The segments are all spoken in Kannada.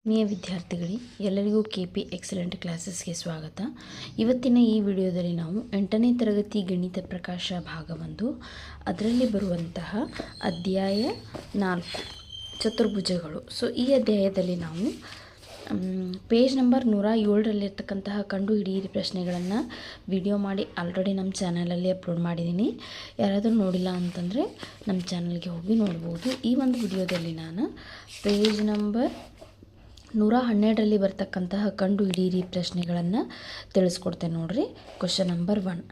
ವಿದ್ಯಾರ್ಥಿಗಳೇ, ಎಲ್ಲರಿಗೂ KP ಎಕ್ಸಲೆಂಟ್ ಕ್ಲಾಸಸ್ಗೆ ಸ್ವಾಗತ. ಇವತ್ತಿನ ಈ ವಿಡಿಯೋದಲ್ಲಿ ನಾವು 8ನೇ ತರಗತಿ ಗಣಿತ ಪ್ರಕಾಶ ಭಾಗ 1 ಅದರಲ್ಲಿ ಬರುವಂತಹ ಅಧ್ಯಾಯ 4 ಚತುರ್ಭುಜಗಳು. ಈ ಅಧ್ಯಾಯದಲ್ಲಿ ನಾವು ಪೇಜ್ ನಂಬರ್ 107ರಲ್ಲಿರ್ತಕ್ಕಂತಹ ಕಂಡು ಹಿಡಿಯಿರಿ ಪ್ರಶ್ನೆಗಳನ್ನು ವಿಡಿಯೋ ಮಾಡಿ ಆಲ್ರೆಡಿ ನಮ್ಮ ಚಾನಲಲ್ಲಿ ಅಪ್ಲೋಡ್ ಮಾಡಿದ್ದೀನಿ. ಯಾರಾದರೂ ನೋಡಿಲ್ಲ ಅಂತಂದರೆ ನಮ್ಮ ಚಾನಲ್ಗೆ ಹೋಗಿ ನೋಡ್ಬೋದು. ಈ ಒಂದು ವಿಡಿಯೋದಲ್ಲಿ ನಾನು ಪೇಜ್ ನಂಬರ್ 112ರಲ್ಲಿ ಬರ್ತಕ್ಕಂತಹ ಕಂಡು ಹಿಡಿಯಿರಿ ಪ್ರಶ್ನೆಗಳನ್ನು ತಿಳಿಸ್ಕೊಡ್ತೇನೆ ನೋಡ್ರಿ. Question number 1.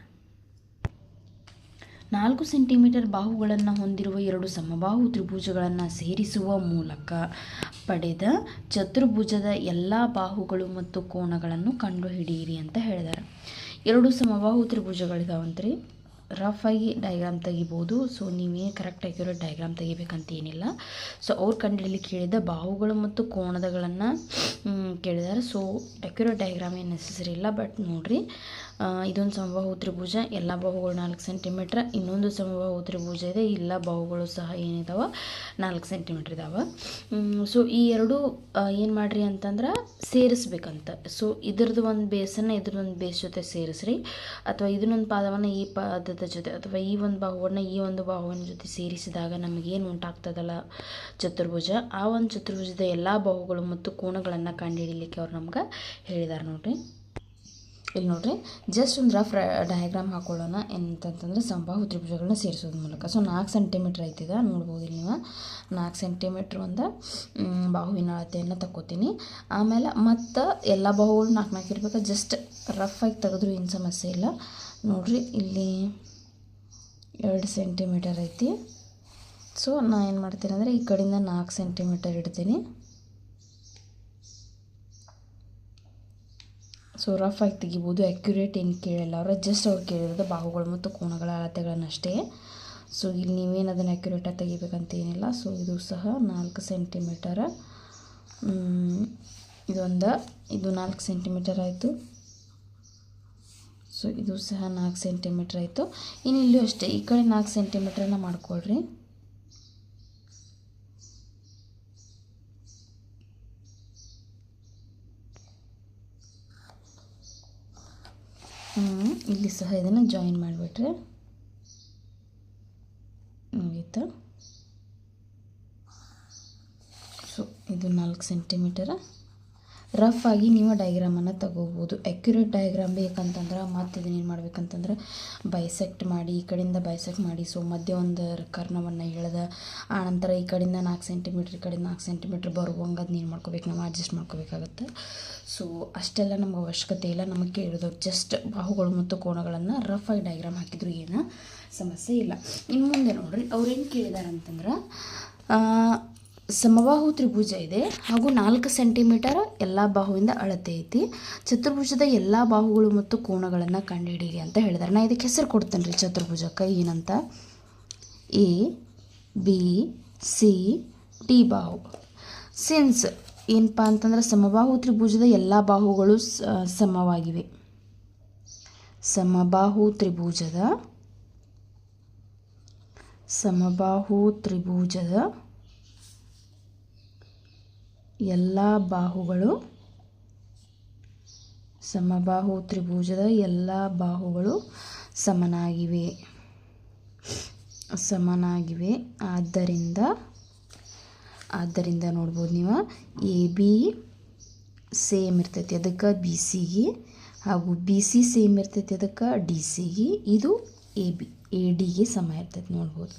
4 ಸೆಂಟಿಮೀಟರ್ ಬಾಹುಗಳನ್ನು ಹೊಂದಿರುವ 2 ಸಮಬಾಹು ತ್ರಿಭುಜಗಳನ್ನು ಸೇರಿಸುವ ಮೂಲಕ ಪಡೆದ ಚತುರ್ಭುಜದ ಎಲ್ಲ ಬಾಹುಗಳು ಮತ್ತು ಕೋನಗಳನ್ನು ಕಂಡುಹಿಡಿಯಿರಿ ಅಂತ ಹೇಳಿದ್ದಾರೆ. 2 ಸಮಬಾಹು ತ್ರಿಭುಜಗಳಿದಾವಂತ್ರಿ. ರಫ್ ಆಗಿ ಡಯಾಗ್ರಾಮ್ ತೆಗಿಬೋದು. ನೀವೇ ಕರೆಕ್ಟ್ ಅಕ್ಯುರೇಟ್ ಡಯಾಗ್ರಾಮ್ ತೆಗಿಬೇಕಂತ ಏನಿಲ್ಲ. ಅವ್ರು ಕಂಡುಹಿಡಲಿಕ್ಕೆ ಕೇಳಿದ ಬಾಹುಗಳು ಮತ್ತು ಕೋನಗಳನ್ನು ಕೇಳಿದ್ದಾರೆ. ಅಕ್ಯುರೇಟ್ ಡಯಾಗ್ರಾಮ್ ಏನು ನೆಸೆಸರಿ ಇಲ್ಲ. ಬಟ್ ನೋಡಿರಿ, ಇದೊಂದು ಸಮಬಾಹು ತ್ರಿಭುಜ, ಎಲ್ಲ ಬಾಹುಗಳು 4 ಸೆಂಟಿಮೀಟ್ರ್. ಇನ್ನೊಂದು ಸಮಬಾಹು ತ್ರಿಭುಜ ಇದೆ, ಎಲ್ಲ ಬಾಹುಗಳು ಸಹ ಏನಿದಾವೆ 4 ಸೆಂಟಿಮೀಟ್ರ್ ಇದಾವೆ. ಈ ಎರಡು ಏನು ಮಾಡಿರಿ ಅಂತಂದ್ರೆ ಸೇರಿಸ್ಬೇಕಂತ. ಇದ್ರದ್ದು ಒಂದು ಬೇಸನ್ನು ಇದ್ರದ್ದೊಂದು ಬೇಸ್ ಜೊತೆ ಸೇರಿಸ್ರಿ, ಅಥವಾ ಇದನ್ನೊಂದು ಪಾದವನ್ನು ಈ ಪಾದದ ಜೊತೆ, ಅಥವಾ ಈ ಒಂದು ಬಾಹುವನ್ನು ಈ ಒಂದು ಬಾಹುವಿನ ಜೊತೆ ಸೇರಿಸಿದಾಗ ನಮಗೇನು ಉಂಟಾಗ್ತದಲ್ಲ ಚತುರ್ಭುಜ, ಆ ಒಂದು ಚತುರ್ಭುಜದ ಎಲ್ಲ ಬಾಹುಗಳು ಮತ್ತು ಕೋನಗಳನ್ನು ಕಂಡುಹಿಡಲಿಕ್ಕೆ ಅವ್ರು ನಮ್ಗೆ ಹೇಳಿದ್ದಾರೆ ನೋಡ್ರಿ. ಇಲ್ಲಿ ನೋಡ್ರಿ, ಜಸ್ಟ್ ಒಂದು ರಫ್ ಡಯಾಗ್ರಾಮ್ ಹಾಕೊಳ್ಳೋಣ. ಎಂತಂತಂದ್ರೆ ಸಮಬಾಹು ತ್ರಿಭುಜಗಳನ್ನ ಸೇರಿಸೋದ್ರ ಮೂಲಕ. 4 ಸೆಂಟಿಮೀಟ್ರ್ ಐತಿದ ನೋಡ್ಬೋದು. ಇಲ್ಲಿ ನೀವು 4 ಸೆಂಟಿಮೀಟ್ರ್ ಒಂದು ಬಾಹುವಿನ ಅಳತೆಯನ್ನು ತಗೋತೀನಿ. ಆಮೇಲೆ ಮತ್ತು ಎಲ್ಲ ಬಾಹುಗಳು 4 ಇರ್ಬೇಕು. ಜಸ್ಟ್ ರಫ್ ಆಗಿ ತೆಗೆದ್ರು ಏನು ಸಮಸ್ಯೆ ಇಲ್ಲ. ನೋಡ್ರಿ, ಇಲ್ಲಿ 2 ಸೆಂಟಿಮೀಟರ್ ಐತಿ. ನಾನು ಏನು ಮಾಡ್ತೀನಿ ಅಂದರೆ ಈ ಕಡೆಯಿಂದ 4 ಸೆಂಟಿಮೀಟರ್ ಇಡ್ತೀನಿ. ರಫ್ ಆಗಿ ತೆಗಿಬೋದು. ಅಕ್ಯುರೇಟ್ ಏನು ಕೇಳಿಲ್ಲ ಅವರ, ಜಸ್ಟ್ ಅವ್ರು ಕೇಳಿರೋದು ಬಾಹುಗಳು ಮತ್ತು ಕೋನಗಳ ಅಳತೆಗಳನ್ನಷ್ಟೇ. ಇಲ್ಲಿ ನೀವೇನು ಅದನ್ನು ಅಕ್ಯುರೇಟಾಗಿ ತೆಗಿಬೇಕಂತ ಏನಿಲ್ಲ. ಇದು ಸಹ 4 ಸೆಂಟಿಮೀಟರ. ಇದು 4 ಸೆಂಟಿಮೀಟರ್ ಆಯಿತು. ಇದು ಸಹ 4 ಸೆಂಟಿಮೀಟ್ರ್ ಆಯಿತು. ಇನ್ನು ಇಲ್ಲೂ ಅಷ್ಟೇ, ಈ ಕಡೆ 4 ಸೆಂಟಿಮೀಟ್ರನ್ನ ಮಾಡ್ಕೊಳ್ರಿ. ಇಲ್ಲಿ ಸಹ ಇದನ್ನು ಜಾಯಿನ್ ಮಾಡಿಬಿಟ್ರೆ ಮುಗೀತು. ಇದು 4 ಸೆಂಟಿಮೀಟರ. ರಫ್ ಆಗಿ ನೀವು ಡಯಾಗ್ರಾಮನ್ನು ತಗೋಬೋದು. ಅಕ್ಯುರೇಟ್ ಡಯಾಗ್ರಾಮ್ ಬೇಕಂತಂದ್ರೆ ಮತ್ತು ಇದನ್ನೇನು ಮಾಡ್ಬೇಕಂತಂದ್ರೆ ಬೈಸೆಕ್ಟ್ ಮಾಡಿ, ಈ ಕಡೆಯಿಂದ ಬೈಸೆಕ್ಟ್ ಮಾಡಿ, ಮಧ್ಯೆ ಒಂದು ಕರ್ಣವನ್ನು ಎಳೆದ ಆನಂತರ ಈ ಕಡೆಯಿಂದ 4 ಸೆಂಟಿಮೀಟ್ರ್, ಈ ಕಡೆಯಿಂದ 4 ಸೆಂಟಿಮೀಟ್ರ್ ಬರುವಂಗೆ ಅದನ್ನ ಏನು ಮಾಡ್ಕೋಬೇಕು, ನಾವು ಅಡ್ಜಸ್ಟ್ ಮಾಡ್ಕೋಬೇಕಾಗತ್ತೆ. ಅಷ್ಟೆಲ್ಲ ನಮ್ಗೆ ಅವಶ್ಯಕತೆ ಇಲ್ಲ. ನಮಗೆ ಕೇಳಿದ್ರು ಜಸ್ಟ್ ಬಾಹುಗಳು ಮತ್ತು ಕೋನಗಳನ್ನು ರಫ್ ಆಗಿ ಡಯಾಗ್ರಾಮ್ ಹಾಕಿದ್ರು ಏನು ಸಮಸ್ಯೆ ಇಲ್ಲ. ಇನ್ನು ಮುಂದೆ ನೋಡ್ರಿ, ಅವ್ರೇನು ಕೇಳಿದಾರೆ ಅಂತಂದ್ರೆ ಸಮಬಾಹು ತ್ರಿಭುಜ ಇದೆ ಹಾಗೂ 4 ಸೆಂಟಿಮೀಟರ್ ಎಲ್ಲ ಬಾಹುವಿಂದ ಅಳತೆ ಐತಿ. ಚತುರ್ಭುಜದ ಎಲ್ಲ ಬಾಹುಗಳು ಮತ್ತು ಕೋನಗಳನ್ನು ಕಂಡುಹಿಡಿಯಿರಿ ಅಂತ ಹೇಳಿದ್ದಾರೆ. ನಾನು ಇದಕ್ಕೆ ಹೆಸರು ಕೊಡ್ತೇನೆ ರೀ ಚತುರ್ಭುಜಕ್ಕೆ. ಏನಂತ? ABCD ಬಾಹು. ಸಿನ್ಸ್ ಏನಪ್ಪ ಅಂತಂದ್ರೆ ಸಮಬಾಹು ತ್ರಿಭುಜದ ಎಲ್ಲ ಬಾಹುಗಳು ಸಮವಾಗಿವೆ. ಸಮಬಾಹು ತ್ರಿಭುಜದ ಎಲ್ಲ ಬಾಹುಗಳು ಸಮನಾಗಿವೆ. ಆದ್ದರಿಂದ ನೋಡ್ಬೋದು ನೀವು, AB ಸೇಮ್ ಇರ್ತೈತಿ ಅದಕ್ಕೆ BCಗೆ, ಹಾಗೂ BC ಸೇಮ್ ಇರ್ತೈತಿ ಅದಕ್ಕೆ DCಗೆ. ಇದು ADಗೆ ಸಮ ಇರ್ತೈತಿ ನೋಡ್ಬೋದು.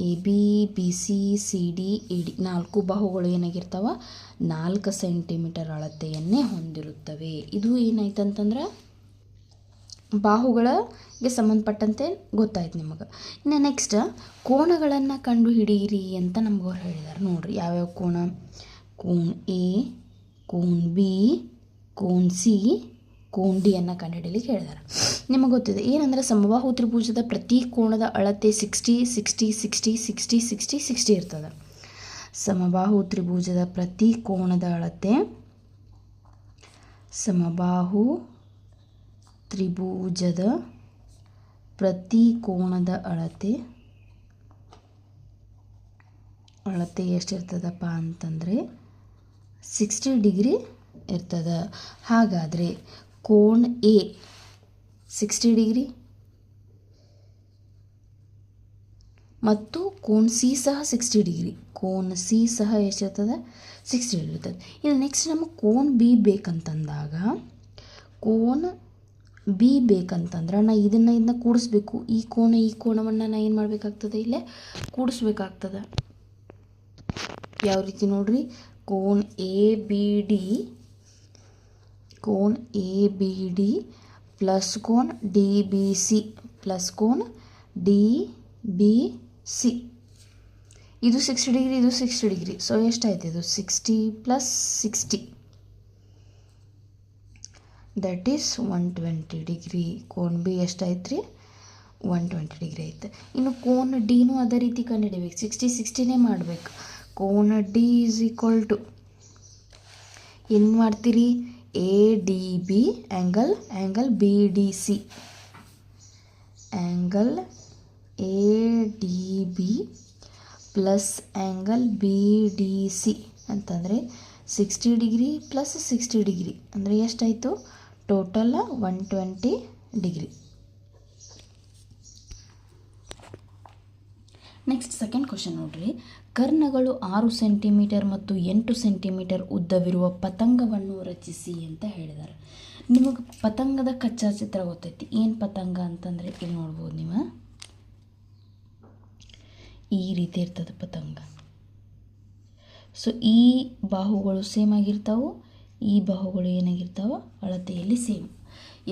AB BC CD AD 4 ಬಾಹುಗಳು ಏನಾಗಿರ್ತಾವ 4 centimetre ಅಳತೆಯನ್ನೇ ಹೊಂದಿರುತ್ತವೆ. ಇದು ಏನಾಯ್ತಂತಂದ್ರೆ ಬಾಹುಗಳಿಗೆ ಸಂಬಂಧಪಟ್ಟಂತೆ ಗೊತ್ತಾಯ್ತು ನಿಮಗೆ. ಇನ್ನು ನೆಕ್ಸ್ಟ್ ಕೋನಗಳನ್ನು ಕಂಡು ಹಿಡಿಯಿರಿ ಅಂತ ನಮ್ಗೆ ಅವ್ರು ಹೇಳಿದ್ದಾರೆ ನೋಡ್ರಿ. ಯಾವ್ಯಾವ ಕೋನ? Cone A, cone B, cone C, cone D ಅನ್ನು ಕಂಡುಹಿಡಿಯಲಿಕ್ಕೆ ಹೇಳಿದ್ದಾರೆ. ನಿಮಗೆ ಗೊತ್ತಿದೆ ಏನಂದರೆ ಸಮಬಾಹು ತ್ರಿಭುಜದ ಪ್ರತಿ ಕೋನದ ಅಳತೆ 60 60 60 60 60 60 ಇರ್ತದೆ. ಸಮಬಾಹು ತ್ರಿಭುಜದ ಪ್ರತಿ ಕೋನದ ಅಳತೆ 60 60 ಡಿಗ್ರಿ ಇರ್ತದೆ. ಹಾಗಾದರೆ ಕೋನ ಎ 60 ಡಿಗ್ರಿ ಮತ್ತು ಕೋನ ಸಿ ಸಹ 60 ಡಿಗ್ರಿ. ಕೋನ ಸಿ ಸಹ ಎಷ್ಟಿರ್ತದೆ? 60 ಡಿಗ್ರಿ ಇರ್ತದೆ. ಇನ್ನು ನೆಕ್ಸ್ಟ್ ನಮಗೆ ಕೋನ ಬಿ ಬೇಕಂತಂದಾಗ, ಕೋನ ಬಿ ಬೇಕಂತಂದ್ರೆ ನಾ ಇದನ್ನು ಕೂಡಿಸ್ಬೇಕು. ಈ ಕೋನವನ್ನು ನಾ ಏನು ಮಾಡಬೇಕಾಗ್ತದೆ? ಇಲ್ಲೇ ಕೂಡಿಸ್ಬೇಕಾಗ್ತದೆ. ಯಾವ ರೀತಿ ನೋಡ್ರಿ, ಕೋನ ಎ ಬಿ ಡಿ ಪ್ಲಸ್ ಕೋನ ಡಿ ಬಿ ಸಿ ಪ್ಲಸ್ ಕೋನ ಡಿ ಬಿ ಸಿ, ಇದು 60 ಡಿಗ್ರಿ, ಇದು 60 ಡಿಗ್ರಿ. ಸೊ ಎಷ್ಟಾಯ್ತು? ಇದು 60 ಪ್ಲಸ್ 60 ದಟ್ ಈಸ್ 120 ಡಿಗ್ರಿ. ಕೋನ ಬಿ ಎಷ್ಟಾಯ್ತು ರೀ? 120 ಡಿಗ್ರಿ ಐತೆ. ಇನ್ನು ಕೋನ ಡಿನೂ ಅದೇ ರೀತಿ ಕಂಡುಹಿಡಿಬೇಕು. 60 ಮಾಡಬೇಕು. ಕೋನ ಡಿ ಈಸ್ ಈಕ್ವಲ್ ಟು ಏನು ಮಾಡ್ತೀರಿ? A D B angle B D C, angle A D B plus angle B D C ಅಂತಂದರೆ 60 ಡಿಗ್ರಿ ಪ್ಲಸ್ 60 ಡಿಗ್ರಿ ಅಂದರೆ ಎಷ್ಟಾಯಿತು? Total 120 degree. Next second question ನೋಡ್ರಿ. ಕರ್ಣಗಳು 6 ಸೆಂಟಿಮೀಟರ್ ಮತ್ತು 8 ಸೆಂಟಿಮೀಟರ್ ಉದ್ದವಿರುವ ಪತಂಗವನ್ನು ರಚಿಸಿ ಅಂತ ಹೇಳಿದ್ದಾರೆ. ನಿಮಗೆ ಪತಂಗದ ಕಚ್ಚಾ ಚಿತ್ರ ಗೊತ್ತೈತಿ. ಏನು ಪತಂಗ ಅಂತಂದರೆ ಇಲ್ಲಿ ನೋಡ್ಬೋದು ನೀವು, ಈ ರೀತಿ ಇರ್ತದೆ ಪತಂಗ. ಸೊ ಈ ಬಾಹುಗಳು ಸೇಮ್ ಆಗಿರ್ತಾವೆ, ಈ ಬಾಹುಗಳು ಏನಾಗಿರ್ತಾವೆ? ಅಳತೆಯಲ್ಲಿ ಸೇಮ್.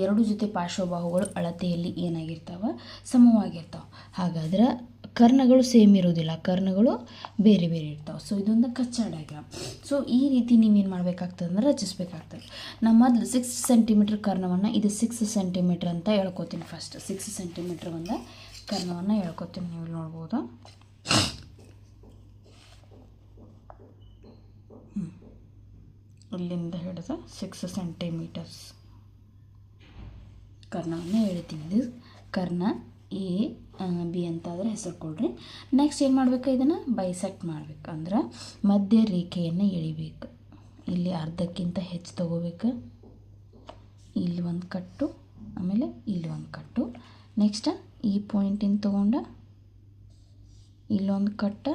ಎರಡು ಜೊತೆ ಪಾರ್ಶ್ವಬಾಹುಗಳು ಅಳತೆಯಲ್ಲಿ ಏನಾಗಿರ್ತಾವೆ? ಸಮವಾಗಿರ್ತಾವೆ. ಹಾಗಾದ್ರೆ ಕರ್ಣಗಳು ಸೇಮ್ ಇರೋದಿಲ್ಲ, ಕರ್ಣಗಳು ಬೇರೆ ಬೇರೆ ಇರ್ತಾವೆ. ಸೊ ಇದೊಂದು ಕಚ್ಚಾ ಡಯಾಗ್ರಾಮ್. ಸೊ ಈ ರೀತಿ ನೀವೇನು ಮಾಡಬೇಕಾಗ್ತದೆ ಅಂದ್ರೆ ರಚಿಸಬೇಕಾಗ್ತದೆ. ನಾನು ಮೊದಲು 6 ಸೆಂಟಿಮೀಟರ್ ಕರ್ಣವನ್ನು, ಇದು 6 ಸೆಂಟಿಮೀಟ್ರ್ ಅಂತ ಹೇಳ್ಕೊತೀನಿ. ಫಸ್ಟ್ 6 ಸೆಂಟಿಮೀಟ್ರ್ ಒಂದು ಕರ್ಣವನ್ನು ಹೇಳ್ಕೊತೀನಿ. ನೀವು ನೋಡ್ಬೋದು, ಇಲ್ಲಿಂದ ಹಿಡಿದು 6 ಸೆಂಟಿಮೀಟರ್ಸ್ ಕರ್ಣವನ್ನು ಹೇಳ್ತೀನಿ. ಇದು ಕರ್ಣ ಎ ಬಿ ಅಂತಾದರೆ ಹೆಸರು ಕೊಡ್ರಿ. ನೆಕ್ಸ್ಟ್ ಏನು ಮಾಡಬೇಕು? ಇದನ್ನು ಬೈಸೆಕ್ಟ್ ಮಾಡಬೇಕು. ಅಂದ್ರೆ ಮಧ್ಯ ರೇಖೆಯನ್ನು ಎಳಿಬೇಕು. ಇಲ್ಲಿ ಅರ್ಧಕ್ಕಿಂತ ಹೆಚ್ಚು ತಗೋಬೇಕು. ಇಲ್ಲಿ ಒಂದು ಕಟ್ಟು, ಆಮೇಲೆ ಇಲ್ಲಿ ಒಂದು ಕಟ್ಟು. ನೆಕ್ಸ್ಟ್ ಈ ಪಾಯಿಂಟಿಂದ ತೊಗೊಂಡು ಇಲ್ಲೊಂದು ಕಟ್ಟು,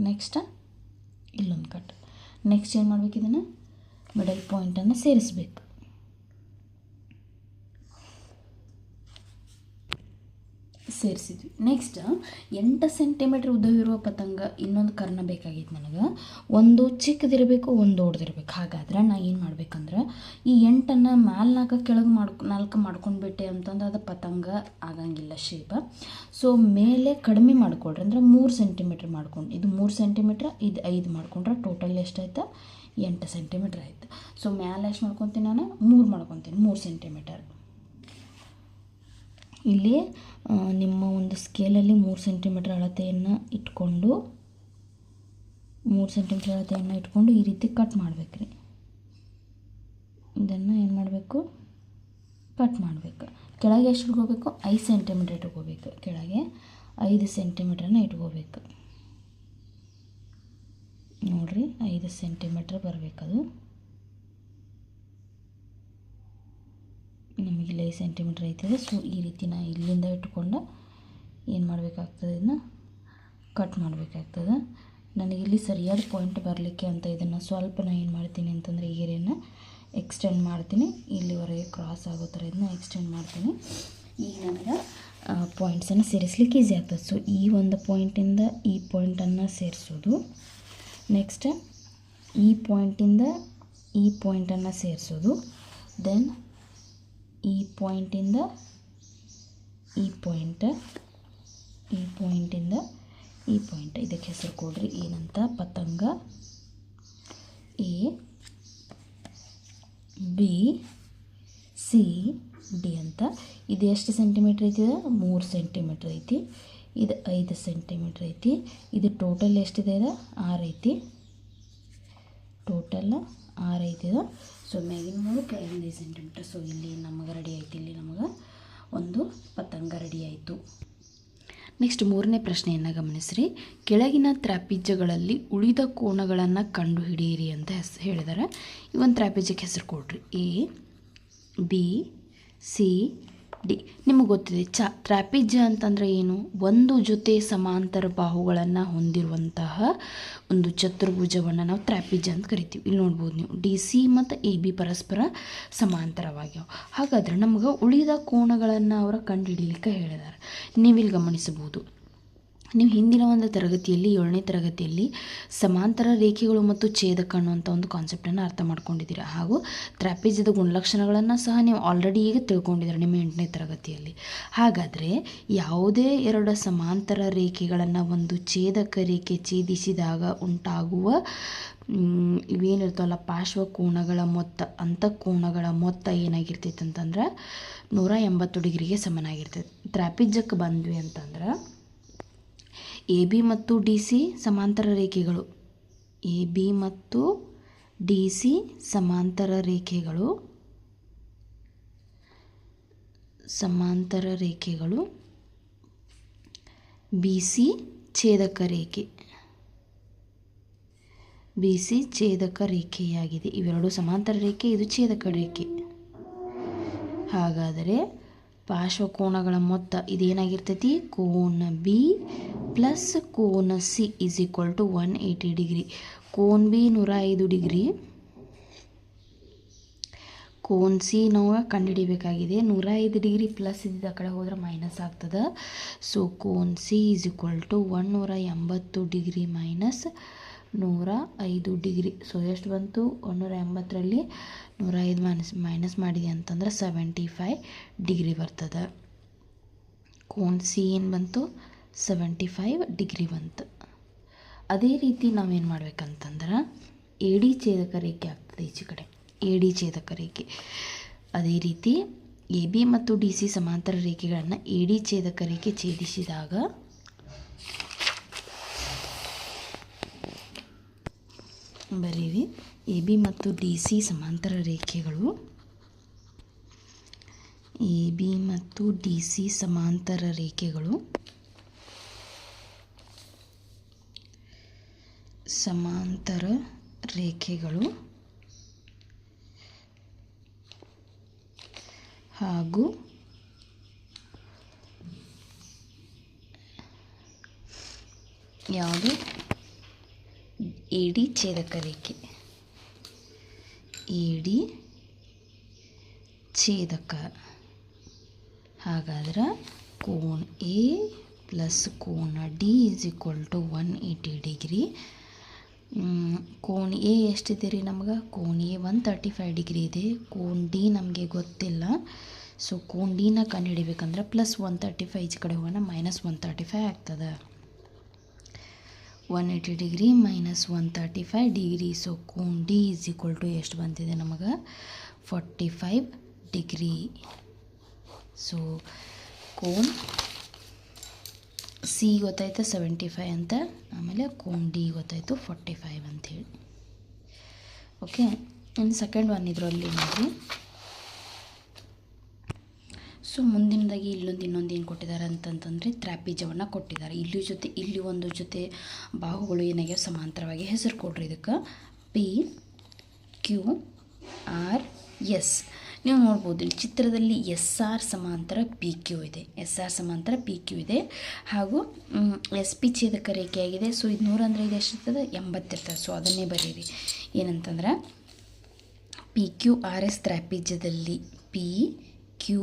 ನೆಕ್ಸ್ಟ್ ಇಲ್ಲೊಂದು ಕಟ್ಟು. ನೆಕ್ಸ್ಟ್ ಏನು ಮಾಡಬೇಕು? ಇದನ್ನು ಮಿಡಲ್ ಪಾಯಿಂಟನ್ನು ಸೇರಿಸಬೇಕು. ಸೇರಿಸಿದ್ವಿ. ನೆಕ್ಸ್ಟ್ 8 ಸೆಂಟಿಮೀಟ್ರ್ ಉದ್ದವಿರುವ ಪತಂಗ ಇನ್ನೊಂದು ಕರ್ಣ ಬೇಕಾಗಿತ್ತು ನನಗೆ. ಒಂದು ಚಿಕ್ಕದಿರಬೇಕು, ಒಂದು ದೊಡ್ಡದಿರಬೇಕು. ಹಾಗಾದ್ರೆ ನಾ ಏನು ಮಾಡ್ಬೇಕಂದ್ರೆ ಈ 8ಅನ್ನು ಮ್ಯಾಲೆ 4 ಕೆಳಗೆ 4 ಮಾಡ್ಕೊಂಡ್ಬಿಟ್ಟೆ ಅಂತಂದ್ರೆ ಅದು ಪತಂಗ ಆಗಂಗಿಲ್ಲ ಶೇಪ. ಸೊ ಮೇಲೆ ಕಡಿಮೆ ಮಾಡ್ಕೊಳ್ರಿ, ಅಂದರೆ 3 ಸೆಂಟಿಮೀಟ್ರ್ ಮಾಡ್ಕೊಂಡು, ಇದು 3 ಸೆಂಟಿಮೀಟ್ರ್, ಇದು 5 ಮಾಡ್ಕೊಂಡ್ರೆ ಟೋಟಲ್ ಎಷ್ಟಾಯ್ತು? 8 ಸೆಂಟಿಮೀಟ್ರ್ ಆಯಿತು. ಸೊ ಮ್ಯಾಲೆ ಎಷ್ಟು ಮಾಡ್ಕೊತೀನಿ? ನಾನು 3 ಮಾಡ್ಕೊತೀನಿ, 3 ಸೆಂಟಿಮೀಟರ್. ಇಲ್ಲಿ ನಿಮ್ಮ ಒಂದು ಸ್ಕೇಲಲ್ಲಿ 3 ಸೆಂಟಿಮೀಟ್ರ್ ಅಳತೆಯನ್ನು ಇಟ್ಕೊಂಡು, 3 ಸೆಂಟಿಮೀಟ್ರ್ ಅಳತೆಯನ್ನು ಇಟ್ಕೊಂಡು ಈ ರೀತಿ ಕಟ್ ಮಾಡಬೇಕ್ರಿ. ಇದನ್ನು ಏನು ಮಾಡಬೇಕು? ಕಟ್ ಮಾಡಬೇಕು. ಕೆಳಗೆ ಎಷ್ಟು ಇಟ್ಕೋಬೇಕು? 5 ಸೆಂಟಿಮೀಟ್ರ್ ಇಟ್ಕೋಬೇಕು. ಕೆಳಗೆ 5 ಸೆಂಟಿಮೀಟ್ರನ್ನ ಇಟ್ಕೋಬೇಕು. ನೋಡಿರಿ, 5 ಸೆಂಟಿಮೀಟ್ರ್ ಬರಬೇಕದು. ನಮಗಿಲ್ಲಿ 5 ಸೆಂಟಿಮೀಟ್ರ್ ಐತದೆ. ಸೊ ಈ ರೀತಿ ನಾ ಇಲ್ಲಿಂದ ಇಟ್ಕೊಂಡು ಏನು ಮಾಡಬೇಕಾಗ್ತದೆ? ಇದನ್ನ ಕಟ್ ಮಾಡಬೇಕಾಗ್ತದೆ. ನನಗಿಲ್ಲಿ ಸರಿಯಾದ ಪಾಯಿಂಟ್ ಬರಲಿಕ್ಕೆ ಅಂತ ಇದನ್ನು ಸ್ವಲ್ಪ ನಾನು ಏನು ಮಾಡ್ತೀನಿ ಅಂತಂದರೆ ಏರಿಯನ್ನು ಎಕ್ಸ್ಟೆಂಡ್ ಮಾಡ್ತೀನಿ. ಇಲ್ಲಿವರೆಗೆ ಕ್ರಾಸ್ ಆಗೋ ಥರ ಇದನ್ನ ಎಕ್ಸ್ಟೆಂಡ್ ಮಾಡ್ತೀನಿ. ಈಗ ನನಗೆ ಪಾಯಿಂಟ್ಸನ್ನು ಸೇರಿಸ್ಲಿಕ್ಕೆ ಈಸಿ ಆಗ್ತದೆ. ಸೊ ಈ ಒಂದು ಪಾಯಿಂಟಿಂದ ಈ ಪಾಯಿಂಟನ್ನು ಸೇರಿಸೋದು, ನೆಕ್ಸ್ಟ್ ಈ ಪಾಯಿಂಟಿಂದ ಈ ಪಾಯಿಂಟನ್ನು ಸೇರಿಸೋದು, ದೆನ್ ಈ ಪಾಯಿಂಟಿಂದ ಈ ಪಾಯಿಂಟ್, ಈ ಪಾಯಿಂಟಿಂದ ಈ ಪಾಯಿಂಟ್. ಇದಕ್ಕೆ ಹೆಸರು ಕೊಡ್ರಿ ಏನಂತ? ಪತಂಗ ಎ ಬಿ ಸಿ ಡಿ ಅಂತ. ಇದು ಎಷ್ಟು ಸೆಂಟಿಮೀಟ್ರ್ ಐತಿ? 3 ಸೆಂಟಿಮೀಟ್ರ್ ಐತಿ. ಇದು 5 ಸೆಂಟಿಮೀಟ್ರ್ ಐತಿ. ಇದು ಟೋಟಲ್ ಎಷ್ಟಿದೆ? 6 ಐತಿ. ಟೋಟಲ್ 6 ಐತಿದೆ. ಸೊ ಮ್ಯಾಗಿನ 3 ಕೆಳಗಿನ 5 ಸೆಂಟಿಮೀಟ್ರ್. ಸೊ ಇಲ್ಲಿ ನಮಗೆ ರೆಡಿ ಆಯ್ತು. ಇಲ್ಲಿ ನಮಗೆ ಒಂದು ಪತಂಗ ರೆಡಿ ಆಯಿತು. ನೆಕ್ಸ್ಟ್ 3ನೇ ಪ್ರಶ್ನೆಯನ್ನು ಗಮನಿಸ್ರಿ. ಕೆಳಗಿನ ತ್ರಾಪಿಜ್ಯಗಳಲ್ಲಿ ಉಳಿದ ಕೋನಗಳನ್ನು ಕಂಡುಹಿಡಿಯಿರಿ ಅಂತ ಹೇಳಿದ್ದಾರೆ. ಈ ಒಂದು ತ್ರಾಪಿಜ್ಯಕ್ಕೆ ಹೆಸರು ಕೊಡ್ರಿ. A, B, C, D. ನಿಮಗೆ ಗೊತ್ತಿದೆ ತ್ರಾಪಿಜ್ಯ ಅಂತಂದರೆ ಏನು? ಒಂದು ಜೊತೆ ಸಮಾಂತರ ಬಾಹುಗಳನ್ನು ಹೊಂದಿರುವಂತಹ ಒಂದು ಚತುರ್ಭುಜವನ್ನು ನಾವು ತ್ರಾಪಿಜ್ಯ ಅಂತ ಕರಿತೀವಿ. ಇಲ್ಲಿ ನೋಡ್ಬೋದು ನೀವು ಡಿ ಸಿ ಮತ್ತು ಎ ಬಿ ಪರಸ್ಪರ ಸಮಾಂತರವಾಗ್ಯಾವ. ಹಾಗಾದರೆ ನಮ್ಗೆ ಉಳಿದ ಕೋನಗಳನ್ನು ಅವರ ಕಂಡುಹಿಡಿಯಲಿಕ್ಕೆ ಹೇಳಿದ್ದಾರೆ. ನೀವಿಲ್ಲಿ ಗಮನಿಸಬಹುದು, ನೀವು ಹಿಂದಿನ ಒಂದು ತರಗತಿಯಲ್ಲಿ 7ನೇ ತರಗತಿಯಲ್ಲಿ ಸಮಾಂತರ ರೇಖೆಗಳು ಮತ್ತು ಛೇದಕ ಅನ್ನುವಂಥ ಒಂದು ಕಾನ್ಸೆಪ್ಟನ್ನು ಅರ್ಥ ಮಾಡ್ಕೊಂಡಿದ್ದೀರಾ. ಹಾಗೂ ತ್ರಾಪಿಜ್ಯದ ಗುಣಲಕ್ಷಣಗಳನ್ನು ಸಹ ನೀವು ಆಲ್ರೆಡಿ ಈಗ ತಿಳ್ಕೊಂಡಿದ್ದೀರ ನಿಮ್ಮ 8ನೇ ತರಗತಿಯಲ್ಲಿ. ಹಾಗಾದರೆ ಯಾವುದೇ 2 ಸಮಾಂತರ ರೇಖೆಗಳನ್ನು ಒಂದು ಛೇದಕ ರೇಖೆ ಛೇದಿಸಿದಾಗ ಉಂಟಾಗುವ ಇವೇನಿರ್ತವಲ್ಲ ಪಾರ್ಶ್ವಕೋನಗಳ ಮೊತ್ತ, ಅಂತಃಕೋನಗಳ ಮೊತ್ತ ಏನಾಗಿರ್ತೈತೆ ಅಂತಂದ್ರೆ 180 ಡಿಗ್ರಿಗೆ ಸಮನಾಗಿರ್ತೈತೆ. ತ್ರಾಪಿಜ್ಯಕ್ಕೆ ಬಂದ್ವಿ ಅಂತಂದ್ರೆ ಎ ಬಿ ಮತ್ತು ಡಿ ಸಿ ಸಮಾಂತರ ರೇಖೆಗಳು, ಎ ಬಿ ಮತ್ತು ಡಿ ಸಿ ಸಮಾಂತರ ರೇಖೆಗಳು, ಬಿ ಸಿ ಛೇದಕ ರೇಖೆ, ಬಿ ಸಿ ಛೇದಕ ರೇಖೆಯಾಗಿದೆ. ಇವೆರಡು ಸಮಾಂತರ ರೇಖೆ, ಇದು ಛೇದಕ ರೇಖೆ. ಹಾಗಾದರೆ ಪಾರ್ಶ್ವಕೋನಗಳ ಮೊತ್ತ ಇದೇನಾಗಿರ್ತೈತಿ? ಕೋನ ಬಿ ಪ್ಲಸ್ ಕೋನ C is equal to 180 degree. ಕೋನ್ ಬಿ 105 ಡಿಗ್ರಿ, ಕೋನ್ ಸಿ ನಾವು ಕಂಡುಹಿಡಿಯಬೇಕಾಗಿದೆ. 105 ಡಿಗ್ರಿ ಪ್ಲಸ್ ಇದ್ದ ಕಡೆ ಹೋದ್ರೆ ಮೈನಸ್ ಆಗ್ತದೆ. ಸೊ ಕೋನ್ C is equal to 180 degree minus 105 degree. So ಎಷ್ಟು ಬಂತು? 180ರಲ್ಲಿ 105 ಮೈನಸ್ ಮಾಡಿದೆ ಅಂತಂದ್ರೆ 75 ಡಿಗ್ರಿ ಬರ್ತದೆ. ಕೋನ್ ಸಿ ಏನು ಬಂತು? 75 ಡಿಗ್ರಿ ಬಂತು. ಅದೇ ರೀತಿ ನಾವೇನು ಮಾಡ್ಬೇಕಂತಂದ್ರೆ ಎ ಡಿ ಛೇದಕ ರೇಖೆ ಆಗ್ತದೆ ಈಚೆ ಕಡೆ, ಎ ಡಿ ಛೇದಕ ರೇಖೆ. ಅದೇ ರೀತಿ ಎ ಬಿ ಮತ್ತು ಡಿ ಸಿ ಸಮಾಂತರ ರೇಖೆಗಳನ್ನು ಎ ಡಿ ಛೇದಕ ರೇಖೆ ಛೇದಿಸಿದಾಗ ಬರೀರಿ. ಎ ಬಿ ಮತ್ತು ಡಿ ಸಿ ಸಮಾಂತರ ರೇಖೆಗಳು, ಎ ಬಿ ಮತ್ತು ಡಿ ಸಿ ಸಮಾಂತರ ರೇಖೆಗಳು ಹಾಗೂ ಯಾವುದು? ಎ ಡಿ ಛೇದಕ ರೇಖೆ, ಎ ಡಿ ಛೇದಕ. ಹಾಗಾದ್ರೆ ಕೋನ್ ಎ ಪ್ಲಸ್ ಕೋನ D is equal to 180 degree. ಕೋನ್ ಎ ಎಷ್ಟಿದೆ ರೀ ನಮ್ಗೆ? ಕೋನ್ ಎ 135 ಡಿಗ್ರಿ ಇದೆ. ಕೋನ್ ಡಿ ನಮಗೆ ಗೊತ್ತಿಲ್ಲ. ಸೊ ಕೋನ್ ಡಿನ ಕಂಡುಹಿಡಿಬೇಕಂದ್ರೆ ಪ್ಲಸ್ 135 ಈಚೆ ಕಡೆ ಹೋಗೋಣ, ಮೈನಸ್ 135 ಆಗ್ತದೆ. 180 ಡಿಗ್ರಿ ಮೈನಸ್ 135 ಡಿಗ್ರಿ. ಸೊ ಕೋನ್ ಡಿ ಈಸ್ ಈಕ್ವಲ್ ಟು ಎಷ್ಟು ಬಂದಿದೆ ನಮಗೆ? 45 ಡಿಗ್ರಿ. ಸೊ ಕೋನ್ ಸಿ ಗೊತ್ತಾಯ್ತು 75 ಅಂತ, ಆಮೇಲೆ ಕೋನ್ ಡಿ ಗೊತ್ತಾಯಿತು 45 ಅಂಥೇಳಿ. ಓಕೆ, ಇನ್ನು ಸೆಕೆಂಡ್ ಒನ್ ಇದರಲ್ಲಿ ನೋಡಿರಿ. ಸೊ ಮುಂದಿನದಾಗಿ ಇನ್ನೊಂದು ಏನು ಕೊಟ್ಟಿದ್ದಾರೆ ಅಂತಂತಂದರೆ ತ್ರಾಪಿಜ್ಯವನ್ನು ಕೊಟ್ಟಿದ್ದಾರೆ. ಇಲ್ಲಿ ಒಂದು ಜೊತೆ ಬಾಹುಗಳು ಏನಾಗ್ಯಾವ? ಸಮಾಂತರವಾಗಿ. ಹೆಸರು ಕೊಡ್ರಿ ಇದಕ್ಕೆ. P Q R S. ನೀವು ನೋಡ್ಬೋದು ಇಲ್ಲಿ ಚಿತ್ರದಲ್ಲಿ ಎಸ್ ಆರ್ ಸಮಾಂತರ ಪಿ ಕ್ಯೂ ಇದೆ, ಎಸ್ ಆರ್ ಸಮಾಂತರ ಪಿ ಕ್ಯೂ ಇದೆ. ಹಾಗೂ ಎಸ್ ಪಿ ಛೇದಕ ರೇಖೆಯಾಗಿದೆ. ಸೊ ಇದು 100 ಅಂದರೆ ಇದು ಎಷ್ಟಿರ್ತದೆ? 80 ಇರ್ತದೆ. ಸೊ ಅದನ್ನೇ ಬರೀರಿ. ಏನಂತಂದ್ರೆ ಪಿ ಕ್ಯೂ ಆರ್ ಎಸ್ ತ್ರಾಪಿಜ್ಯದಲ್ಲಿ, ಪಿ ಕ್ಯೂ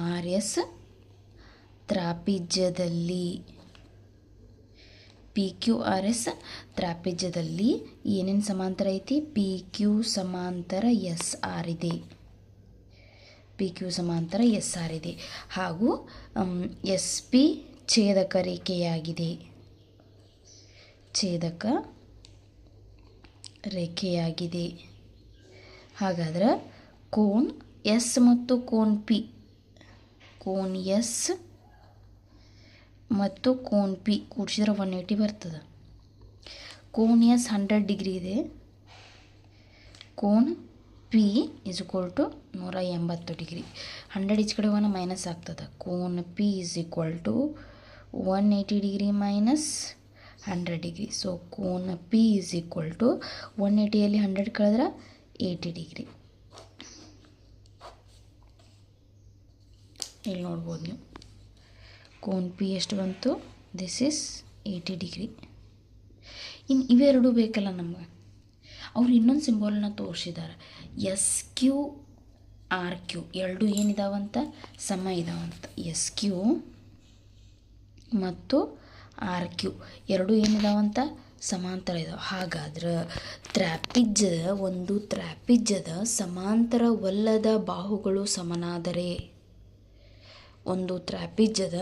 ಆರ್ ಎಸ್ ತ್ರಾಪಿಜ್ಯದಲ್ಲಿ, ಪಿ ಕ್ಯೂ ಆರ್ ಎಸ್ ತ್ರಾಪಿಜ್ಯದಲ್ಲಿ ಏನೇನು ಸಮಾಂತರ ಐತಿ? ಪಿ ಕ್ಯೂ ಸಮಾಂತರ ಎಸ್ ಆರ್ ಇದೆ, ಪಿ ಕ್ಯೂ ಸಮಾಂತರ ಎಸ್ ಆರ್ ಇದೆ. ಹಾಗೂ ಎಸ್ ಪಿ ಛೇದಕ ರೇಖೆಯಾಗಿದೆ, ಛೇದಕ ರೇಖೆಯಾಗಿದೆ. ಹಾಗಾದ್ರೆ ಕೋನ್ ಎಸ್ ಮತ್ತು ಕೋನ್ ಪಿ, ಕೋನ್ ಎಸ್ ಮತ್ತು ಕೋನ್ ಪಿ ಕೂಡಿಸಿದ್ರೆ 180 ಬರ್ತದೆ. ಕೋನ್ ಎಸ್ 100 ಡಿಗ್ರಿ ಇದೆ. ಕೋನ್ P is equal to 180 degree. 100 ಈಚೆ ಕಡೆ ಹೋಗೋಣ ಮೈನಸ್ ಆಗ್ತದೆ. ಕೋನ್ P is equal to 180 degree minus 100 degree. So ಕೋನ ಪಿ ಈಸ್ ಈಕ್ವಲ್ ಟು 180ಯಲ್ಲಿ 100 ಕಳೆದ್ರೆ 80 ಡಿಗ್ರಿ. ಇಲ್ಲಿ ನೋಡ್ಬೋದು ನೀವು ಕೋನ್ ಪಿ ಎಷ್ಟು ಬಂತು, ದಿಸ್ ಈಸ್ 80 ಡಿಗ್ರಿ. ಇನ್ನು ಇವೆರಡು ಬೇಕಲ್ಲ ನಮಗೆ. ಅವ್ರು ಇನ್ನೊಂದು ಸಿಂಬಾಲನ್ನ ತೋರಿಸಿದ್ದಾರೆ, ಎಸ್ ಕ್ಯೂ ಆರ್ ಕ್ಯೂ ಎರಡು ಏನಿದಾವಂತ ಸಮ ಇದಾವಂತ. ಎಸ್ ಕ್ಯೂ ಮತ್ತು ಆರ್ ಕ್ಯೂ ಎರಡು ಏನಿದಾವಂತ ಸಮಾಂತರ ಇದಾವೆ. ಹಾಗಾದ್ರೆ ತ್ರಾಪಿಜ್ಯದ ಸಮಾಂತರವಲ್ಲದ ಬಾಹುಗಳು ಸಮನಾದರೆ, ಒಂದು ತ್ರಾಪಿಜ್ಯದ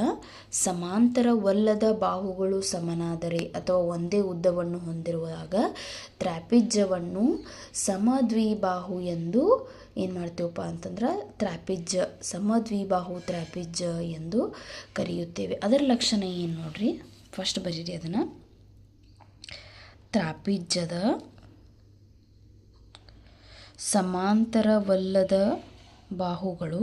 ಸಮಾಂತರವಲ್ಲದ ಬಾಹುಗಳು ಸಮನಾದರೆ ಅಥವಾ ಒಂದೇ ಉದ್ದವನ್ನು ಹೊಂದಿರುವಾಗ ತ್ರಾಪಿಜ್ಯವನ್ನು ಸಮದ್ವಿಬಾಹು ಎಂದು ಏನು ಮಾಡ್ತೀವಪ್ಪ ಅಂತಂದ್ರೆ ಸಮದ್ವಿಬಾಹು ತ್ರಾಪಿಜ್ಯ ಎಂದು ಕರೆಯುತ್ತೇವೆ. ಅದರ ಲಕ್ಷಣ ಏನು ನೋಡ್ರಿ, ಫಸ್ಟ್ ಬರೀರಿ ಅದನ್ನು. ತ್ರಾಪಿಜ್ಯದ ಸಮಾಂತರವಲ್ಲದ ಬಾಹುಗಳು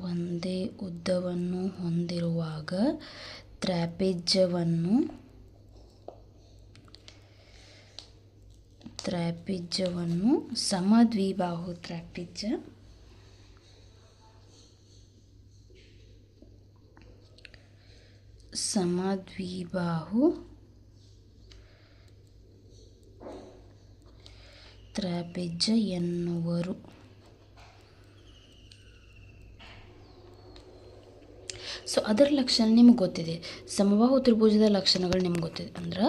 ಒಂದೇ ಉದ್ದವನ್ನು ಹೊಂದಿರುವಾಗ ತ್ರಾಪಿಜ್ಯವನ್ನು ಸಮದ್ವಿಬಾಹು ತ್ರಾಪಿಜ್ಯ ಎನ್ನುವರು. ಸೊ ಅದರ ಲಕ್ಷಣ ನಿಮ್ಗೆ ಗೊತ್ತಿದೆ. ಸಮಬಾಹು ತ್ರಿಭುಜದ ಲಕ್ಷಣಗಳು ನಿಮ್ಗೆ ಗೊತ್ತಿದೆ. ಅಂದ್ರೆ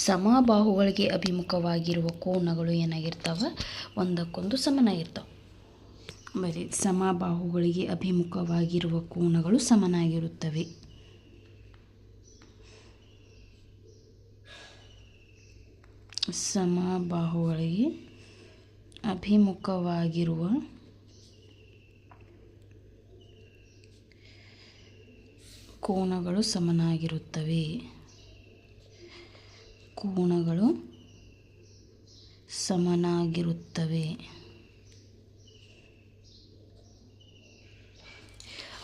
ಸಮಬಾಹುಗಳಿಗೆ ಅಭಿಮುಖವಾಗಿರುವ ಕೋನಗಳು ಏನಾಗಿರ್ತಾವೆ, ಒಂದಕ್ಕೊಂದು ಸಮನಾಗಿರ್ತಾವೆ. ಬರೀ ಸಮಬಾಹುಗಳಿಗೆ ಅಭಿಮುಖವಾಗಿರುವ ಕೋನಗಳು ಸಮನಾಗಿರುತ್ತವೆ. ಸಮಬಾಹುಗಳಿಗೆ ಅಭಿಮುಖವಾಗಿರುವ ಕೋನಗಳು ಸಮನಾಗಿರುತ್ತವೆ.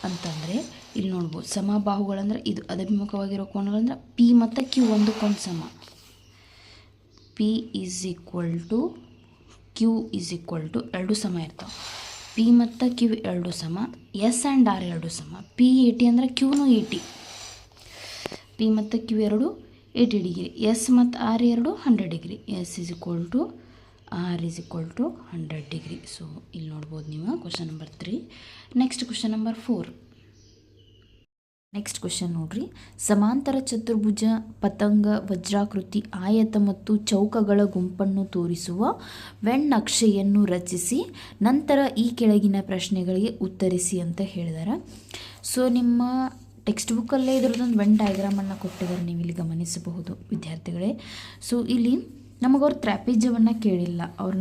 ಅಂತಂದರೆ ಇಲ್ಲಿ ನೋಡ್ಬೋದು, ಸಮಬಾಹುಗಳಂದ್ರೆ ಇದು ಅಭಿಮುಖವಾಗಿರೋ ಕೋನಗಳಂದ್ರೆ ಪಿ ಮತ್ತು ಕ್ಯೂ ಒಂದಕ್ಕೊಂದು ಸಮ. P is equal to Q is equal to ಎರಡು ಸಮ ಇರ್ತಾವೆ. ಪಿ ಮತ್ತು ಕ್ಯೂ ಎರಡು ಸಮ, ಎಸ್ ಆ್ಯಂಡ್ ಆರ್ ಎರಡು ಸಮ. ಪಿ 80 ಅಂದರೆ ಕ್ಯೂನು 80. ಪಿ ಮತ್ತು ಕ್ಯೂ ಎರಡು 80 ಡಿಗ್ರಿ, ಎಸ್ ಮತ್ತು ಆರ್ ಎರಡು 100 degree. S is equal to R is equal to 100 degree. So ಇಲ್ಲಿ ನೋಡ್ಬೋದು ನೀವು question number 3. Next question number 4. Next question ನೋಡ್ರಿ. ಸಮಾಂತರ ಚತುರ್ಭುಜ, ಪತಂಗ, ವಜ್ರಾಕೃತಿ, ಆಯತ ಮತ್ತು ಚೌಕಗಳ ಗುಂಪನ್ನು ತೋರಿಸುವ ವೆನ್ನಕ್ಷೆಯನ್ನು ರಚಿಸಿ ನಂತರ ಈ ಕೆಳಗಿನ ಪ್ರಶ್ನೆಗಳಿಗೆ ಉತ್ತರಿಸಿ ಅಂತ ಹೇಳಿದ್ದಾರೆ. ಸೊ ನಿಮ್ಮ ಟೆಕ್ಸ್ಟ್ ಬುಕ್ಕಲ್ಲೇ ಇದರದೊಂದು ವೆನ್ ಡಯಾಗ್ರಾಮನ್ನು ಕೊಟ್ಟಿದ್ದಾರೆ, ನೀವು ಇಲ್ಲಿ ಗಮನಿಸಬಹುದು ವಿದ್ಯಾರ್ಥಿಗಳೇ. ಸೊ ಇಲ್ಲಿ ನಮಗವ್ರು ತ್ರಾಪಿಜ್ಯವನ್ನು ಕೇಳಿಲ್ಲ, ಅವ್ರು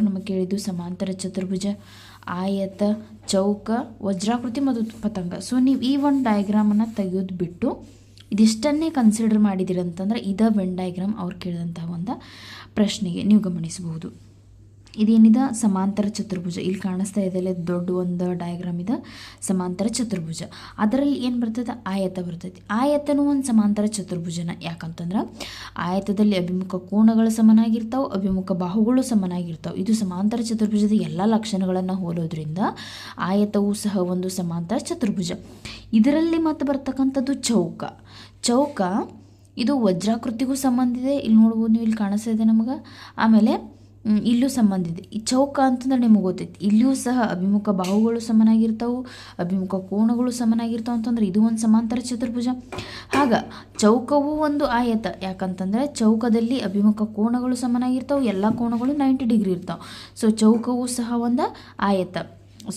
ನಮಗೆ ಕೇಳಿದ್ದು ಸಮಾಂತರ ಚತುರ್ಭುಜ, ಆಯತ, ಚೌಕ, ವಜ್ರಾಕೃತಿ ಮತ್ತು ಪತಂಗ. ಸೊ ನೀವು ಈ ಒಂದು ಡಯಾಗ್ರಾಮನ್ನು ತೆಗೆಯೋದು ಬಿಟ್ಟು ಇದಿಷ್ಟನ್ನೇ ಕನ್ಸಿಡರ್ ಮಾಡಿದಿರಂತಂದ್ರೆ ಇದೇ ವೆನ್ ಡಯಾಗ್ರಾಮ್ ಅವ್ರು ಕೇಳಿದಂತಹ ಒಂದು ಪ್ರಶ್ನೆಗೆ ನೀವು ಗಮನಿಸಬಹುದು. ಇದೇನಿದೆ, ಸಮಾಂತರ ಚತುರ್ಭುಜ. ಇಲ್ಲಿ ಕಾಣಿಸ್ತಾ ಇದೆಯಲ್ಲ, ದೊಡ್ಡ ಒಂದು ಡಯಾಗ್ರಾಮ್ ಇದೆ, ಸಮಾಂತರ ಚತುರ್ಭುಜ. ಅದರಲ್ಲಿ ಏನು ಬರ್ತದೆ, ಆಯತ ಬರ್ತೈತಿ. ಆಯತನೂ ಒಂದು ಸಮಾಂತರ ಚತುರ್ಭುಜನ. ಯಾಕಂತಂದ್ರೆ ಆಯತದಲ್ಲಿ ಅಭಿಮುಖ ಕೋನಗಳು ಸಮನಾಗಿರ್ತಾವೆ, ಅಭಿಮುಖ ಬಾಹುಗಳು ಸಮನಾಗಿರ್ತಾವೆ. ಇದು ಸಮಾಂತರ ಚತುರ್ಭುಜದ ಎಲ್ಲ ಲಕ್ಷಣಗಳನ್ನು ಹೋಲೋದ್ರಿಂದ ಆಯತವೂ ಸಹ ಒಂದು ಸಮಾಂತರ ಚತುರ್ಭುಜ. ಇದರಲ್ಲಿ ಮತ್ತೆ ಬರ್ತಕ್ಕಂಥದ್ದು ಚೌಕ. ಇದು ವಜ್ರಾಕೃತಿಗೂ ಸಂಬಂಧ ಇದೆ. ಇಲ್ಲಿ ನೋಡ್ಬೋದು ನೀವು, ಇಲ್ಲಿ ಕಾಣಿಸ್ತಾ ಇದೆ ನಮಗೆ. ಆಮೇಲೆ ಇಲ್ಲೂ ಸಂಬಂಧ ಇದೆ. ಈ ಚೌಕ ಅಂತಂದ್ರೆ ನಿಮಗೆ ಗೊತ್ತೈತಿ, ಇಲ್ಲಿಯೂ ಸಹ ಅಭಿಮುಖ ಬಾಹುಗಳು ಸಮನಾಗಿರ್ತಾವೆ, ಅಭಿಮುಖ ಕೋನಗಳು ಸಮನಾಗಿರ್ತಾವೆ. ಅಂತಂದ್ರೆ ಇದು ಒಂದು ಸಮಾಂತರ ಚತುರ್ಭುಜ. ಚೌಕವೂ ಒಂದು ಆಯತ. ಯಾಕಂತಂದರೆ ಚೌಕದಲ್ಲಿ ಅಭಿಮುಖ ಕೋನಗಳು ಸಮನಾಗಿರ್ತಾವೆ, ಎಲ್ಲ ಕೋನಗಳು 90 ಡಿಗ್ರಿ ಇರ್ತಾವೆ. ಸೊ ಚೌಕವೂ ಸಹ ಒಂದು ಆಯತ.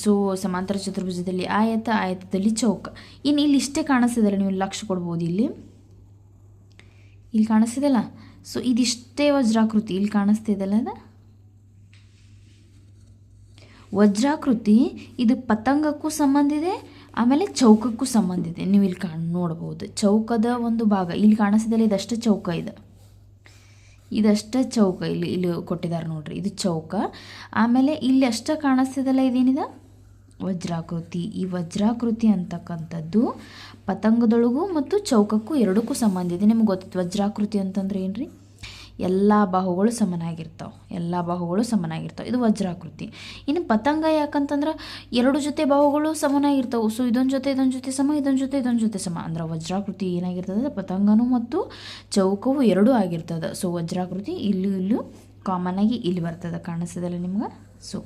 ಸೊ ಸಮಾಂತರ ಚತುರ್ಭುಜದಲ್ಲಿ ಆಯತದಲ್ಲಿ ಚೌಕ. ಇನ್ನು ಇಲ್ಲಿ ಇಷ್ಟೇ ಕಾಣಿಸ್ತಿದಲ್ಲ, ನೀವು ಲಕ್ಷ್ಯ ಕೊಡ್ಬೋದು. ಇಲ್ಲಿ ಕಾಣಿಸ್ತಿದಲ್ಲ, ಸೊ ಇದಿಷ್ಟೇ ವಜ್ರಾಕೃತಿ. ಇಲ್ಲಿ ಕಾಣಿಸ್ತಿದೆಯಲ್ಲ ಅದು ವಜ್ರಾಕೃತಿ. ಇದು ಪತಂಗಕ್ಕೂ ಸಂಬಂಧ ಇದೆ, ಆಮೇಲೆ ಚೌಕಕ್ಕೂ ಸಂಬಂಧ ಇದೆ. ನೀವು ಇಲ್ಲಿ ನೋಡ್ಬೋದು ಚೌಕದ ಒಂದು ಭಾಗ ಇಲ್ಲಿ ಕಾಣಿಸ್ತಿದೆಯಲ್ಲ, ಇದಷ್ಟು ಚೌಕ ಇದೆ, ಇದಷ್ಟೇ ಚೌಕ. ಇಲ್ಲಿ ಕೊಟ್ಟಿದ್ದಾರೆ ನೋಡ್ರಿ, ಇದು ಚೌಕ. ಆಮೇಲೆ ಇಲ್ಲಿ ಅಷ್ಟೇ ಕಾಣಿಸ್ತಿದೆಯಲ್ಲ, ಇದೇನಿದೆ ವಜ್ರಾಕೃತಿ. ಈ ವಜ್ರಾಕೃತಿ ಅಂತಕ್ಕಂಥದ್ದು ಪತಂಗದೊಳಗೂ ಮತ್ತು ಚೌಕಕ್ಕೂ ಎರಡಕ್ಕೂ ಸಂಬಂಧ ಇದೆ. ನಿಮ್ಗೆ ಗೊತ್ತಿತ್ತು ವಜ್ರಾಕೃತಿ ಅಂತಂದ್ರೆ ಏನ್ರಿ, ಎಲ್ಲ ಬಾಹುಗಳು ಸಮನಾಗಿರ್ತಾವೆ, ಎಲ್ಲ ಬಾಹುಗಳು ಸಮನಾಗಿರ್ತಾವೆ. ಇದು ವಜ್ರಾಕೃತಿ. ಇನ್ನು ಪತಂಗ ಯಾಕಂತಂದ್ರೆ ಎರಡು ಜೊತೆ ಬಾಹುಗಳು ಸಮನಾಗಿರ್ತಾವೆ. ಸೊ ಇದೊಂದು ಜೊತೆ ಸಮ, ಇದೊಂದು ಜೊತೆ ಸಮ. ಅಂದ್ರೆ ವಜ್ರಾಕೃತಿ ಏನಾಗಿರ್ತದೆ, ಪತಂಗನೂ ಮತ್ತು ಚೌಕವು ಎರಡೂ ಆಗಿರ್ತದೆ. ಸೊ ವಜ್ರಾಕೃತಿ ಇಲ್ಲೂ ಕಾಮನ್ ಆಗಿ ಇಲ್ಲಿ ಬರ್ತದೆ, ಕಾಣಿಸ್ತದಲ್ಲ ನಿಮ್ಗೆ. ಸೊ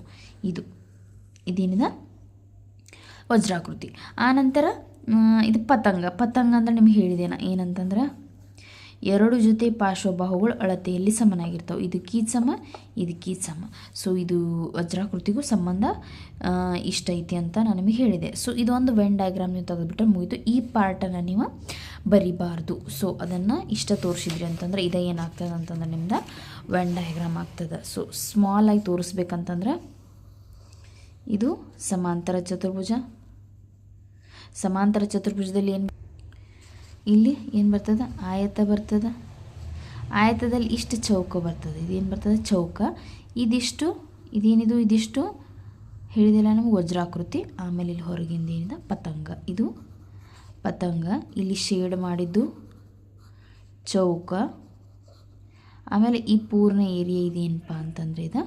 ಇದೇನಿದೆ ವಜ್ರಾಕೃತಿ. ಆನಂತರ ಇದು ಪತಂಗ ಅಂದ್ರೆ ನಿಮ್ಗೆ ಹೇಳಿದೇನ ಏನಂತಂದ್ರೆ ಎರಡು ಜೊತೆ ಪಾರ್ಶ್ವಬಾಹುಗಳು ಅಳತೆಯಲ್ಲಿ ಸಮನಾಗಿರ್ತವೆ. ಇದಕ್ಕೀದು ಸಮ, ಇದಕ್ಕೀದು ಸಮ. ಸೊ ಇದು ವಜ್ರಾಕೃತಿಗೂ ಸಂಬಂಧ ಇಷ್ಟ ಐತಿ ಅಂತ ನಾನು ನಿಮಗೆ ಹೇಳಿದೆ. ಸೊ ಇದೊಂದು ವೆನ್ ಡಯಾಗ್ರಾಮ್ ನೀವು ತೆಗೆದುಬಿಟ್ರೆ ಮುಗಿತು. ಈ ಪಾರ್ಟನ್ನು ನೀವು ಬರಿಬಾರ್ದು. ಸೊ ಅದನ್ನು ಇಷ್ಟ ತೋರಿಸಿದ್ರಿ ಅಂತಂದ್ರೆ ಇದು ಏನಾಗ್ತದೆ ಅಂತಂದ್ರೆ ನಿಮ್ದು ವೆನ್ ಡಯಾಗ್ರಾಮ್ ಆಗ್ತದೆ. ಸೊ ಸ್ಮಾಲ್ ಆಗಿ ತೋರಿಸ್ಬೇಕಂತಂದ್ರೆ ಇದು ಸಮಾಂತರ ಚತುರ್ಭುಜ. ಸಮಾಂತರ ಚತುರ್ಭುಜದಲ್ಲಿ ಇಲ್ಲಿ ಏನು ಬರ್ತದೆ, ಆಯತ ಬರ್ತದೆ. ಆಯತದಲ್ಲಿ ಇಷ್ಟು ಚೌಕ ಬರ್ತದೆ. ಇದೇನು ಬರ್ತದೆ, ಚೌಕ. ಇದಿಷ್ಟು ಹೇಳಿದಿಲ್ಲ ನಮಗೆ ವಜ್ರಾಕೃತಿ. ಆಮೇಲೆ ಇಲ್ಲಿ ಹೊರಗಿಂದ ಏನಿದೆ ಪತಂಗ. ಇದು ಪತಂಗ. ಇಲ್ಲಿ ಶೇಡ್ ಮಾಡಿದ್ದು ಚೌಕ. ಆಮೇಲೆ ಈ ಪೂರ್ಣ ಏರಿಯಾ ಇದೇನಪ್ಪ ಅಂತಂದರೆ ಇದು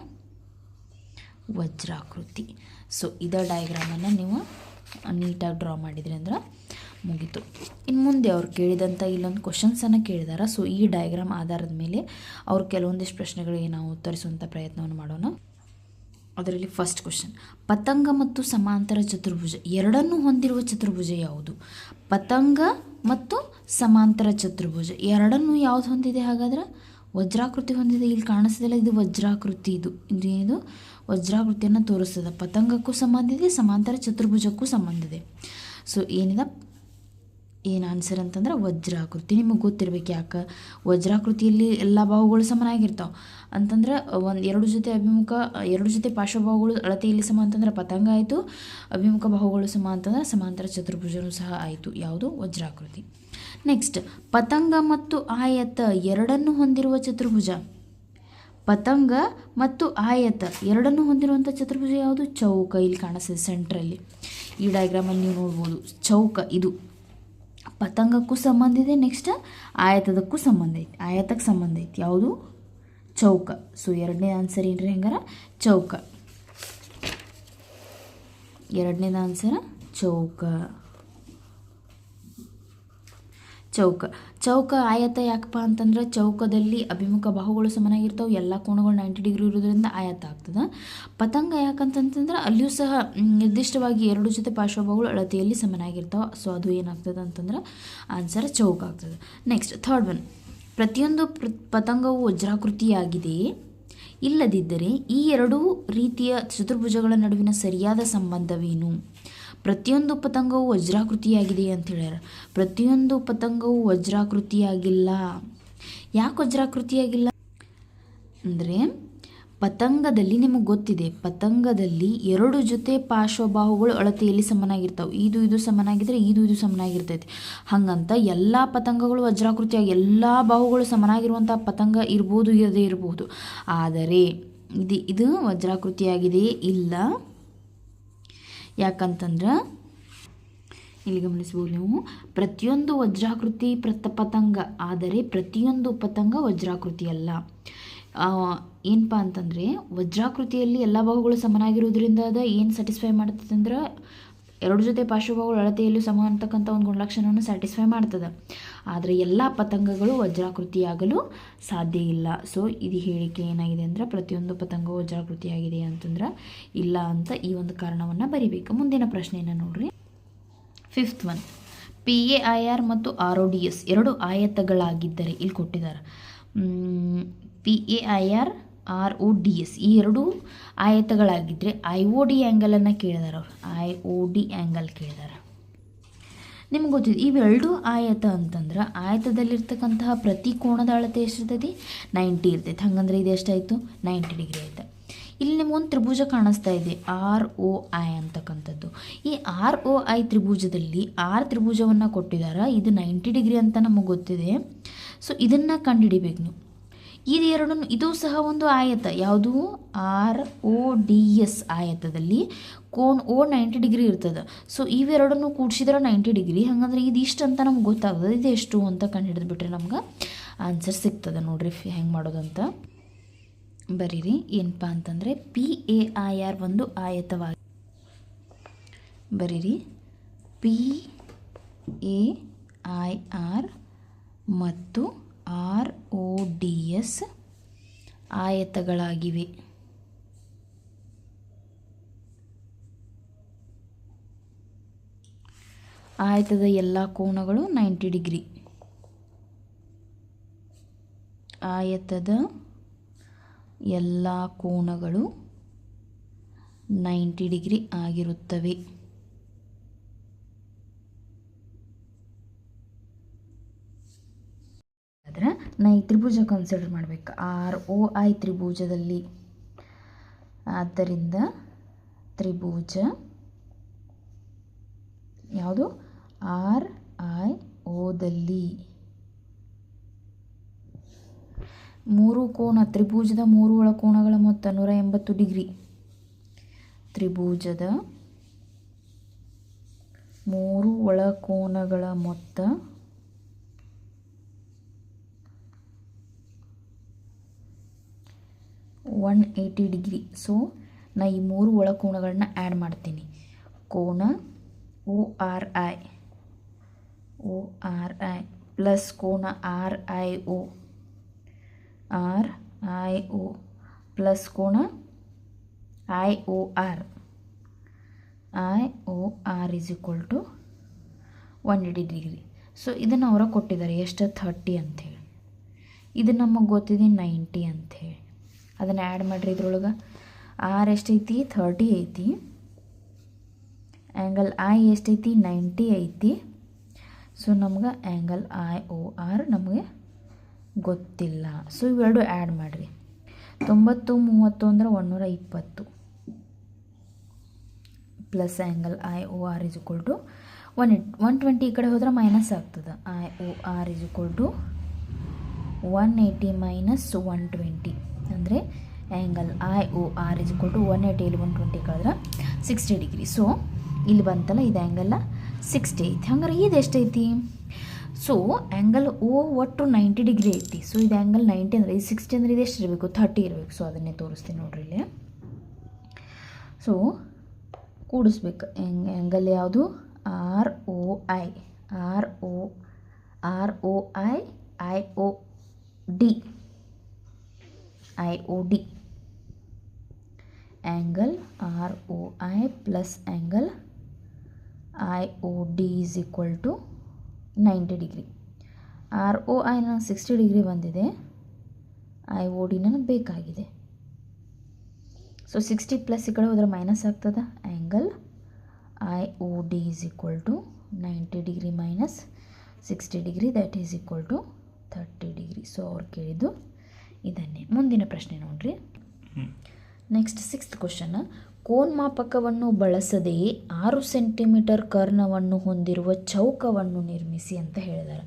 ವಜ್ರಾಕೃತಿ. ಸೊ ಇದೇ ಡಯಾಗ್ರಾಮನ್ನು ನೀವು ನೀಟಾಗಿ ಡ್ರಾ ಮಾಡಿದ್ರಿ ಅಂದ್ರೆ ಮುಗೀತು. ಇನ್ನು ಮುಂದೆ ಅವ್ರು ಕೇಳಿದಂಥ ಇಲ್ಲೊಂದು ಕ್ವಶನ್ಸನ್ನು ಕೇಳಿದಾರೆ. ಸೊ ಈ ಡಯಾಗ್ರಾಮ್ ಆಧಾರದ ಮೇಲೆ ಅವ್ರು ಕೆಲವೊಂದಿಷ್ಟು ಪ್ರಶ್ನೆಗಳಿಗೆ ನಾವು ಉತ್ತರಿಸುವಂಥ ಪ್ರಯತ್ನವನ್ನು ಮಾಡೋಣ. ಅದರಲ್ಲಿ ಫಸ್ಟ್ ಕ್ವಶನ್, ಪತಂಗ ಮತ್ತು ಸಮಾಂತರ ಚತುರ್ಭುಜ ಎರಡನ್ನೂ ಹೊಂದಿರುವ ಚತುರ್ಭುಜ ಯಾವುದು? ಪತಂಗ ಮತ್ತು ಸಮಾಂತರ ಚತುರ್ಭುಜ ಎರಡನ್ನೂ ಯಾವುದು ಹೊಂದಿದೆ? ಹಾಗಾದ್ರೆ ವಜ್ರಾಕೃತಿ ಹೊಂದಿದೆ. ಇಲ್ಲಿ ಕಾಣಿಸ್ತಿಲ್ಲ, ಇದು ವಜ್ರಾಕೃತಿ. ಇದು ವಜ್ರಾಕೃತಿಯನ್ನು ತೋರಿಸ್ತದೆ. ಪತಂಗಕ್ಕೂ ಸಂಬಂಧ ಇದೆ, ಸಮಾಂತರ ಚತುರ್ಭುಜಕ್ಕೂ ಸಂಬಂಧ ಇದೆ. ಸೊ ಏನು ಆನ್ಸರ್ ಅಂತಂದ್ರೆ ವಜ್ರಾಕೃತಿ. ನಿಮಗೆ ಗೊತ್ತಿರಬೇಕು ಯಾಕೆ ವಜ್ರಾಕೃತಿಯಲ್ಲಿ ಎಲ್ಲ ಬಾಹುಗಳು ಸಮನಾಗಿರ್ತಾವೆ ಅಂತಂದ್ರೆ ಎರಡು ಜೊತೆ ಪಾರ್ಶ್ವಬಾಹುಗಳು ಅಳತೆಯಲ್ಲಿ ಸಮ ಅಂತಂದ್ರೆ ಪತಂಗ ಆಯಿತು. ಅಭಿಮುಖ ಬಾಹುಗಳು ಸಮ ಅಂತಂದ್ರೆ ಸಮಾಂತರ ಚತುರ್ಭುಜನೂ ಸಹ ಆಯಿತು. ಯಾವುದು? ವಜ್ರಾಕೃತಿ. ನೆಕ್ಸ್ಟ್, ಪತಂಗ ಮತ್ತು ಆಯತ ಎರಡನ್ನು ಹೊಂದಿರುವ ಚತುರ್ಭುಜ. ಪತಂಗ ಮತ್ತು ಆಯತ ಎರಡನ್ನು ಹೊಂದಿರುವಂಥ ಚತುರ್ಭುಜ ಯಾವುದು? ಚೌಕ. ಇಲ್ಲಿ ಕಾಣಿಸ್ತದೆ ಸೆಂಟ್ರಲ್ಲಿ. ಈ ಡಯಾಗ್ರಾಮಲ್ಲಿ ನೀವು ನೋಡ್ಬೋದು ಚೌಕ. ಇದು ಪತಂಗಕ್ಕೂ ಸಂಬಂಧ ಇದೆ, ನೆಕ್ಸ್ಟ್ ಆಯತದಕ್ಕೂ ಸಂಬಂಧ ಐತಿ. ಆಯತಕ್ಕೆ ಸಂಬಂಧ ಐತಿ. ಯಾವುದು? ಚೌಕ. ಸೊ ಎರಡನೇ ಆನ್ಸರ್ ಏನ್ರಿ ಹಂಗಾರ? ಚೌಕ. ಎರಡನೇದು ಆನ್ಸರ್ ಚೌಕ. ಚೌಕ ಆಯತ ಯಾಕಪ್ಪ ಅಂತಂದ್ರೆ ಚೌಕದಲ್ಲಿ ಅಭಿಮುಖ ಬಾಹುಗಳು ಸಮನಾಗಿರ್ತಾವೆ, ಎಲ್ಲ ಕೋಣಗಳು 90 ಡಿಗ್ರಿ ಇರೋದ್ರಿಂದ ಆಯತ ಆಗ್ತದೆ. ಪತಂಗ ಯಾಕಂತಂತಂದ್ರೆ ಅಲ್ಲಿಯೂ ಸಹ ನಿರ್ದಿಷ್ಟವಾಗಿ ಎರಡು ಜೊತೆ ಪಾರ್ಶ್ವಬಾಹುಗಳು ಅಳತೆಯಲ್ಲಿ ಸಮನಾಗಿರ್ತಾವೆ. ಸೊ ಅದು ಏನಾಗ್ತದೆ ಅಂತಂದ್ರೆ ಆನ್ಸರ್ ಚೌಕ ಆಗ್ತದೆ. ನೆಕ್ಸ್ಟ್ ಥರ್ಡ್ ಒನ್, ಪ್ರತಿಯೊಂದು ಪತಂಗವು ವಜ್ರಾಕೃತಿಯಾಗಿದೆಯೇ? ಇಲ್ಲದಿದ್ದರೆ ಈ ಎರಡೂ ರೀತಿಯ ಚತುರ್ಭುಜಗಳ ನಡುವಿನ ಸರಿಯಾದ ಸಂಬಂಧವೇನು? ಪ್ರತಿಯೊಂದು ಪತಂಗವು ವಜ್ರಾಕೃತಿಯಾಗಿದೆ ಅಂತ ಹೇಳ್ಯಾರ. ಪ್ರತಿಯೊಂದು ಪತಂಗವು ವಜ್ರಾಕೃತಿಯಾಗಿಲ್ಲ. ಯಾಕೆ ವಜ್ರಾಕೃತಿಯಾಗಿಲ್ಲ ಅಂದರೆ ಪತಂಗದಲ್ಲಿ ನಿಮಗೆ ಗೊತ್ತಿದೆ, ಪತಂಗದಲ್ಲಿ ಎರಡು ಜೊತೆ ಪಾರ್ಶ್ವಬಾಹುಗಳು ಅಳತೆಯಲ್ಲಿ ಸಮನಾಗಿರ್ತಾವೆ. ಇದು ಸಮನಾಗಿದ್ದರೆ ಇದು ಸಮನಾಗಿರ್ತೈತಿ. ಹಾಗಂತ ಎಲ್ಲ ಪತಂಗಗಳು ವಜ್ರಾಕೃತಿಯಾಗಿ ಎಲ್ಲ ಬಾಹುಗಳು ಸಮನಾಗಿರುವಂಥ ಪತಂಗ ಇರ್ಬೋದು, ಇರದೇ ಇರಬಹುದು. ಆದರೆ ಇದು ವಜ್ರಾಕೃತಿಯಾಗಿದೆಯೇ? ಇಲ್ಲ. ಯಾಕಂತಂದ್ರೆ ಇಲ್ಲಿ ಗಮನಿಸ್ಬೋದು ನೀವು, ಪ್ರತಿಯೊಂದು ವಜ್ರಾಕೃತಿ ಪತಂಗ, ಆದರೆ ಪ್ರತಿಯೊಂದು ಪತಂಗ ವಜ್ರಾಕೃತಿ ಅಲ್ಲ. ಏನಪ್ಪ ಅಂತಂದರೆ ವಜ್ರಾಕೃತಿಯಲ್ಲಿ ಎಲ್ಲ ಬಾಹುಗಳು ಸಮನಾಗಿರೋದ್ರಿಂದ ಅದು ಏನು ಸ್ಯಾಟಿಸ್ಫೈ ಮಾಡ್ತದೆ ಅಂದ್ರೆ ಎರಡು ಜೊತೆ ಪಾರ್ಶ್ವಬಾಹುಗಳು ಅಳತೆಯಲ್ಲೂ ಸಮ ಅಂತಕ್ಕಂಥ ಒಂದು ಗುಣಲಕ್ಷಣವನ್ನು ಸ್ಯಾಟಿಸ್ಫೈ ಮಾಡ್ತದೆ. ಆದರೆ ಎಲ್ಲ ಪತಂಗಗಳು ವಜ್ರಾಕೃತಿಯಾಗಲು ಸಾಧ್ಯ ಇಲ್ಲ. ಸೊ ಇದು ಹೇಳಿಕೆ ಏನಾಗಿದೆ ಅಂದರೆ ಪ್ರತಿಯೊಂದು ಪತಂಗವು ವಜ್ರಾಕೃತಿಯಾಗಿದೆ ಅಂತಂದ್ರೆ ಇಲ್ಲ ಅಂತ ಈ ಒಂದು ಕಾರಣವನ್ನು ಬರಿಬೇಕು. ಮುಂದಿನ ಪ್ರಶ್ನೆಯನ್ನು ನೋಡ್ರಿ. ಫಿಫ್ತ್ ಒನ್, PAIR ಮತ್ತು RODS ಎರಡು ಆಯತಗಳಾಗಿದ್ದರೆ ಇಲ್ಲಿ ಕೊಟ್ಟಿದ್ದಾರೆ. PAIR RODS ಈ ಎರಡೂ ಆಯತಗಳಾಗಿದ್ದರೆ IOD ಆ್ಯಂಗಲನ್ನು ಕೇಳಿದಾರೆ ಅವರು. IOD ಆ್ಯಂಗಲ್ ಕೇಳಿದಾರೆ. ನಿಮ್ಗೆ ಗೊತ್ತಿದೆ ಇವೆರಡು ಆಯತ ಅಂತಂದ್ರೆ ಆಯತದಲ್ಲಿರ್ತಕ್ಕಂತಹ ಪ್ರತಿ ಕೋಣದ ಅಳತೆ ಎಷ್ಟಿರ್ತೈತಿ 90 ಇರ್ತೈತಿ. ಹಾಗಂದ್ರೆ ಇದು ಎಷ್ಟಾಯಿತು 90 ಡಿಗ್ರಿ ಆಯಿತು. ಇಲ್ಲಿ ನಿಮಗೊಂದು ತ್ರಿಭುಜ ಕಾಣಿಸ್ತಾ ಇದೆ ROI ಅಂತಕ್ಕಂಥದ್ದು. ಈ ROI ತ್ರಿಭುಜದಲ್ಲಿ ತ್ರಿಭುಜವನ್ನು ಕೊಟ್ಟಿದ್ದಾರೆ. ಇದು 90 ಡಿಗ್ರಿ ಅಂತ ನಮಗೆ ಗೊತ್ತಿದೆ. ಸೊ ಇದನ್ನು ಕಂಡುಹಿಡಿಬೇಕು ನೀವು. ಇದು ಸಹ ಒಂದು ಆಯತ. ಯಾವುದು RODS ಆಯತದಲ್ಲಿ ಕೋನ್ O 90 ಡಿಗ್ರಿ ಇರ್ತದೆ. ಸೊ ಇವೆರಡನ್ನು ಕೂಡಿಸಿದ್ರೆ 90 ಡಿಗ್ರಿ. ಹಾಗಂದ್ರೆ ಇದು ಇಷ್ಟು ಅಂತ ನಮ್ಗೆ ಗೊತ್ತಾಗ್ತದೆ. ಇದು ಎಷ್ಟು ಅಂತ ಕಂಡುಹಿಡಿದು ಬಿಟ್ರೆ ನಮ್ಗೆ ಆನ್ಸರ್ ಸಿಗ್ತದೆ. ನೋಡಿರಿ ಹೆಂಗೆ ಮಾಡೋದಂತ ಬರೀರಿ. ಏನಪ್ಪ ಅಂತಂದರೆ PAIR ಒಂದು ಆಯತವಾಗಿ ಬರೀರಿ. PAIR ಮತ್ತು RODS ಆಯತಗಳಾಗಿವೆ. ಆಯತದ ಎಲ್ಲ ಕೋನಗಳು 90 ಡಿಗ್ರಿ. ಆಯತದ ಎಲ್ಲ ಕೋನಗಳು 90 ಡಿಗ್ರಿ ಆಗಿರುತ್ತವೆ. ಆದರೆ ನಾ ಈ ತ್ರಿಭುಜ ಕನ್ಸಿಡರ್ ಮಾಡಬೇಕು ROI ತ್ರಿಭುಜದಲ್ಲಿ. ಆದ್ದರಿಂದ ತ್ರಿಭುಜ ಯಾವುದು RIOದಲ್ಲಿ ಮೂರು ಕೋನ ತ್ರಿಭುಜದ ಮೂರು ಒಳಕೋನಗಳ ಮೊತ್ತ 180 ಡಿಗ್ರಿ. ತ್ರಿಭುಜದ ಮೂರು ಒಳಕೋನಗಳ ಮೊತ್ತ 180 ಡಿಗ್ರಿ. ಸೊ ನಾ ಈ ಮೂರು ಒಳಕೋನಗಳನ್ನ ಆ್ಯಡ್ ಮಾಡ್ತೀನಿ. ಕೋನ ORI ಪ್ಲಸ್ ಕೋನ RIO ಪ್ಲಸ್ ಕೋನ IOR is equal to 180 degree. So ಇದನ್ನು ಅವರ ಕೊಟ್ಟಿದ್ದಾರೆ ಎಷ್ಟು 30 ಅಂಥೇಳಿ. ಇದು ನಮಗೆ ಗೊತ್ತಿದೆ 90 ಅಂಥೇಳಿ. ಅದನ್ನು ಆ್ಯಡ್ ಮಾಡಿರಿ. ಇದ್ರೊಳಗೆ R ಎಷ್ಟೈತಿ 30 ಐತಿ. ಆ್ಯಂಗಲ್ I ಎಷ್ಟೈತಿ 90 ಐತಿ. ಸೊ ನಮ್ಗೆ ಆ್ಯಂಗಲ್ IOR ನಮಗೆ ಗೊತ್ತಿಲ್ಲ. ಸೊ ಇವೆರಡು ಆ್ಯಡ್ ಮಾಡಿರಿ. 90 30 ಅಂದರೆ 120 plus angle IOR is equal to 120. ಈ ಕಡೆ ಹೋದ್ರೆ ಮೈನಸ್ ಆಗ್ತದೆ. IOR is equal to 180 minus 120 ಅಂದರೆ angle IOR is equal to 180 120 ಕಳೆದ್ರೆ 60 ಡಿಗ್ರಿ. ಸೊ ಇಲ್ಲಿ ಬಂತಲ್ಲ ಇದು ಆ್ಯಂಗಲ್ 60 ಐತಿ. ಹಂಗಾರೆ ಇದು ಎಷ್ಟೈತಿ? ಸೊ ಆ್ಯಂಗಲ್ O ಒಟ್ಟು 90 ಡಿಗ್ರಿ ಐತಿ. ಸೊ ಇದು ಆ್ಯಂಗಲ್ 90 ಅಂದರೆ ಇದು 60 ಅಂದರೆ ಇದು ಎಷ್ಟು ಇರಬೇಕು 30 ಇರಬೇಕು. ಸೊ ಅದನ್ನೇ ತೋರಿಸ್ತೀನಿ ನೋಡ್ರಿ ಇಲ್ಲಿ. ಸೊ ಕೂಡಿಸ್ಬೇಕು. ಆ್ಯಂಗಲ್ ಯಾವುದು ROI IOD angle ROI plus angle IOD is equal to 90 degree. ROI ನನಗೆ 60 ಡಿಗ್ರಿ ಬಂದಿದೆ. IOD ನನಗೆ ಬೇಕಾಗಿದೆ. ಸೊ 60 ಪ್ಲಸ್ ಈ ಕಡೆ ಹೋದರೆ ಮೈನಸ್ ಆಗ್ತದೆ. Angle IOD is equal to 90 degree minus 60 degree that is equal to 30 degree. So ಅವ್ರು ಕೇಳಿದ್ದು ಇದನ್ನೇ. ಮುಂದಿನ ಪ್ರಶ್ನೆ ನೋಡ್ರಿ. Next 6th question. ಕೋನ್ಮಾಪಕವನ್ನು ಬಳಸದೆಯೇ 6 ಸೆಂಟಿಮೀಟರ್ ಕರ್ಣವನ್ನು ಹೊಂದಿರುವ ಚೌಕವನ್ನು ನಿರ್ಮಿಸಿ ಅಂತ ಹೇಳಿದ್ದಾರೆ.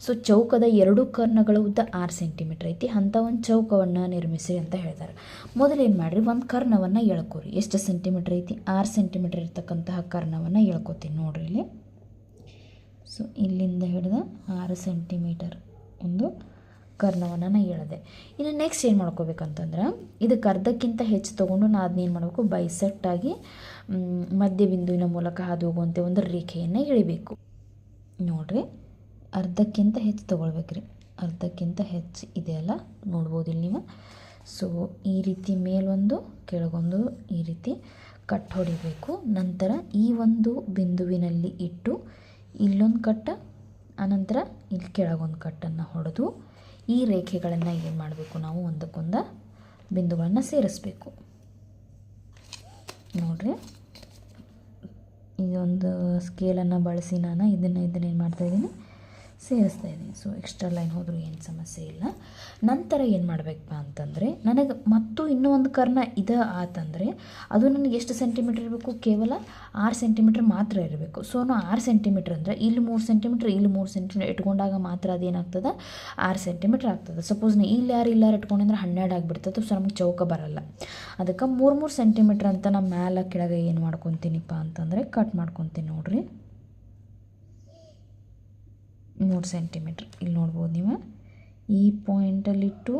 ಸೊ ಚೌಕದ 2 ಕರ್ಣಗಳ ಉದ್ದ 6 ಸೆಂಟಿಮೀಟರ್ ಐತಿ. ಅಂಥ ಒಂದು ಚೌಕವನ್ನು ನಿರ್ಮಿಸಿ ಅಂತ ಹೇಳ್ತಾರೆ. ಮೊದಲೇನು ಮಾಡಿರಿ, ಒಂದು ಕರ್ಣವನ್ನು ಎಳ್ಕೊರಿ. ಎಷ್ಟು ಸೆಂಟಿಮೀಟ್ರ್ ಐತಿ? 6 ಸೆಂಟಿಮೀಟರ್ ಇರ್ತಕ್ಕಂತಹ ಕರ್ಣವನ್ನು ಎಳ್ಕೊತೀನಿ ನೋಡ್ರಿ ಇಲ್ಲಿ. ಸೊ ಇಲ್ಲಿಂದ ಹಿಡಿದು 6 ಸೆಂಟಿಮೀಟರ್ ಒಂದು ಕರ್ಣವನ್ನು ನಾನು ಎಳೆದೆ. ಇನ್ನು ನೆಕ್ಸ್ಟ್ ಏನು ಮಾಡ್ಕೋಬೇಕಂತಂದ್ರೆ ಇದಕ್ಕೆ ಅರ್ಧಕ್ಕಿಂತ ಹೆಚ್ಚು ತೊಗೊಂಡು ನಾನು ಅದನ್ನೇನು ಮಾಡಬೇಕು, ಬೈಸೆಕ್ಟಾಗಿ ಮಧ್ಯ ಬಿಂದುವಿನ ಮೂಲಕ ಹಾದು ಹೋಗುವಂತೆ ಒಂದು ರೇಖೆಯನ್ನು ಎಳಿಬೇಕು. ನೋಡಿರಿ, ಅರ್ಧಕ್ಕಿಂತ ಹೆಚ್ಚು ತೊಗೊಳ್ಬೇಕ್ರಿ. ಅರ್ಧಕ್ಕಿಂತ ಹೆಚ್ಚು ಇದೆಯಲ್ಲ, ನೋಡ್ಬೋದು ಇಲ್ಲಿ ನೀವು. ಸೊ ಈ ರೀತಿ ಮೇಲೊಂದು ಕೆಳಗೊಂದು ಈ ರೀತಿ ಕಟ್ ಹೊಡಿಬೇಕು. ನಂತರ ಈ ಒಂದು ಬಿಂದುವಿನಲ್ಲಿ ಇಟ್ಟು ಇಲ್ಲೊಂದು ಕಟ್ಟ, ಆನಂತರ ಇಲ್ಲಿ ಕೆಳಗೊಂದು ಕಟ್ಟನ್ನು ಹೊಡೆದು ಈ ರೇಖೆಗಳನ್ನು ಏನು ಮಾಡಬೇಕು, ನಾವು ಒಂದಕ್ಕೊಂದು ಬಿಂದುಗಳನ್ನು ಸೇರಿಸಬೇಕು. ನೋಡ್ರಿ, ಇದೊಂದು ಸ್ಕೇಲನ್ನು ಬಳಸಿ ನಾನು ಇದನ್ನೇನು ಮಾಡ್ತಾಯಿದ್ದೀನಿ, ಸೇರಿಸ್ತಾ ಇದ್ದೀನಿ. ಸೊ ಎಕ್ಸ್ಟ್ರಾ ಲೈನ್ ಹೋದರೂ ಏನು ಸಮಸ್ಯೆ ಇಲ್ಲ. ನಂತರ ಏನು ಮಾಡಬೇಕಪ್ಪ ಅಂತಂದರೆ, ನನಗೆ ಮತ್ತು ಇನ್ನೂ ಒಂದು ಕರ್ಣ ಇದು ಆತಂದರೆ ಅದು ನನಗೆ ಎಷ್ಟು ಸೆಂಟಿಮೀಟ್ರ್ ಇರಬೇಕು, ಕೇವಲ 6 ಸೆಂಟಿಮೀಟ್ರ್ ಮಾತ್ರ ಇರಬೇಕು. ಸೊ ನಾವು 6 ಸೆಂಟಿಮೀಟ್ರ್ ಅಂದರೆ ಇಲ್ಲಿ 3 ಸೆಂಟಿಮೀಟ್ರ್ ಇಲ್ಲಿ 3 ಸೆಂಟಿಮೀಟ್ರ್ ಇಟ್ಕೊಂಡಾಗ ಮಾತ್ರ ಅದೇನಾಗ್ತದೆ, 6 ಸೆಂಟಿಮೀಟ್ರ್ ಆಗ್ತದೆ. ಸಪೋಸ್ ನೀವು ಇಲ್ಲಾರು ಇಟ್ಕೊಂಡ್ರೆ 12 ಆಗಿಬಿಡ್ತದೆ. ಸೊ ನಮಗೆ ಚೌಕ ಬರಲ್ಲ. ಅದಕ್ಕೆ 3 ಸೆಂಟಿಮೀಟ್ರ್ ಅಂತ ನಾನು ಮ್ಯಾಲೆ ಕೆಳಗೆ ಏನು ಮಾಡ್ಕೊತೀನಿಪ್ಪ ಅಂತಂದರೆ ಕಟ್ ಮಾಡ್ಕೊತೀನಿ. ನೋಡಿರಿ 3 ಸೆಂಟಿಮೀಟ್ರ್ ಇಲ್ಲಿ ನೋಡ್ಬೋದು ನೀವು. ಈ ಪಾಯಿಂಟಲ್ಲಿಟ್ಟು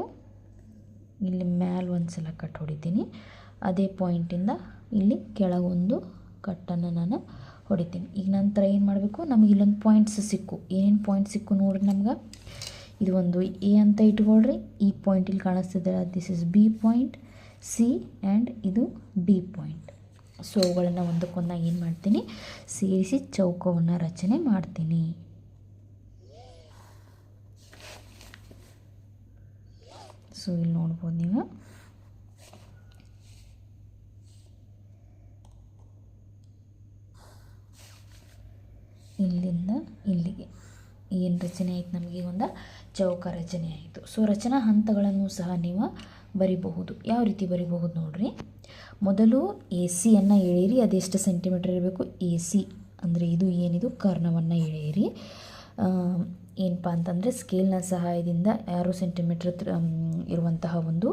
ಇಲ್ಲಿ ಮ್ಯಾಲೆ ಒಂದು ಸಲ ಕಟ್ ಹೊಡಿತೀನಿ. ಅದೇ ಪಾಯಿಂಟಿಂದ ಇಲ್ಲಿ ಕೆಳಗೊಂದು ಕಟ್ಟನ್ನು ನಾನು ಹೊಡಿತೀನಿ. ಈಗ ನಂತರ ಏನು ಮಾಡಬೇಕು, ನಮಗೆ ಇಲ್ಲೊಂದು ಪಾಯಿಂಟ್ಸ್ ಸಿಕ್ಕು. ಏನೇನು ಪಾಯಿಂಟ್ ಸಿಕ್ಕು ನೋಡಿರಿ ನಮ್ಗೆ. ಇದು ಒಂದು ಎ ಅಂತ ಇಟ್ಕೊಳ್ರಿ. ಈ ಪಾಯಿಂಟ್ ಇಲ್ಲಿ ಕಾಣಿಸ್ತಿದೆ, this is B point, C and ಇದು ಡಿ ಪಾಯಿಂಟ್. ಸೊ ಅವುಗಳನ್ನು ಒಂದಕ್ಕೊಂದು ಏನು ಮಾಡ್ತೀನಿ, ಸೇರಿಸಿ ಚೌಕವನ್ನು ರಚನೆ ಮಾಡ್ತೀನಿ. ಸೊ ಇಲ್ಲಿ ನೋಡ್ಬೋದು ನೀವು. ಇಲ್ಲಿಂದ ಇಲ್ಲಿಗೆ ಏನು ರಚನೆ ಆಯಿತು, ನಮಗೆ ಒಂದು ಚೌಕ ರಚನೆ ಆಯಿತು. ಸೊ ರಚನಾ ಹಂತಗಳನ್ನು ಸಹ ನೀವು ಬರಿಬಹುದು. ಯಾವ ರೀತಿ ಬರಿಬಹುದು ನೋಡ್ರಿ. ಮೊದಲು ಎ ಸಿಯನ್ನು ಎಳೆಯಿರಿ. ಅದೆಷ್ಟು ಸೆಂಟಿಮೀಟ್ರ್ ಇರಬೇಕು, ಎ ಸಿ ಅಂದರೆ ಇದು ಏನಿದು ಕರ್ಣವನ್ನು ಎಳೆಯಿರಿ. ಏನಪ್ಪ ಅಂತಂದರೆ ಸ್ಕೇಲ್ನ ಸಹಾಯದಿಂದ 6 ಸೆಂಟಿಮೀಟ್ರ್ ಇರುವಂತಹ ಒಂದು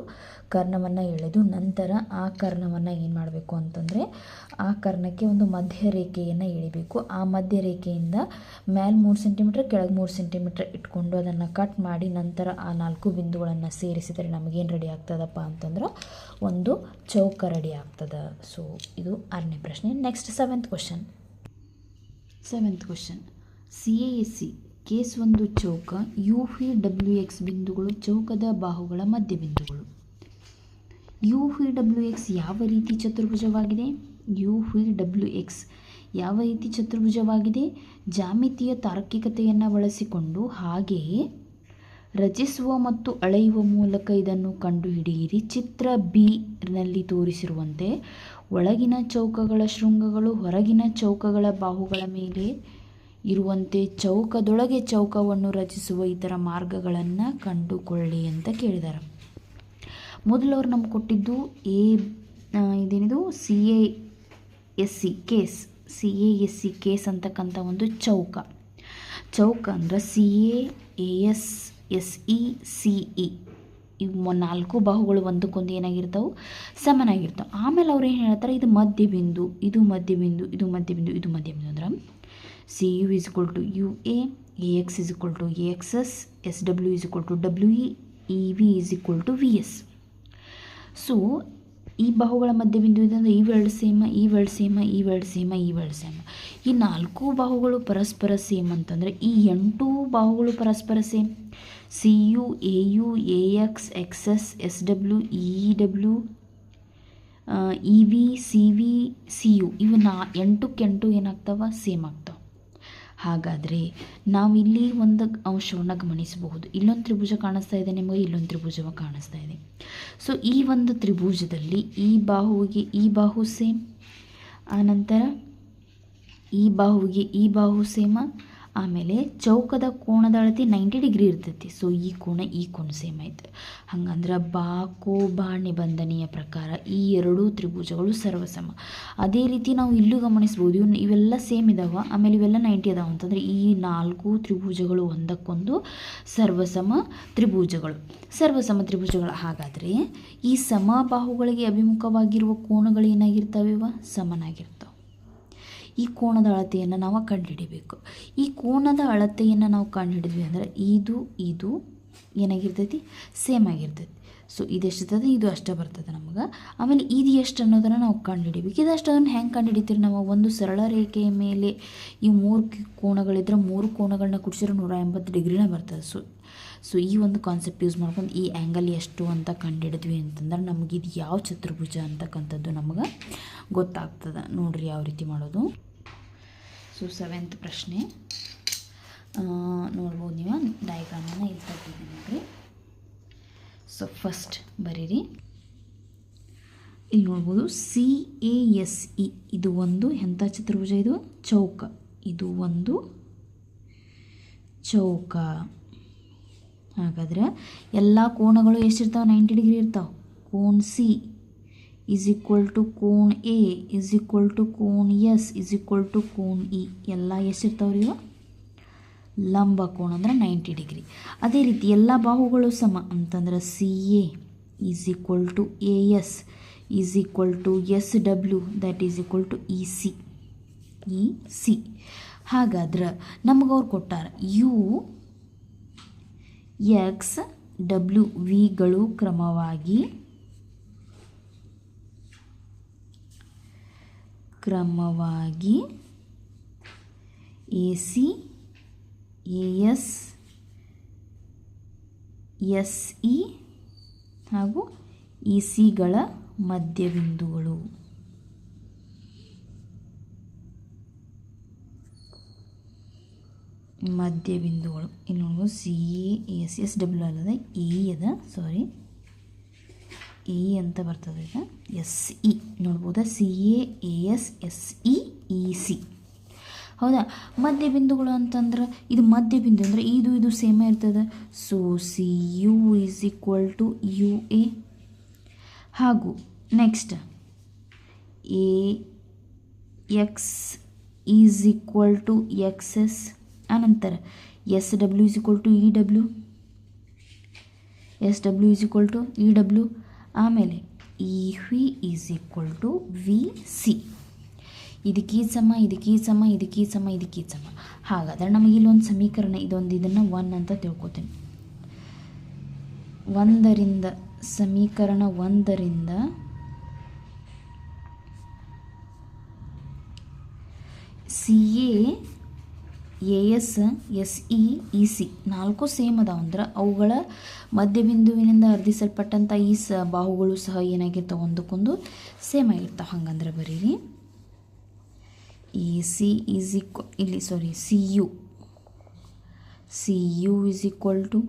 ಕರ್ಣವನ್ನು ಎಳೆದು ನಂತರ ಆ ಕರ್ಣವನ್ನು ಏನು ಮಾಡಬೇಕು ಅಂತಂದರೆ ಆ ಕರ್ಣಕ್ಕೆ ಒಂದು ಮಧ್ಯ ರೇಖೆಯನ್ನು ಎಳಿಬೇಕು. ಆ ಮಧ್ಯ ರೇಖೆಯಿಂದ ಮೇಲೆ 3 ಸೆಂಟಿಮೀಟ್ರ್ ಕೆಳಗೆ 3 ಸೆಂಟಿಮೀಟ್ರ್ ಇಟ್ಕೊಂಡು ಅದನ್ನು ಕಟ್ ಮಾಡಿ ನಂತರ ಆ 4 ಬಿಂದುಗಳನ್ನು ಸೇರಿಸಿದರೆ ನಮಗೇನು ರೆಡಿ ಆಗ್ತದಪ್ಪ ಅಂತಂದ್ರೆ ಒಂದು ಚೌಕ ರೆಡಿ ಆಗ್ತದೆ. ಸೊ ಇದು 6ನೇ ಪ್ರಶ್ನೆ. Next 7th question. CASC case ಒಂದು ಚೌಕ. UVWX ಬಿಂದುಗಳು ಚೌಕದ ಬಾಹುಗಳ ಮಧ್ಯಬಿಂದುಗಳು. UVWX ಯಾವ ರೀತಿ ಚತುರ್ಭುಜವಾಗಿದೆ? UVWX ಯಾವ ರೀತಿ ಚತುರ್ಭುಜವಾಗಿದೆ? ಜಾಮಿತಿಯ ತಾರ್ಕಿಕತೆಯನ್ನು ಬಳಸಿಕೊಂಡು ಹಾಗೆಯೇ ರಚಿಸುವ ಮತ್ತು ಅಳೆಯುವ ಮೂಲಕ ಇದನ್ನು ಕಂಡುಹಿಡಿಯಿರಿ. ಚಿತ್ರ ಬಿ ನಲ್ಲಿ ತೋರಿಸಿರುವಂತೆ ಒಳಗಿನ ಚೌಕಗಳ ಶೃಂಗಗಳು ಹೊರಗಿನ ಚೌಕಗಳ ಬಾಹುಗಳ ಮೇಲೆ ಇರುವಂತೆ ಚೌಕದೊಳಗೆ ಚೌಕವನ್ನು ರಚಿಸುವ ಇತರ ಮಾರ್ಗಗಳನ್ನು ಕಂಡುಕೊಳ್ಳಿ ಅಂತ ಕೇಳಿದ್ದಾರೆ. ಮೊದಲು ಅವ್ರು ನಮ್ಗೆ ಕೊಟ್ಟಿದ್ದು ಇದೇನಿದು CASC ಕೇಸ್ ಅಂತಕ್ಕಂಥ ಒಂದು ಚೌಕ ಅಂದರೆ CASSE ಇವು 4 ಬಾಹುಗಳು ಒಂದಕ್ಕೊಂದು ಏನಾಗಿರ್ತಾವೆ, ಸಮನಾಗಿರ್ತಾವೆ. ಆಮೇಲೆ ಅವ್ರು ಏನು ಹೇಳ್ತಾರೆ, ಇದು ಮಧ್ಯಬಿಂದು, ಇದು ಮಧ್ಯಬಿಂದು, ಇದು ಮಧ್ಯಬಿಂದು, ಇದು ಮಧ್ಯಬಿಂದು ಅಂದ್ರೆ CU is equal to UA, AX is equal to AXS, SW is equal to WE, EV is equal to VS. So ಈ ಬಾಹುಗಳ ಮಧ್ಯಬಿಂದು ಇದಂದರೆ ಇವೆರಡು ಸೇಮ, ಇವೆರಡು ಸೇಮ, ಇವೆರಡು ಸೇಮ, ಇವೆರಡು ಸೇಮ. ಈ 4 ಬಾಹುಗಳು ಪರಸ್ಪರ ಸೇಮ್ ಅಂತಂದರೆ ಈ 8 ಬಾಹುಗಳು ಪರಸ್ಪರ same. CU, AU, AX, XS, SW, EW, EV, CV, CU ಇವು 8 ಏನಾಗ್ತಾವ, ಸೇಮ್ ಆಗ್ತಾವೆ. ಹಾಗಾದರೆ ನಾವಿಲ್ಲಿ ಒಂದು ಅಂಶವನ್ನು ಗಮನಿಸಬಹುದು. ಇಲ್ಲೊಂದು ತ್ರಿಭುಜ ಕಾಣಿಸ್ತಾ ಇದೆ ನಿಮಗೆ, ಇಲ್ಲೊಂದು ತ್ರಿಭುಜ ಕಾಣಿಸ್ತಾ ಇದೆ. ಸೊ ಈ ಒಂದು ತ್ರಿಭುಜದಲ್ಲಿ ಈ ಬಾಹುವಿಗೆ ಈ ಬಾಹು ಸೇಮ್, ಆನಂತರ ಈ ಬಾಹುವಿಗೆ ಈ ಬಾಹು ಸೇಮ, ಆಮೇಲೆ ಚೌಕದ ಕೋಣದ ಅಳತೆ 90 ಡಿಗ್ರಿ ಇರ್ತೈತಿ. ಸೊ ಈ ಕೋಣ ಸೇಮ್ ಐತೆ. ಹಂಗಂದ್ರೆ ಬಾ ನಿಬಂಧನೆಯ ಪ್ರಕಾರ ಈ 2 ತ್ರಿಭುಜಗಳು ಸರ್ವಸಮ. ಅದೇ ರೀತಿ ನಾವು ಇಲ್ಲೂ ಗಮನಿಸ್ಬೋದು, ಇವೆಲ್ಲ ಸೇಮ್ ಇದಾವೆ, ಆಮೇಲೆ ಇವೆಲ್ಲ 90 ಅದಾವೆ ಅಂತಂದರೆ ಈ 4 ತ್ರಿಭುಜಗಳು ಒಂದಕ್ಕೊಂದು ಸರ್ವಸಮ ತ್ರಿಭುಜಗಳು. ಹಾಗಾದರೆ ಈ ಸಮಬಾಹುಗಳಿಗೆ ಅಭಿಮುಖವಾಗಿರುವ ಕೋನಗಳು ಏನಾಗಿರ್ತವೆ, ಇವ ಸಮನಾಗಿರ್ತವೆ. ಈ ಕೋನದ ಅಳತೆಯನ್ನು ನಾವು ಕಂಡುಹಿಡಿಬೇಕು. ಈ ಕೋನದ ಅಳತೆಯನ್ನು ನಾವು ಕಂಡುಹಿಡಿದ್ವಿ ಅಂದರೆ ಇದು ಏನಾಗಿರ್ತೈತಿ, ಸೇಮ್ ಆಗಿರ್ತೈತಿ. ಸೊ ಇದೆಷ್ಟಿರ್ತದೆ, ಇದು ಅಷ್ಟೇ ಬರ್ತದೆ ನಮಗೆ. ಆಮೇಲೆ ಇದು ಎಷ್ಟು ಅನ್ನೋದನ್ನು ನಾವು ಕಂಡುಹಿಡಿಬೇಕು. ಇದಷ್ಟು ಅದನ್ನು ಹೆಂಗೆ ಕಂಡುಹಿಡಿತೀರಿ ನಾವು? ಒಂದು ಸರಳ ರೇಖೆಯ ಮೇಲೆ ಈ 3 ಕೋನಗಳಿದ್ರೆ 3 ಕೋನಗಳನ್ನ ಕೂಡಿಸಿದ್ರೆ 180 ಡಿಗ್ರಿನ ಬರ್ತದೆ. ಸೊ ಈ ಒಂದು ಕಾನ್ಸೆಪ್ಟ್ ಯೂಸ್ ಮಾಡ್ಕೊಂಡು ಈ ಆ್ಯಂಗಲ್ ಎಷ್ಟು ಅಂತ ಕಂಡುಹಿಡಿದ್ವಿ ಅಂತಂದ್ರೆ ನಮಗೆ ಇದು ಯಾವ ಚತುರ್ಭುಜ ಅಂತಕ್ಕಂಥದ್ದು ನಮಗೆ ಗೊತ್ತಾಗ್ತದೆ. ನೋಡಿರಿ ಯಾವ ರೀತಿ ಮಾಡೋದು. ಸೊ 7th ಪ್ರಶ್ನೆ ನೋಡ್ಬೋದು ನೀವು. ಡಯಾಗ್ರಾಮನ್ನು ಇಲ್ಲಿ ತೆಗೆದಿದ್ದೀನಿ ನೋಡಿರಿ. ಸೊ ಫಸ್ಟ್ ಬರೀರಿ ಇಲ್ಲಿ ನೋಡ್ಬೋದು CASE ಇದು ಒಂದು ಎಂಥ ಚತುರ್ಭುಜ, ಇದು ಚೌಕ, ಇದು ಒಂದು ಚೌಕ. ಹಾಗಾದ್ರೆ ಎಲ್ಲ ಕೋನಗಳು ಎಷ್ಟಿರ್ತಾವೆ? 90 ಡಿಗ್ರಿ ಇರ್ತಾವೆ. ಕೋನ್ C ಈಸ್ ಈಕ್ವಲ್ ಟು ಕೋನ್ A ಈಸ್ ಈಕ್ವಲ್ ಟು ಕೋನ್ S ಈಸ್ ಈಕ್ವಲ್ ಟು ಕೋನ್ E ಎಲ್ಲ ಎಷ್ಟಿರ್ತಾವ್ರಿ? ಇವು ಲಂಬ ಕೋನ ಅಂದರೆ 90 ಡಿಗ್ರಿ. ಅದೇ ರೀತಿ ಎಲ್ಲ ಬಾಹುಗಳು ಸಮ ಅಂತಂದ್ರೆ CA is equal to AS is equal to SW that is equal to EC. ಹಾಗಾದ್ರೆ ನಮಗೆ ಅವ್ರು ಕೊಟ್ಟಾರ UXWVಗಳು ಕ್ರಮವಾಗಿ AC AS SE ಹಾಗೂ ECಗಳ ಮಧ್ಯಬಿಂದುಗಳು. ಇಲ್ಲಿ ನೋಡ್ಬೋದು CASSW ಅಲ್ಲದ ಎ ಅಂತ ಬರ್ತದೆ. ಈಗ SE ನೋಡ್ಬೋದಾ? CASSEEC. ಹೌದಾ? ಮಧ್ಯಬಿಂದುಗಳು ಅಂತಂದ್ರೆ ಇದು ಮಧ್ಯಬಿಂದು ಅಂದರೆ ಇದು ಸೇಮ ಇರ್ತದೆ. So CU is equal to UA ಹಾಗೂ next AX is equal to XS. ಆನಂತರ SW is equal to EW. ಆಮೇಲೆ EV is equal to VC. ಇದಕ್ಕೆ ಸಮ. ಹಾಗಾದ್ರೆ ನಮಗೆ ಇಲ್ಲೊಂದು ಸಮೀಕರಣ, ಇದನ್ನು 1 ಅಂತ ತಿಳ್ಕೊತೀನಿ. ಸಮೀಕರಣ 1ರಿಂದ CA AS SE EC 4 same ಅದಾವ ಅಂದ್ರೆ ಅವುಗಳ ಮಧ್ಯಬಿಂದುವಿನಿಂದ ಅರ್ಧಿಸಲ್ಪಟ್ಟಂಥ ಈ ಬಾಹುಗಳು ಸಹ ಏನಾಗಿರ್ತಾವೆ? ಒಂದಕ್ಕೊಂದು ಸೇಮ್ ಆಗಿರ್ತಾವೆ. ಹಂಗಂದ್ರೆ ಬರೀರಿ AC is equal CU is equal to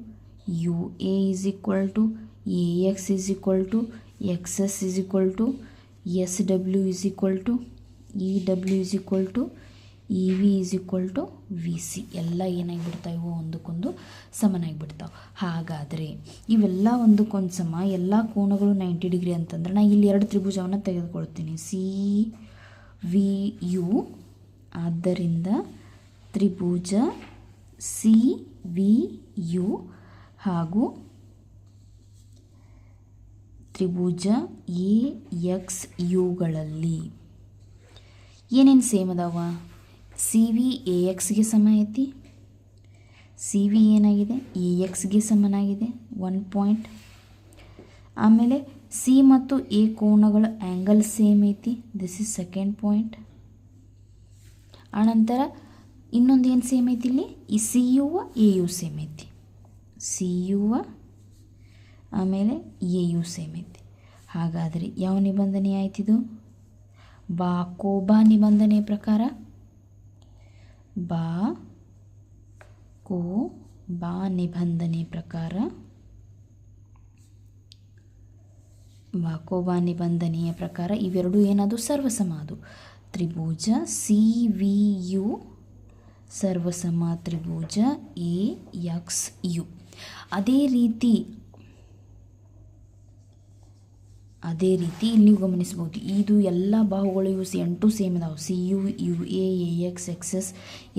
UA is equal to AX is equal to XS is equal to SW is equal to EW is equal to EV is equal to VC. ಎಲ್ಲ ಏನಾಗಿಬಿಡ್ತಾವೆ? ಇವು ಒಂದಕ್ಕೊಂದು ಸಮನಾಗಿಬಿಡ್ತಾವೆ. ಹಾಗಾದರೆ ಇವೆಲ್ಲ ಒಂದಕ್ಕೊಂದು ಸಮ, ಎಲ್ಲ ಕೋನಗಳು 90 ಡಿಗ್ರಿ ಅಂತಂದ್ರೆ ನಾನು ಇಲ್ಲಿ 2 ತ್ರಿಭುಜವನ್ನು ತೆಗೆದುಕೊಳ್ತೀನಿ CVU. ಆದ್ದರಿಂದ ತ್ರಿಭುಜ CVU ಹಾಗೂ ತ್ರಿಭುಜ AXUಗಳಲ್ಲಿ ಏನೇನು ಸೇಮ್ ಅದಾವ? CV AXಗೆ ಸಮ ಐತಿ, CV ಏನಾಗಿದೆ? AXಗೆ ಸಮನಾಗಿದೆ 1 ಪಾಯಿಂಟ್. ಆಮೇಲೆ C ಮತ್ತು A ಕೋನಗಳ ಆ್ಯಂಗಲ್ ಸೇಮ್ ಐತಿ, ದಿಸ್ ಇಸ್ ಸೆಕೆಂಡ್ ಪಾಯಿಂಟ್. ಆನಂತರ ಇನ್ನೊಂದು ಏನು ಸೇಮ್ ಐತಿ? ಇಲ್ಲಿ ಈ CU AU ಸೇಮ್ ಐತಿ, CU ಆಮೇಲೆ AU ಸೇಮ್ ಐತಿ. ಹಾಗಾದರೆ ಯಾವ ನಿಬಂಧನೆ ಆಯ್ತಿದು? ಬಾಕೋಬಾ ನಿಬಂಧನೆ ಪ್ರಕಾರ ಬಾಕೋಬಾ ನಿಬಂಧನೆಯ ಪ್ರಕಾರ ಇವೆರಡು ಏನದು? ಸರ್ವಸಮ. ಅದು ತ್ರಿಭುಜ CVU ಸರ್ವಸಮ ತ್ರಿಭುಜ AXU. ಅದೇ ರೀತಿ ಇಲ್ಲಿ ನೀವು ಗಮನಿಸ್ಬೋದು, ಇದು ಎಲ್ಲ ಬಾಹುಗಳು ಇವು 8 ಸೇಮ್ ಇದಾವೆ. CU UA AX XS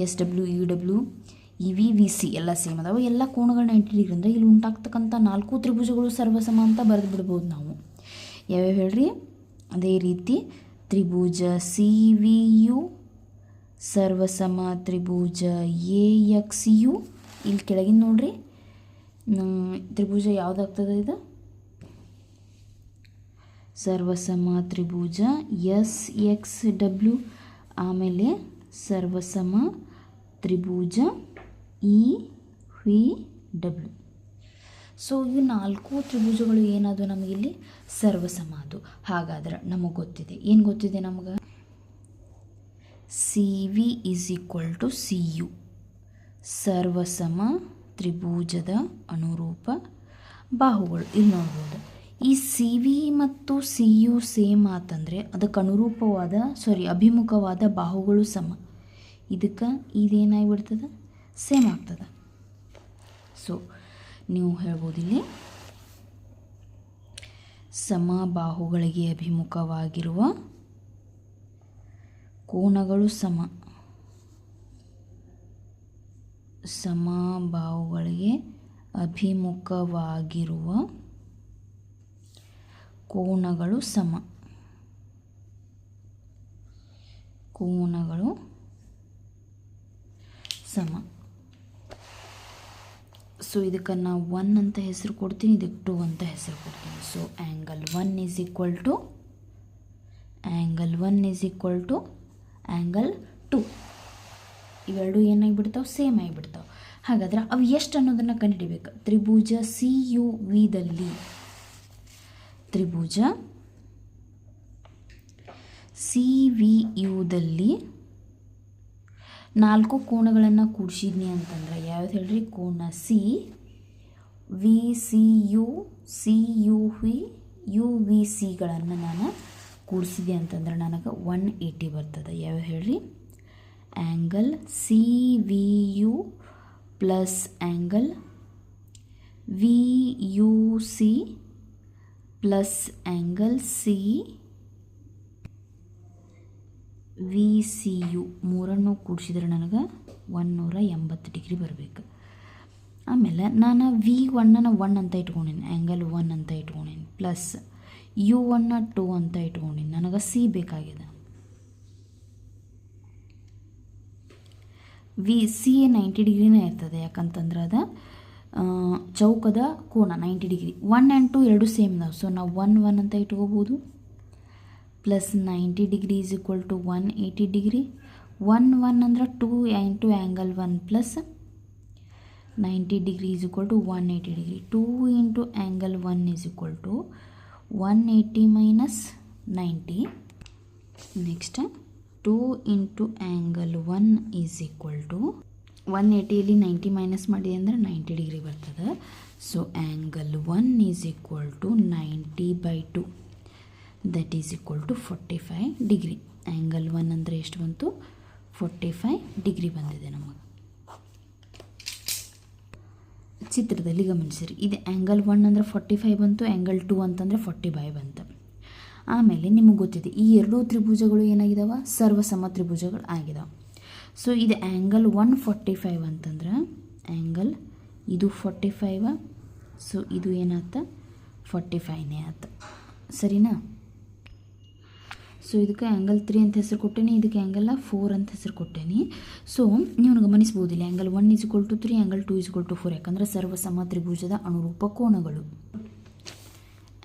SW EW EV VC ಎಲ್ಲ ಸೇಮ್ ಅದಾವೆ. ಎಲ್ಲ ಕೋನಗಳು 90 ಡಿಗ್ರಿ ಅಂದರೆ ಇಲ್ಲಿ ಉಂಟಾಗ್ತಕ್ಕಂಥ 4 ತ್ರಿಭುಜಗಳು ಸರ್ವಸಮ ಅಂತ ಬರೆದು ಬಿಡ್ಬೋದು ನಾವು. ಯಾವ್ಯಾವ ಹೇಳ್ರಿ? ಅದೇ ರೀತಿ ತ್ರಿಭುಜ CVU ಸರ್ವಸಮ ತ್ರಿಭುಜ AXU. ಇಲ್ಲಿ ಕೆಳಗಿನ ನೋಡ್ರಿ ತ್ರಿಭುಜ ಯಾವುದಾಗ್ತದೆ? ಇದು ಸರ್ವಸಮ ತ್ರಿಭುಜ SXW. ಆಮೇಲೆ ಸರ್ವಸಮ ತ್ರಿಭುಜ EVW. ಸೊ ಈ 4 ತ್ರಿಭುಜಗಳು ಏನಾದರೂ ನಮಗಿಲ್ಲಿ ಸರ್ವಸಮ ಅದು. ಹಾಗಾದ್ರೆ ನಮಗೆ ಗೊತ್ತಿದೆ, ಏನು ಗೊತ್ತಿದೆ ನಮಗೆ? CV is equal to CU ಸರ್ವಸಮ ತ್ರಿಭುಜದ ಅನುರೂಪ ಬಾಹುಗಳು. ಇಲ್ಲಿ ನೋಡ್ಬೋದು ಈ ಸಿ ವಿ ಮತ್ತು ಸಿ ಯು ಸೇಮ್ ಆತಂದರೆ ಅದಕ್ಕೆ ಅನುರೂಪವಾದ ಅಭಿಮುಖವಾದ ಬಾಹುಗಳು ಸಮ. ಇದಕ್ಕೆ ಇದೇನಾಗಿಬಿಡ್ತದೆ, ಸೇಮ್ ಆಗ್ತದೆ. ಸೊ ನೀವು ಹೇಳ್ಬೋದು ಇಲ್ಲಿ ಸಮಬಾಹುಗಳಿಗೆ ಅಭಿಮುಖವಾಗಿರುವ ಕೋನಗಳು ಸಮ. ಸಮಬಾಹುಗಳಿಗೆ ಅಭಿಮುಖವಾಗಿರುವ ಕೋನಗಳು ಸಮ. ಕೋನಗಳು ಸಮ. ಸೊ ಇದಕ್ಕೆ ನಾವು 1 ಅಂತ ಹೆಸರು ಕೊಡ್ತೀನಿ, ಇದಕ್ಕೆ 2 ಅಂತ ಹೆಸರು ಕೊಡ್ತೀನಿ. So angle 1 is equal to angle 2. ಇವೆರಡು ಏನಾಗಿಬಿಡ್ತಾವೆ, ಸೇಮ್ ಆಗಿಬಿಡ್ತಾವೆ. ಹಾಗಾದ್ರೆ ಅವು ಎಷ್ಟು ಅನ್ನೋದನ್ನು ಕಂಡುಹಿಡಿಬೇಕು. ತ್ರಿಭುಜ ಸಿ ಯು ವಿದಲ್ಲಿ ಯುದಲ್ಲಿ 4 ಕೋನಗಳನ್ನು ಕೂಡಿಸಿದ್ನಿ ಅಂತಂದ್ರೆ ಯಾವ್ದು ಹೇಳ್ರಿ, ಕೋನ C, V C U, C U V, U V ಸಿಗಳನ್ನು ನಾನು ಕೂಡಿಸಿದೆ ಅಂತಂದ್ರೆ ನನಗೆ 180 ಬರ್ತದೆ. ಯಾವ್ದು ಹೇಳ್ರಿ, angle C V U plus angle V U C plus angle C V C U ಮೂರನ್ನು ಕೂಡಿಸಿದ್ರೆ ನನಗೆ 180 ಡಿಗ್ರಿ ಬರಬೇಕು. ಆಮೇಲೆ ನಾನು ವಿ 1 ಅಂತ ಇಟ್ಕೊಂಡೀನಿ, ಆ್ಯಂಗಲ್ 1 ಅಂತ ಇಟ್ಕೊಂಡೀನಿ, ಪ್ಲಸ್ ಯು 2 ಅಂತ ಇಟ್ಕೊಂಡೀನಿ. ನನಗೆ ಸಿ ಬೇಕಾಗಿದೆ. ವಿ ಸಿ 90 ಡಿಗ್ರಿನೇ ಇರ್ತದೆ, ಯಾಕಂತಂದ್ರೆ ಅದು ಚೌಕದ ಕೋನ 90 ಡಿಗ್ರಿ. 1 ಆ್ಯಂಡ್ 2 ಎರಡು ಸೇಮ್ ನಾವು. ಸೊ ನಾವು 1 ಅಂತ ಇಟ್ಕೋಬೋದು, plus 90 degree is equal to 180 degree. 1 ಅಂದರೆ 2 into angle 1 plus 90 degree is equal to 180 degree. 2 into angle 1 is equal to 180 minus 90. Next 2 into angle 1 is equal to 180ಯಲ್ಲಿ 90 ಮೈನಸ್ ಮಾಡಿ ಅಂದರೆ 90 ಡಿಗ್ರಿ ಬರ್ತದೆ. So angle 1 is equal to 90/2, that is equal to 45 degree. Angle 1 ಅಂದರೆ ಎಷ್ಟು ಬಂತು, 45 ಡಿಗ್ರಿ ಬಂದಿದೆ ನಮಗೆ. ಚಿತ್ರದಲ್ಲಿ ಗಮನಿಸಿರಿ, ಇದು ಆ್ಯಂಗಲ್ 1 ಅಂದರೆ 45 ಬಂತು, ಆ್ಯಂಗಲ್ 2 ಅಂತಂದರೆ 40 ಬಂತು. ಆಮೇಲೆ ನಿಮಗೆ ಗೊತ್ತಿದೆ ಈ ಎರಡೂ ತ್ರಿಭುಜಗಳು ಏನಾಗಿದ್ದಾವೆ, ಸರ್ವಸಮ ತ್ರಿಭುಜಗಳು ಆಗಿದಾವೆ. ಸೊ ಇದು ಆ್ಯಂಗಲ್ 145 ಅಂತಂದ್ರೆ ಆ್ಯಂಗಲ್ ಇದು 45, ಸೊ ಇದು ಏನಾಯ್ತ 45ನೇ ಆಯ್ತ, ಸರಿನಾ. ಸೊ ಇದಕ್ಕೆ ಆ್ಯಂಗಲ್ 3 ಅಂತ ಹೆಸರು ಕೊಟ್ಟೇನಿ, ಇದಕ್ಕೆ ಆ್ಯಂಗಲ್ 4 ಅಂತ ಹೆಸರು ಕೊಟ್ಟೇನಿ. ಸೊ ನೀವು ಗಮನಿಸ್ಬೋದಿಲ್ಲ, angle 1 is equal to 3, angle 2 is equal to 4, ಯಾಕಂದರೆ ಸರ್ವಸಮ ತ್ರಿಭುಜದ ಅನುರೂಪ ಕೋನಗಳು.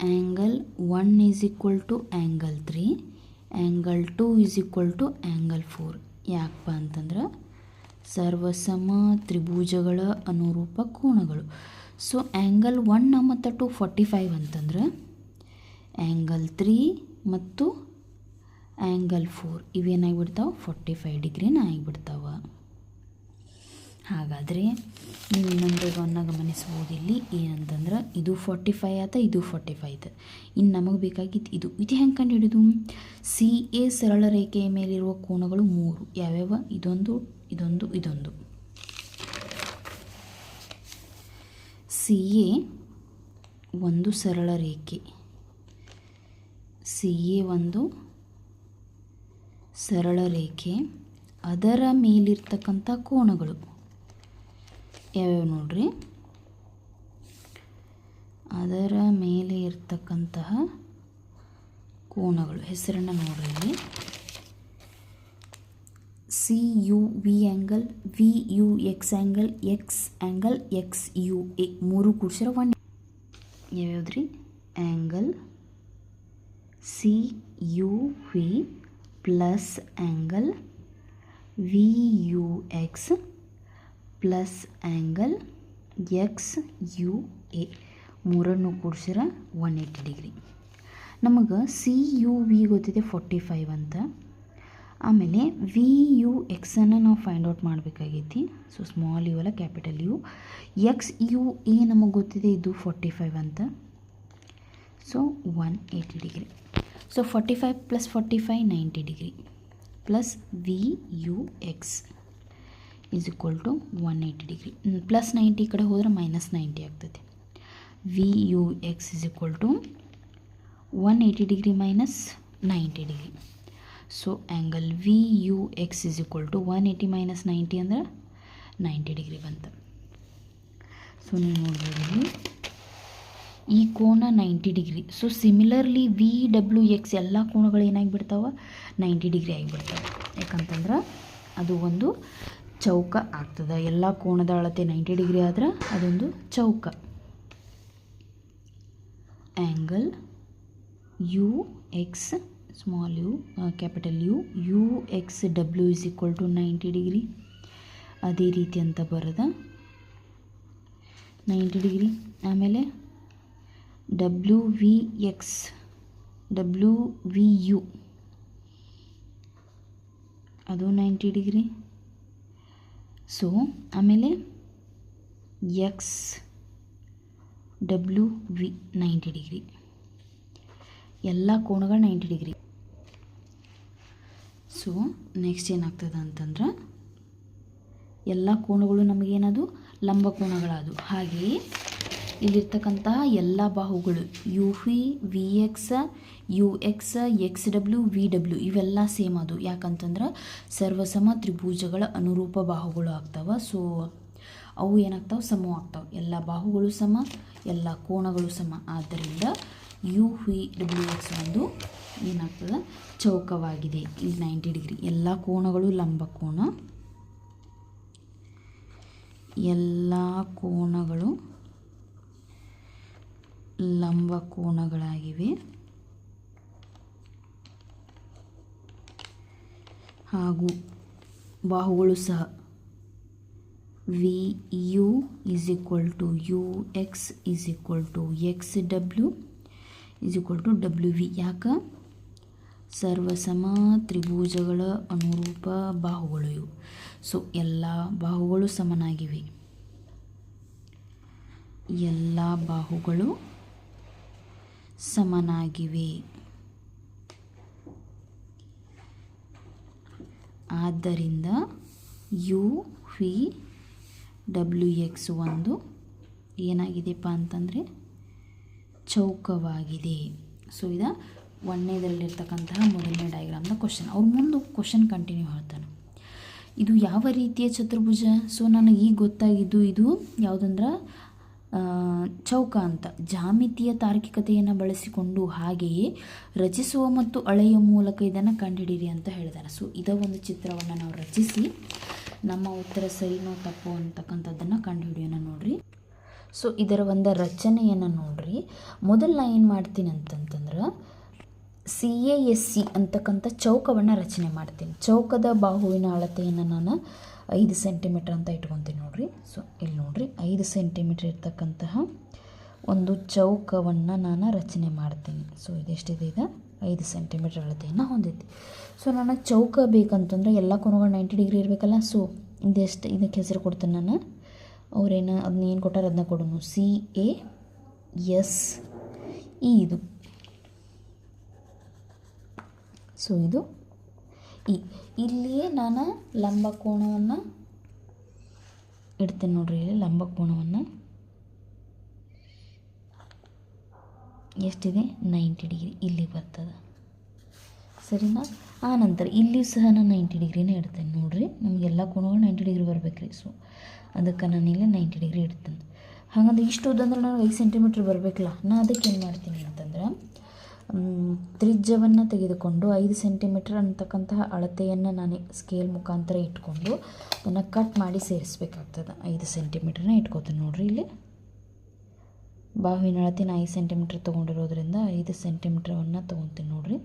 Angle 1 is equal to angle 3, angle 2 is equal to angle 4. ಯಾಕಪ್ಪ ಅಂತಂದ್ರೆ ಸರ್ವಸಮ ತ್ರಿಭುಜಗಳ ಅನುರೂಪ ಕೋನಗಳು. ಸೊ ಆ್ಯಂಗಲ್ 1 ಮತ್ತು 2 45 ಅಂತಂದ್ರೆ ಆ್ಯಂಗಲ್ 3 ಮತ್ತು ಆ್ಯಂಗಲ್ 4 ಇವೇನಾಗಿಬಿಡ್ತಾವೆ 45 ಡಿಗ್ರಿನ ಆಗಿಬಿಡ್ತಾವೆ. ಹಾಗಾದರೆ ನೀವು ಇನ್ನೊಂದು ಗಮನಿಸ್ಬೋದು ಇಲ್ಲಿ ಏನಂತಂದ್ರೆ ಇದು 45 ಆಯ್ತು, ಇದು 45 ಆಯ್ತು. ಇನ್ನು ನಮಗೆ ಬೇಕಾಗಿತ್ತು ಇದು ಹೆಂಗೆ ಕಂಡು ಹಿಡಿದು, ಸಿ ಎ ಸರಳ ರೇಖೆಯ ಮೇಲಿರುವ ಕೋನಗಳು 3 ಯಾವ್ಯಾವ, ಇದೊಂದು ಇದೊಂದು ಇದೊಂದು. ಸಿ ಎ ಒಂದು ಸರಳ ರೇಖೆ, ಸಿ ಎ ಒಂದು ಸರಳ ರೇಖೆ, ಅದರ ಮೇಲಿರ್ತಕ್ಕಂಥ ಕೋನಗಳು ಯಾವ್ಯಾವ ನೋಡ್ರಿ, ಅದರ ಮೇಲೆ ಇರ್ತಕ್ಕಂತಹ ಕೋನಗಳು ಹೆಸರನ್ನು ನೋಡ್ರಿ ಇಲ್ಲಿ. C U V angle, V U X angle, X angle X U A, ಮೂರು ಕೂಡಿಸಿರೋ 1 ಯಾವ್ಯಾವ್ದ್ರಿ, angle C U V plus angle V U X plus angle X U A, ಮೂರನ್ನು ಕೂಡಿಸಿರ 180 ಡಿಗ್ರಿ. ನಮಗೆ ಸಿ ಯು ವಿ ಗೊತ್ತಿದೆ 45 ಅಂತ. ಆಮೇಲೆ ವಿ ಯು ಎಕ್ಸನ್ನು ನಾವು ಫೈಂಡ್ ಔಟ್ ಮಾಡಬೇಕಾಗೈತಿ. ಸೊ ಸ್ಮಾಲ್ ಯು ಅಲ್ಲ capital U. X U A ನಮಗೆ ಗೊತ್ತಿದೆ ಇದು 45 ಅಂತ. So 180 degree. So 45 plus 45 90 degree plus V U X is equal to 180 degree. Plus 90 ಕಡೆ ಹೋದರೆ ಮೈನಸ್ 90 ಆಗ್ತದೆ. V U X is equal to 180 degree minus 90 degree. So angle V U X is equal to 180 minus 90 ಅಂದರೆ 90 ಡಿಗ್ರಿ ಬಂತು. ಸೊ ನೀವು ನೋಡ್ಬೋದು ಈ ಕೋನ 90 degree. So similarly V W X ಎಲ್ಲ ಕೋನಗಳು ಏನಾಗಿಬಿಡ್ತಾವೆ 90 ಡಿಗ್ರಿ ಆಗಿಬಿಡ್ತಾವೆ. ಯಾಕಂತಂದ್ರೆ ಅದು ಒಂದು ಚೌಕ ಆಗ್ತದೆ. ಎಲ್ಲ ಕೋನದ ಅಳತೆ 90 ಡಿಗ್ರಿ ಆದ್ರೆ ಅದೊಂದು ಚೌಕ. Angle U X small U capital U U X W is equal to 90 degree. ಅದೇ ರೀತಿ ಅಂತ ಬರೋದ 90 ಡಿಗ್ರಿ. ಆಮೇಲೆ W V X W V U ಅದು 90 ಡಿಗ್ರಿ. ಸೊ ಆಮೇಲೆ ಎಕ್ಸ್ ಡಬ್ಲ್ಯೂ ವಿ 90 ಡಿಗ್ರಿ. ಎಲ್ಲ ಕೋನಗಳು 90 ಡಿಗ್ರಿ. ಸೊ ನೆಕ್ಸ್ಟ್ ಏನಾಗ್ತದೆ ಅಂತಂದ್ರೆ ಎಲ್ಲ ಕೋನಗಳು ನಮಗೇನದು ಲಂಬ ಕೋನಗಳದು. ಹಾಗೆಯೇ ಇಲ್ಲಿರ್ತಕ್ಕಂತಹ ಎಲ್ಲ ಬಾಹುಗಳು U V V X U X X W V W ಇವೆಲ್ಲ ಸೇಮ್ ಅದು. ಯಾಕಂತಂದ್ರೆ ಸರ್ವಸಮ ತ್ರಿಭುಜಗಳ ಅನುರೂಪ ಬಾಹುಗಳು ಆಗ್ತಾವೆ. ಸೊ ಅವು ಏನಾಗ್ತಾವೆ ಸಮವಾಗ್ತಾವೆ. ಎಲ್ಲ ಬಾಹುಗಳು ಸಮ, ಎಲ್ಲ ಕೋನಗಳು ಸಮ. ಆದ್ದರಿಂದ ಯು ವಿ ಡಬ್ಲ್ಯೂ ಎಕ್ಸ್ ಒಂದು ಏನಾಗ್ತದೆ ಚೌಕವಾಗಿದೆ. ಇಲ್ಲಿ 90 ಡಿಗ್ರಿ. ಎಲ್ಲ ಕೋನಗಳು ಲಂಬ ಕೋನ, ಎಲ್ಲ ಕೋನಗಳು ಲಂಬ ಕೋನಗಳಾಗಿವೆ. ಹಾಗೂ ಬಾಹುಗಳು ಸಹ V U is equal to U X is equal to X W is equal to W V. ಯಾಕೆ ಸರ್ವಸಮ ತ್ರಿಭುಜಗಳ ಅನುರೂಪ ಬಾಹುಗಳು ಇವು. ಸೊ ಎಲ್ಲ ಬಾಹುಗಳು ಸಮನಾಗಿವೆ. ಎಲ್ಲ ಬಾಹುಗಳು ಸಮನಾಗಿವೆ. ಆದ್ದರಿಂದ ಯು ವಿ ಡಬ್ಲ್ಯೂ ಎಕ್ಸ್ ಒಂದು ಏನಾಗಿದೆಪ್ಪ ಅಂತಂದರೆ ಚೌಕವಾಗಿದೆ. ಸೊ ಇದು ಒಂದನೇದರಲ್ಲಿರ್ತಕ್ಕಂತಹ ಮೊದಲನೇ ಡಯಾಗ್ರಾಮ್ನ ಕ್ವಶನ್. ಅವ್ರು ಮುಂದೆ ಕ್ವಶನ್ ಕಂಟಿನ್ಯೂ ಹೇಳ್ತಾನೆ. ಇದು ಯಾವ ರೀತಿಯ ಚತುರ್ಭುಜ? ಸೊ ನನಗೆ ಈಗ ಗೊತ್ತಾಗಿದ್ದು ಇದು ಯಾವುದಂದ್ರೆ ಚೌಕ ಅಂತ. ಜಾಮಿತಿಯ ತಾರ್ಕಿಕತೆಯನ್ನು ಬಳಸಿಕೊಂಡು ಹಾಗೆಯೇ ರಚಿಸುವ ಮತ್ತು ಅಳೆಯುವ ಮೂಲಕ ಇದನ್ನು ಕಂಡುಹಿಡಿಯಿರಿ ಅಂತ ಹೇಳಿದ್ದಾರೆ. ಸೊ ಇದರ ಒಂದು ಚಿತ್ರವನ್ನು ನಾವು ರಚಿಸಿ ನಮ್ಮ ಉತ್ತರ ಸರಿನೋ ತಪ್ಪು ಅಂತಕ್ಕಂಥದ್ದನ್ನು ಕಂಡುಹಿಡಿಯೋಣ ನೋಡ್ರಿ. ಸೊ ಇದರ ಒಂದು ರಚನೆಯನ್ನು ನೋಡ್ರಿ. ಮೊದಲು ನಾನು ಏನು ಮಾಡ್ತೀನಿ ಅಂತಂತಂದ್ರೆ CASC ಅಂತಕ್ಕಂಥ ಚೌಕವನ್ನು ರಚನೆ ಮಾಡ್ತೀನಿ. ಚೌಕದ ಬಾಹುವಿನ ಅಳತೆಯನ್ನು ನಾನು 5 ಸೆಂಟಿಮೀಟ್ರ್ ಅಂತ ಇಟ್ಕೊತೀನಿ ನೋಡ್ರಿ. ಸೊ ಇಲ್ಲಿ ನೋಡ್ರಿ 5 ಸೆಂಟಿಮೀಟ್ರ್ ಇರ್ತಕ್ಕಂತಹ ಒಂದು ಚೌಕವನ್ನು ನಾನು ರಚನೆ ಮಾಡ್ತೀನಿ. ಸೊ ಇದೆಷ್ಟಿದೆ? ಇದು 5 ಸೆಂಟಿಮೀಟ್ರ್ ಅಳತೆಯನ್ನು ಹೊಂದೈತಿ. ಸೊ ನನಗೆ ಚೌಕ ಬೇಕಂತಂದ್ರೆ ಎಲ್ಲ ಕೋನಗಳು 90 ಡಿಗ್ರಿ ಇರಬೇಕಲ್ಲ. ಸೊ ಇದಕ್ಕೆ ಹೆಸರು ಕೊಡ್ತೀನಿ ನಾನು. ಅವ್ರೇನು ಅದನ್ನ ಏನು ಕೊಟ್ಟಾರ ಅದನ್ನ ಕೊಡೋನು CASE ಇದು. ಸೊ ಇದು ಇಲ್ಲಿಯೇ ನಾನು ಲಂಬ ಕೋನವನ್ನು ಇಡ್ತೇನೆ ನೋಡ್ರಿ. ಇಲ್ಲಿ ಲಂಬ ಕೋನವನ್ನು ಎಷ್ಟಿದೆ 90 ಡಿಗ್ರಿ ಇಲ್ಲಿ ಬರ್ತದೆ. ಸರಿನಾ? ಆ ನಂತರ ಇಲ್ಲಿಯೂ ಸಹ ನಾನು 90 ಡಿಗ್ರಿನೇ ಇಡ್ತೇನೆ ನೋಡ್ರಿ. ನಮಗೆಲ್ಲ ಕೋನಗಳು 90 ಡಿಗ್ರಿ ಬರಬೇಕ್ರಿ. ಸೊ ಅದಕ್ಕೆ ನಾನು ಇಲ್ಲಿ 90 ಡಿಗ್ರಿ ಇಡ್ತೇನೆ. ಹಾಗಂದ್ರೆ ಇಷ್ಟು ಉದ್ದಂದ್ರೆ ನನಗೆ 5 ಸೆಂಟಿಮೀಟ್ರ್ ಬರಬೇಕಲ್ಲ. ನಾನು ಅದಕ್ಕೆ ಏನು ಮಾಡ್ತೀನಿ ಅಂತಂದ್ರೆ ತ್ರಿಜ್ಯವನ್ನು ತೆಗೆದುಕೊಂಡು 5 ಸೆಂಟಿಮೀಟ್ರ್ ಅಂತಕ್ಕಂತಹ ಅಳತೆಯನ್ನು ನಾನು ಸ್ಕೇಲ್ ಮುಖಾಂತರ ಇಟ್ಕೊಂಡು ಅದನ್ನು ಕಟ್ ಮಾಡಿ ಸೇರಿಸ್ಬೇಕಾಗ್ತದೆ. 5 ಸೆಂಟಿಮೀಟ್ರನ್ನ ಇಟ್ಕೋತೀನಿ ನೋಡ್ರಿ. ಇಲ್ಲಿ ಬಾಹುವಿನ ಅಳತೆ 5 ಸೆಂಟಿಮೀಟ್ರ್ ತೊಗೊಂಡಿರೋದ್ರಿಂದ 5 ಸೆಂಟಿಮೀಟ್ರವನ್ನು ತೊಗೊತೀನಿ ನೋಡ್ರಿ.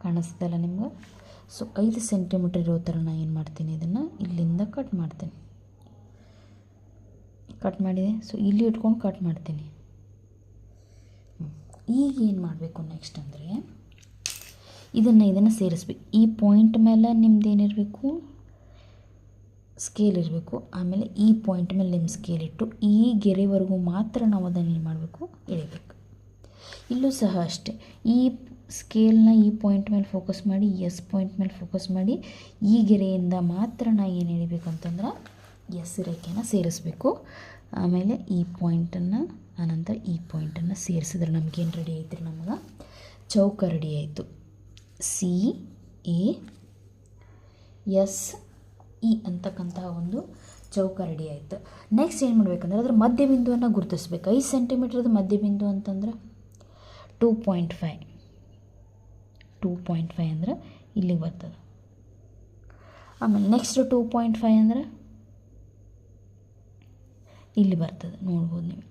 ಕಾಣಿಸ್ತಲ್ಲ ನಿಮ್ಗೆ? ಸೊ 5 ಸೆಂಟಿಮೀಟ್ರ್ ಇರೋ ಥರ ನಾನು ಏನು ಮಾಡ್ತೀನಿ, ಇದನ್ನು ಇಲ್ಲಿಂದ ಕಟ್ ಮಾಡ್ತೀನಿ. ಕಟ್ ಮಾಡಿದೆ. ಸೊ ಇಲ್ಲಿ ಇಟ್ಕೊಂಡು ಕಟ್ ಮಾಡ್ತೀನಿ. ಈಗ ಏನು ಮಾಡಬೇಕು ನೆಕ್ಸ್ಟ್ ಅಂದರೆ ಇದನ್ನು ಸೇರಿಸ್ಬೇಕು. ಈ ಪಾಯಿಂಟ್ ಮೇಲೆ ನಿಮ್ದು ಏನಿರಬೇಕು, ಸ್ಕೇಲ್ ಇರಬೇಕು. ಆಮೇಲೆ ಈ ಪಾಯಿಂಟ್ ಮೇಲೆ ನಿಮ್ಮ ಸ್ಕೇಲ್ ಇಟ್ಟು ಈ ಗೆರೆವರೆಗೂ ಮಾತ್ರ ನಾವು ಅದನ್ನು ಏನು ಮಾಡಬೇಕು, ಎಳಿಬೇಕು. ಇಲ್ಲೂ ಸಹ ಅಷ್ಟೇ, ಈ ಸ್ಕೇಲ್ನ ಈ ಪಾಯಿಂಟ್ ಮೇಲೆ ಫೋಕಸ್ ಮಾಡಿ, ಎಸ್ ಪಾಯಿಂಟ್ ಮೇಲೆ ಫೋಕಸ್ ಮಾಡಿ, ಈ ಗೆರೆಯಿಂದ ಮಾತ್ರ ನಾ ಏನು ಎಳಿಬೇಕಂತಂದ್ರೆ ಎಸ್ ರೇಖೆನ ಸೇರಿಸ್ಬೇಕು. ಆಮೇಲೆ ಈ ಪಾಯಿಂಟನ್ನು, ಆನಂತರ ಈ ಪಾಯಿಂಟನ್ನು ಸೇರಿಸಿದ್ರೆ ನಮಗೇನು ರೆಡಿ ಆಯ್ತು ರೀ, ನಮ್ಗೆ ಚೌಕ ರೆಡಿ ಆಯಿತು. CASE ಅಂತಕ್ಕಂತಹ ಒಂದು ಚೌಕ ರೆಡಿ ಆಯಿತು. ನೆಕ್ಸ್ಟ್ ಏನು ಮಾಡಬೇಕಂದ್ರೆ ಅದರ ಮಧ್ಯಬಿಂದುವನ್ನು ಗುರುತಿಸ್ಬೇಕು. 5 ಸೆಂಟಿಮೀಟ್ರದ ಮಧ್ಯಬಿಂದು ಅಂತಂದ್ರೆ 2.5 ಅಂದ್ರೆ ಇಲ್ಲಿಗೆ ಬರ್ತದೆ. ಆಮೇಲೆ ನೆಕ್ಸ್ಟ್ 2.5 ಅಂದ್ರೆ ಇಲ್ಲಿ ಬರ್ತದೆ, ನೋಡ್ಬೋದು ನೀವು.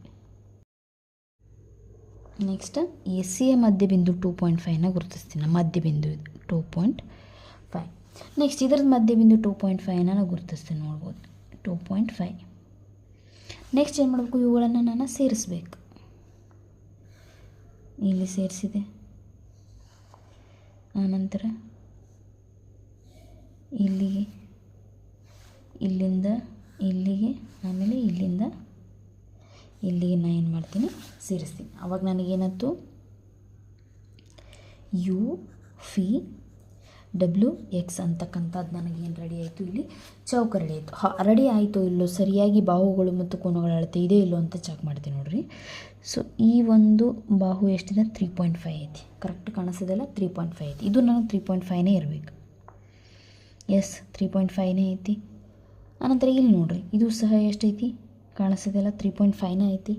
ನೆಕ್ಸ್ಟ್ ಎಸ್ಸಿಯ ಮಧ್ಯಬಿಂದು 2.5ನ ಗುರುತಿಸ್ತೀನಿ, ಮಧ್ಯಬಿಂದು ಇದು 2.5. ನೆಕ್ಸ್ಟ್ ಇದರದ್ದು ಮಧ್ಯಬಿಂದು 2.5ನ ನಾನು ಗುರುತಿಸ್ತೀನಿ, ನೋಡ್ಬೋದು 2.5. ನೆಕ್ಸ್ಟ್ ಏನು ಮಾಡಬೇಕು, ಇವುಗಳನ್ನು ನಾನು ಸೇರಿಸ್ಬೇಕು. ಇಲ್ಲಿ ಸೇರಿಸಿದೆ, ಆನಂತರ ಇಲ್ಲಿಗೆ, ಇಲ್ಲಿಂದ ಇಲ್ಲಿಗೆ, ಆಮೇಲೆ ಇಲ್ಲಿಂದ ಇಲ್ಲಿಗೆ ನಾನು ಏನು ಮಾಡ್ತೀನಿ, ಸೇರಿಸ್ತೀನಿ. ಆವಾಗ ನನಗೇನತ್ತು UVWX ಅಂತಕ್ಕಂಥದ್ದು ನನಗೇನು ರೆಡಿ ಆಯಿತು, ಇಲ್ಲಿ ಚೌಕ ರೆಡಿ ಆಯಿತು. ರೆಡಿ ಆಯಿತು ಇಲ್ಲೋ, ಸರಿಯಾಗಿ ಬಾಹುಗಳು ಮತ್ತು ಕೋನಗಳ ಅಳತೆ ಇದೆ ಇಲ್ಲೋ ಅಂತ ಚೆಕ್ ಮಾಡ್ತೀನಿ ನೋಡಿರಿ. ಸೊ ಈ ಒಂದು ಬಾಹು ಎಷ್ಟಿದೆ, 3.5 ಐತಿ, ಕರೆಕ್ಟ್ ಕಾಣಿಸಿದೆಲ್ಲ 3.5 ಐತಿ. ಇದು ನನಗೆ 3.5ನೇ ಇರಬೇಕು. ಎಸ್ 3.5ನೇ ಐತಿ. ಆನಂತರ ಇಲ್ಲಿ ನೋಡಿರಿ, ಇದು ಸಹ ಎಷ್ಟೈತಿ ಕಾಣಿಸಿದೆಲ್ಲ 3.5ನೇ ಐತಿ.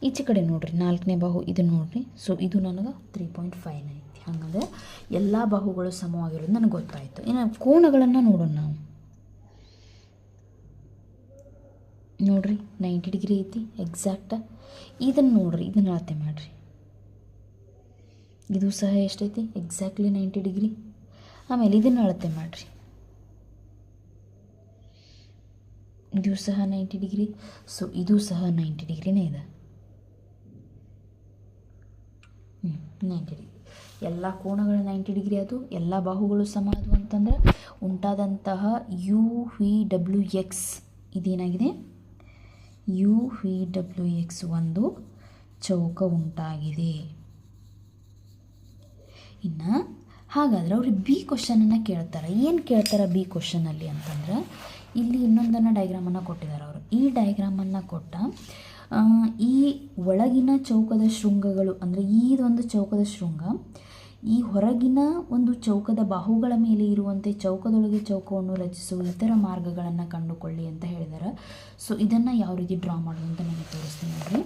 ಈಚೆ ಕಡೆ ನೋಡಿರಿ 4ನೇ ಬಾಹು, ಇದು ನೋಡಿರಿ. ಸೊ ಇದು ನನಗೆ 3.5ನೇ ಐತಿ. ಹಾಗಂದ್ರೆ ಎಲ್ಲ ಬಾಹುಗಳು ಸಮವಾಗಿರೋದು ನನಗೆ ಗೊತ್ತಾಯಿತು. ಇನ್ನು ಕೋನಗಳನ್ನು ನೋಡೋಣ ನಾವು. ನೋಡಿರಿ 90 ಡಿಗ್ರಿ ಐತಿ ಎಕ್ಸಾಕ್ಟ. ಇದನ್ನು ನೋಡಿರಿ, ಇದನ್ನು ಅಳತೆ ಮಾಡಿರಿ. ಇದು ಸಹ ಎಷ್ಟೈತಿ, ಎಕ್ಸಾಕ್ಟ್ಲಿ 90 ಡಿಗ್ರಿ. ಆಮೇಲೆ ಇದನ್ನು ಅಳತೆ ಮಾಡಿರಿ, ಇದು ಸಹ 90 ಡಿಗ್ರಿ. ಸೊ ಇದು ಸಹ 90 ಡಿಗ್ರಿನೇ ಇದೆ. 90 ಡಿಗ್ರಿ. ಎಲ್ಲ ಕೋನಗಳು 90 ಡಿಗ್ರಿ ಅದು, ಎಲ್ಲ ಬಾಹುಗಳು ಸಮ ಅದು ಅಂತಂದ್ರೆ ಉಂಟಾದಂತಹ UVWX ಇದೇನಾಗಿದೆ, UVWX ಒಂದು ಚೌಕ ಉಂಟಾಗಿದೆ. ಇನ್ನು ಹಾಗಾದರೆ ಅವ್ರಿಗೆ ಬಿ ಕ್ವಶನನ್ನು ಕೇಳ್ತಾರೆ. ಏನು ಕೇಳ್ತಾರೆ ಬಿ ಕ್ವಶನಲ್ಲಿ ಅಂತಂದ್ರೆ, ಇಲ್ಲಿ ಇನ್ನೊಂದನ್ನು ಡೈಗ್ರಾಮನ್ನು ಕೊಟ್ಟಿದ್ದಾರೆ ಅವರು. ಈ ಡೈಗ್ರಾಮನ್ನು ಕೊಟ್ಟ ಈ ಒಳಗಿನ ಚೌಕದ ಶೃಂಗಗಳು ಅಂದರೆ ಇದೊಂದು ಚೌಕದ ಶೃಂಗ, ಈ ಹೊರಗಿನ ಒಂದು ಚೌಕದ ಬಾಹುಗಳ ಮೇಲೆ ಇರುವಂತೆ ಚೌಕದೊಳಗೆ ಚೌಕವನ್ನು ರಚಿಸುವ ಇತರ ಮಾರ್ಗಗಳನ್ನು ಕಂಡುಕೊಳ್ಳಿ ಅಂತ ಹೇಳಿದ್ದಾರೆ. ಸೊ ಇದನ್ನು ಯಾವ ರೀತಿ ಡ್ರಾ ಮಾಡೋದು ಅಂತ ನಿಮಗೆ ತೋರಿಸ್ತೀನಿ ನೋಡಿರಿ.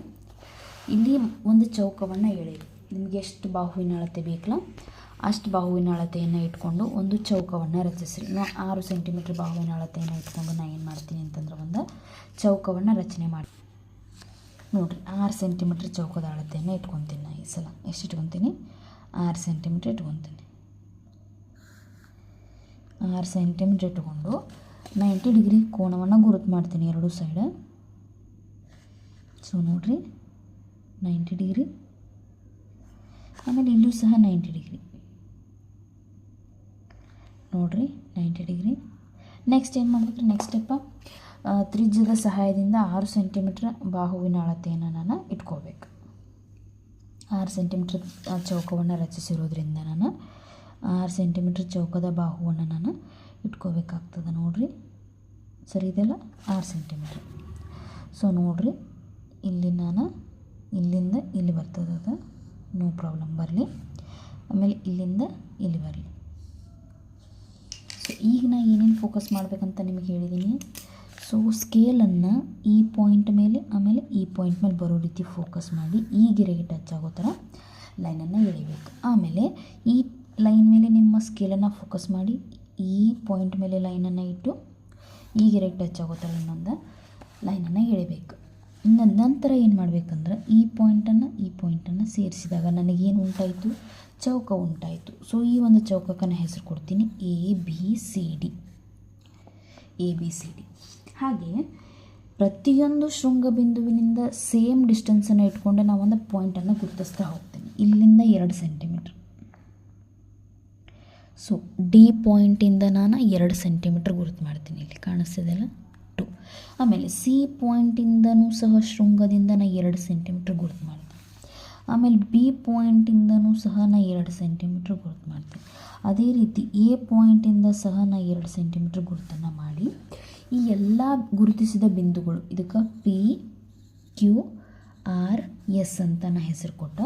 ಇಲ್ಲಿ ಒಂದು ಚೌಕವನ್ನು ಎಳೆಯಿರಿ, ನಿಮಗೆ ಎಷ್ಟು ಬಾಹುವಿನ ಅಳತೆ ಬೇಕಲ್ಲ ಅಷ್ಟು ಬಾಹುವಿನ ಅಳತೆಯನ್ನು ಇಟ್ಕೊಂಡು ಒಂದು ಚೌಕವನ್ನು ರಚಿಸ್ರಿ. ನಾನು 6 ಸೆಂಟಿಮೀಟ್ರ್ ಬಾಹುವಿನ ಅಳತೆಯನ್ನು ಇಟ್ಕೊಂಡು ನಾನು ಏನು ಮಾಡ್ತೀನಿ ಅಂತಂದ್ರೆ ಒಂದು ಚೌಕವನ್ನು ರಚನೆ ಮಾಡಿ ನೋಡಿರಿ. 6 ಸೆಂಟಿಮೀಟ್ರ್ ಚೌಕದ ಅಳತೆಯನ್ನು ಇಟ್ಕೊತೀನಿ. ನಾನು ಈ ಸಲ ಎಷ್ಟು ಇಟ್ಕೊತೀನಿ, 6 ಸೆಂಟಿಮೀಟ್ರ್ ಇಟ್ಕೊತೀನಿ. 6 ಸೆಂಟಿಮೀಟ್ರ್ ಇಟ್ಕೊಂಡು 90 ಡಿಗ್ರಿ ಕೋನವನ್ನು ಗುರುತು ಮಾಡ್ತೀನಿ ಎರಡೂ ಸೈಡ್. ಸೊ ನೋಡಿರಿ 90 ಡಿಗ್ರಿ, ಆಮೇಲೆ ಇಲ್ಲೂ ಸಹ 90 ಡಿಗ್ರಿ ನೋಡಿರಿ 90 ಡಿಗ್ರಿ. ನೆಕ್ಸ್ಟ್ ಏನು ಮಾಡಬೇಕು, ನೆಕ್ಸ್ಟ್ ಸ್ಟೆಪ್ಪ ತ್ರಿಜ್ಯದ ಸಹಾಯದಿಂದ 6 ಸೆಂಟಿಮೀಟ್ರ್ ಬಾಹುವಿನ ಅಳತೆಯನ್ನು ನಾನು ಇಟ್ಕೋಬೇಕು. 6 ಸೆಂಟಿಮೀಟ್ರ್ ಚೌಕವನ್ನು ರಚಿಸಿರೋದ್ರಿಂದ ನಾನು 6 ಸೆಂಟಿಮೀಟ್ರ್ ಚೌಕದ ಬಾಹುವನ್ನು ನಾನು ಇಟ್ಕೋಬೇಕಾಗ್ತದೆ. ನೋಡಿರಿ ಸರಿ ಇದೆಲ್ಲ 6 ಸೆಂಟಿಮೀಟ್ರ್. ಸೊ ನೋಡಿರಿ ಇಲ್ಲಿ ನಾನು ಇಲ್ಲಿಂದ ಇಲ್ಲಿ ಬರ್ತದೆ, ಅದು ನೋ ಪ್ರಾಬ್ಲಮ್ ಬರಲಿ. ಆಮೇಲೆ ಇಲ್ಲಿಂದ ಇಲ್ಲಿ ಬರಲಿ. ಸೊ ಈಗ ನಾನು ಏನೇನು ಫೋಕಸ್ ಮಾಡಬೇಕಂತ ನಿಮಗೆ ಹೇಳಿದ್ದೀನಿ. ಸೊ ಸ್ಕೇಲನ್ನು ಈ ಪಾಯಿಂಟ್ ಮೇಲೆ ಆಮೇಲೆ ಈ ಪಾಯಿಂಟ್ ಮೇಲೆ ಬರೋ ರೀತಿ ಫೋಕಸ್ ಮಾಡಿ ಈ ಗೆರೆಗೆ ಟಚ್ ಆಗೋ ಥರ ಲೈನನ್ನು ಎಳಿಬೇಕು. ಆಮೇಲೆ ಈ ಲೈನ್ ಮೇಲೆ ನಿಮ್ಮ ಸ್ಕೇಲನ್ನು ಫೋಕಸ್ ಮಾಡಿ ಈ ಪಾಯಿಂಟ್ ಮೇಲೆ ಲೈನನ್ನು ಇಟ್ಟು ಈ ಗೆರೆಗೆ ಟಚ್ ಆಗೋ ಥರ ಇನ್ನೊಂದು ಲೈನನ್ನು ಎಳಿಬೇಕು. ಇನ್ನು ನಂತರ ಏನು ಮಾಡಬೇಕಂದ್ರೆ ಈ ಪಾಯಿಂಟನ್ನು ಸೇರಿಸಿದಾಗ ನನಗೇನು ಉಂಟಾಯಿತು, ಚೌಕ ಉಂಟಾಯಿತು. ಸೊ ಈ ಒಂದು ಚೌಕಕ್ಕೆ ನಾನು ಹೆಸರು ಕೊಡ್ತೀನಿ ABCD. ಹಾಗೆ ಪ್ರತಿಯೊಂದು ಶೃಂಗ ಬಿಂದುವಿನಿಂದ ಸೇಮ್ ಡಿಸ್ಟೆನ್ಸನ್ನು ಇಟ್ಕೊಂಡು ನಾವು ಒಂದು ಪಾಯಿಂಟನ್ನು ಗುರುತಿಸ್ತಾ ಹೋಗ್ತೀನಿ. ಇಲ್ಲಿಂದ 2 ಸೆಂಟಿಮೀಟ್ರ್. ಸೊ ಡಿ ಪಾಯಿಂಟಿಂದ ನಾನು 2 ಸೆಂಟಿಮೀಟ್ರ್ ಗುರುತು ಮಾಡ್ತೀನಿ. ಇಲ್ಲಿ ಕಾಣಿಸ್ತಿದೆಯಲ್ಲ 2. ಆಮೇಲೆ ಸಿ ಪಾಯಿಂಟಿಂದನೂ ಸಹ ಶೃಂಗದಿಂದ ನಾನು 2 ಸೆಂಟಿಮೀಟ್ರ್ ಗುರುತು ಮಾಡ್ತೀನಿ. ಆಮೇಲೆ ಬಿ ಪಾಯಿಂಟಿಂದನೂ ಸಹ ನಾ 2 ಸೆಂಟಿಮೀಟ್ರ್ ಗುರುತು ಮಾಡ್ತೀನಿ. ಅದೇ ರೀತಿ ಎ ಪಾಯಿಂಟಿಂದ ಸಹ ನಾ 2 ಸೆಂಟಿಮೀಟ್ರ್ ಗುರುತನ್ನು ಮಾಡಿ ಈ ಎಲ್ಲ ಗುರುತಿಸಿದ ಬಿಂದುಗಳು ಇದಕ್ಕೆ ಪಿ ಕ್ಯೂ ಆರ್ ಎಸ್ ಅಂತ ನಾ ಹೆಸರು ಕೊಟ್ಟ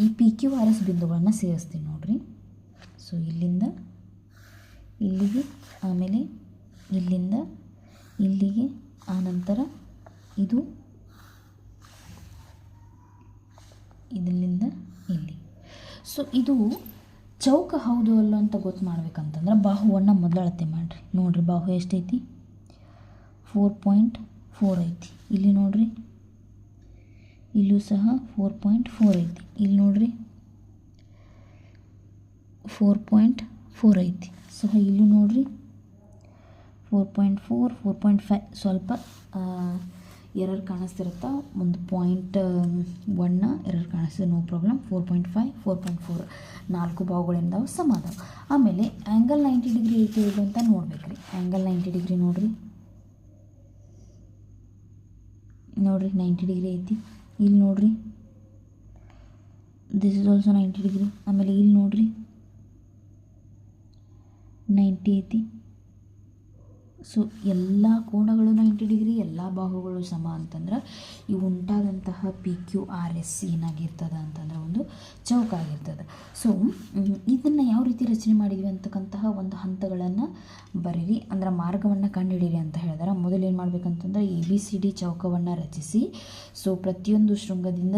ಈ ಪಿ ಕ್ಯೂ ಆರ್ ಎಸ್ ಬಿಂದುಗಳನ್ನು ಸೇರಿಸ್ತೀನಿ ನೋಡ್ರಿ. ಸೊ ಇಲ್ಲಿಂದ ಇಲ್ಲಿಗೆ, ಆಮೇಲೆ ಇಲ್ಲಿಂದ ಇಲ್ಲಿಗೆ, ಆನಂತರ ಇದು ಇದರಿಂದ ಇಲ್ಲಿ. ಸೊ ಇದು ಚೌಕ ಹೌದು ಅಲ್ಲ ಅಂತ ಗೊತ್ತು ಮಾಡ್ಬೇಕಂತಂದ್ರೆ ಬಾಹುವನ್ನು ಮೊದಲು ಅಳತೆ ಮಾಡಿರಿ. ನೋಡಿರಿ ಬಾಹು ಎಷ್ಟೈತಿ, 4.4 ಐತಿ. ಇಲ್ಲಿ ನೋಡಿರಿ, ಇಲ್ಲೂ ಸಹ 4.4 ಐತಿ. ಇಲ್ಲಿ ನೋಡಿರಿ 4.4 ಐತಿ. ಸಹ ಇಲ್ಲೂ ನೋಡಿರಿ 4.4, 4.5 ಸ್ವಲ್ಪ ಎರರ್ ಕಾಣಿಸ್ತಿರುತ್ತೆ. ಒಂದು 0.1 ಎರರ್ ಕಾಣಿಸ್ತದೆ, ನೋ ಪ್ರಾಬ್ಲಮ್. 4.5, 4.4 4 ಬಾಹುಗಳಿಂದ ಸಮ ಅದಾವೆ. ಆಮೇಲೆ ಆ್ಯಂಗಲ್ 90 ಡಿಗ್ರಿ ಐತಿ ಇದು ಅಂತ ನೋಡ್ಬೇಕ್ರಿ. ಆ್ಯಂಗಲ್ 90 ಡಿಗ್ರಿ ನೋಡಿರಿ, 90 ಡಿಗ್ರಿ ಐತಿ. ಇಲ್ಲಿ ನೋಡಿರಿ, ದಿಸ್ ಇಸ್ ಆಲ್ಸೋ 90 ಡಿಗ್ರಿ. ಆಮೇಲೆ ಇಲ್ಲಿ ನೋಡಿರಿ 90 ಐತಿ. ಸೊ ಎಲ್ಲ ಕೋನಗಳು 90 ಡಿಗ್ರಿ, ಎಲ್ಲ ಬಾಹುಗಳು ಸಮ ಅಂತಂದ್ರೆ ಇವು ಉಂಟಾದಂತಹ ಪಿ ಕ್ಯೂ ಆರ್ ಎಸ್ ಏನಾಗಿರ್ತದೆ ಅಂತಂದ್ರೆ ಒಂದು ಚೌಕ ಆಗಿರ್ತದೆ. ಸೊ ಇದನ್ನು ಯಾವ ರೀತಿ ರಚನೆ ಮಾಡಿದ್ವಿ ಅಂತಕ್ಕಂತಹ ಒಂದು ಹಂತಗಳನ್ನು ಬರೀರಿ, ಅಂದ್ರೆ ಮಾರ್ಗವನ್ನು ಕಂಡುಹಿಡೀರಿ ಅಂತ ಹೇಳಿದಾರೆ. ಮೊದಲು ಏನು ಮಾಡ್ಬೇಕಂತಂದ್ರೆ ABCD ಚೌಕವನ್ನು ರಚಿಸಿ, ಸೊ ಪ್ರತಿಯೊಂದು ಶೃಂಗದಿಂದ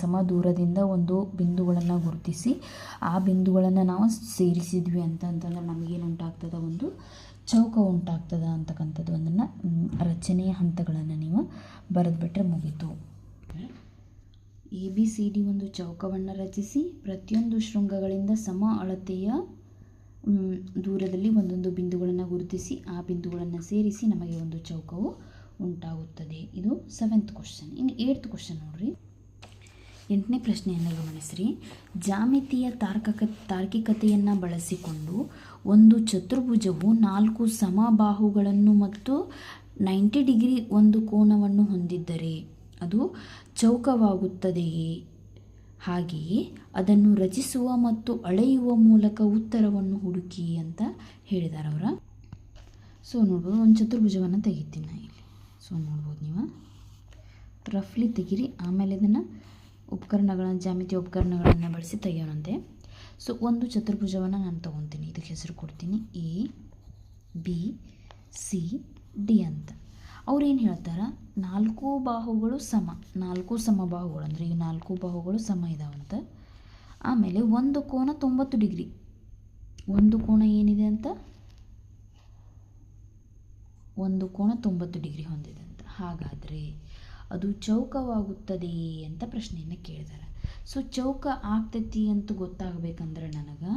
ಸಮ ದೂರದಿಂದ ಒಂದು ಬಿಂದುಗಳನ್ನು ಗುರುತಿಸಿ ಆ ಬಿಂದುಗಳನ್ನು ನಾವು ಸೇರಿಸಿದ್ವಿ ಅಂತಂದ್ರೆ ನಮಗೇನು ಉಂಟಾಗ್ತದೆ, ಒಂದು ಚೌಕ ಉಂಟಾಗ್ತದೆ ಅಂತಕ್ಕಂಥದ್ದು ಒಂದನ್ನು ರಚನೆಯ ಹಂತಗಳನ್ನು ನೀವು ಬರೆದುಬಿಟ್ರೆ ಮುಗೀತು. ABCD ಒಂದು ಚೌಕವನ್ನು ರಚಿಸಿ ಪ್ರತಿಯೊಂದು ಶೃಂಗಗಳಿಂದ ಸಮ ಅಳತೆಯ ದೂರದಲ್ಲಿ ಒಂದೊಂದು ಬಿಂದುಗಳನ್ನು ಗುರುತಿಸಿ ಆ ಬಿಂದುಗಳನ್ನು ಸೇರಿಸಿ ನಮಗೆ ಒಂದು ಚೌಕವು ಉಂಟಾಗುತ್ತದೆ. ಇದು 7th ಕ್ವಶನ್. ಇನ್ನು 8th ಕ್ವಶನ್ ನೋಡ್ರಿ. 8ನೇ ಪ್ರಶ್ನೆಯನ್ನು ಗಮನಿಸ್ರಿ. ಜಾಮಿತಿಯ ತಾರ್ಕಿಕತೆಯನ್ನು ಬಳಸಿಕೊಂಡು ಒಂದು ಚತುರ್ಭುಜವು 4 ಸಮಬಾಹುಗಳನ್ನು ಮತ್ತು 90 ಡಿಗ್ರಿ ಒಂದು ಕೋನವನ್ನು ಹೊಂದಿದ್ದರೆ ಅದು ಚೌಕವಾಗುತ್ತದೆಯೇ? ಹಾಗೆಯೇ ಅದನ್ನು ರಚಿಸುವ ಮತ್ತು ಅಳೆಯುವ ಮೂಲಕ ಉತ್ತರವನ್ನು ಹುಡುಕಿ ಅಂತ ಹೇಳಿದ್ದಾರೆ ಅವರ. ಸೊ ನೋಡ್ಬೋದು, ಒಂದು ಚತುರ್ಭುಜವನ್ನು ತೆಗಿತೀನಿ ನಾನು ಇಲ್ಲಿ. ಸೊ ನೋಡ್ಬೋದು ನೀವು ರಫ್ಲಿ ತೆಗಿರಿ, ಆಮೇಲೆ ಇದನ್ನು ಜಾಮಿತಿಯ ಉಪಕರಣಗಳನ್ನು ಬಳಸಿ ತೆಗೆಯೋಣಂತೆ. ಸೊ ಒಂದು ಚತುರ್ಭುಜವನ್ನು ನಾನು ತೊಗೊತೀನಿ, ಇದಕ್ಕೆ ಹೆಸರು ಕೊಡ್ತೀನಿ ABCD ಅಂತ. ಅವ್ರು ಏನು ಹೇಳ್ತಾರೆ, 4 ಬಾಹುಗಳು ಸಮ, 4 ಸಮಬಾಹುಗಳು ಅಂದರೆ ಈ 4 ಬಾಹುಗಳು ಸಮ ಇದಾವಂತ. ಆಮೇಲೆ ಒಂದು ಕೋನ 90 ಡಿಗ್ರಿ, ಒಂದು ಕೋನ ಏನಿದೆ ಅಂತ, ಒಂದು ಕೋನ 90 ಡಿಗ್ರಿ ಹೊಂದಿದೆ ಅಂತ. ಹಾಗಾದರೆ ಅದು ಚೌಕವಾಗುತ್ತದೆಯೇ ಅಂತ ಪ್ರಶ್ನೆಯನ್ನು ಕೇಳಿದ್ದಾರೆ. ಸೊ ಚೌಕ ಆಗ್ತೈತಿ ಅಂತ ಗೊತ್ತಾಗಬೇಕಂದ್ರೆ ನನಗೆ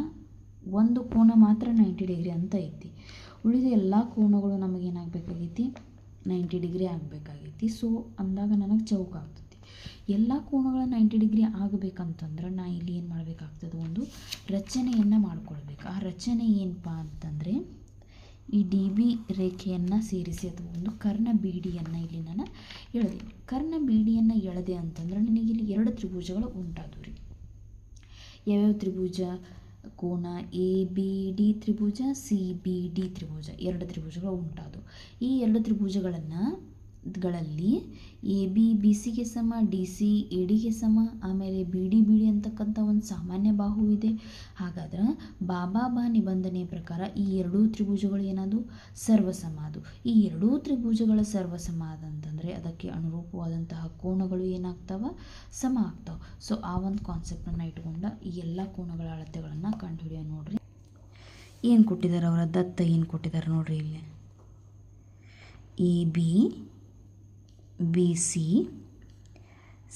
ಒಂದು ಕೋನ ಮಾತ್ರ 90 ಡಿಗ್ರಿ ಅಂತ ಐತಿ, ಉಳಿದ ಎಲ್ಲ ಕೋನಗಳು ನಮಗೇನಾಗಬೇಕಾಗೈತಿ, 90 ಡಿಗ್ರಿ ಆಗಬೇಕಾಗೈತಿ. ಸೊ ಅಂದಾಗ ನನಗೆ ಚೌಕ ಆಗ್ತೈತಿ. ಎಲ್ಲ ಕೋನಗಳ 90 ಡಿಗ್ರಿ ಆಗಬೇಕಂತಂದ್ರೆ ನಾ ಇಲ್ಲಿ ಏನು ಮಾಡಬೇಕಾಗ್ತದೆ, ಒಂದು ರಚನೆಯನ್ನು ಮಾಡ್ಕೊಳ್ಬೇಕು. ಆ ರಚನೆ ಏನಪ್ಪ ಅಂತಂದರೆ ಈ DB ರೇಖೆಯನ್ನು ಸೇರಿಸಿ ಅಥವಾ ಒಂದು ಕರ್ಣ ಬೀಡಿಯನ್ನು ಇಲ್ಲಿ ನಾನು ಎಳೆದೆ. ಕರ್ಣ ಬೀಡಿಯನ್ನು ಎಳೆದೆ ಅಂತಂದ್ರೆ ನನಗೆ ಇಲ್ಲಿ 2 ತ್ರಿಭುಜಗಳು ಉಂಟಾದವು ರೀ. ಯಾವ್ಯಾವ ತ್ರಿಭುಜ? ಕೋನ ABD ತ್ರಿಭುಜ, CBD ತ್ರಿಭುಜ, 2 ತ್ರಿಭುಜಗಳು ಉಂಟಾದವು. ಈ 2 ತ್ರಿಭುಜಗಳಲ್ಲಿ AB BCಗೆ ಸಮ, DC ADಗೆ ಸಮ, ಆಮೇಲೆ BD ಅಂತಕ್ಕಂಥ ಒಂದು ಸಾಮಾನ್ಯ ಬಾಹು ಇದೆ. ಹಾಗಾದ್ರೆ ಬಾ ನಿಬಂಧನೆಯ ಪ್ರಕಾರ ಈ 2 ತ್ರಿಭುಜಗಳು ಏನದು, ಸರ್ವಸಮ. ಅದು ಈ 2 ತ್ರಿಭುಜಗಳ ಸರ್ವಸಮ ಅಂತಂದರೆ ಅದಕ್ಕೆ ಅನುರೂಪವಾದಂತಹ ಕೋನಗಳು ಏನಾಗ್ತಾವ, ಸಮ ಆಗ್ತಾವೆ. ಸೊ ಆ ಒಂದು ಕಾನ್ಸೆಪ್ಟನ್ನು ಇಟ್ಕೊಂಡ ಈ ಎಲ್ಲ ಕೋನಗಳ ಅಳತೆಗಳನ್ನು ಕಂಡುಹಿಡಿಯೋ. ನೋಡ್ರಿ ಏನು ಕೊಟ್ಟಿದ್ದಾರೆ ಅವರ ದತ್ತ, ಏನು ಕೊಟ್ಟಿದ್ದಾರೆ ನೋಡ್ರಿ ಇಲ್ಲಿ. AB BC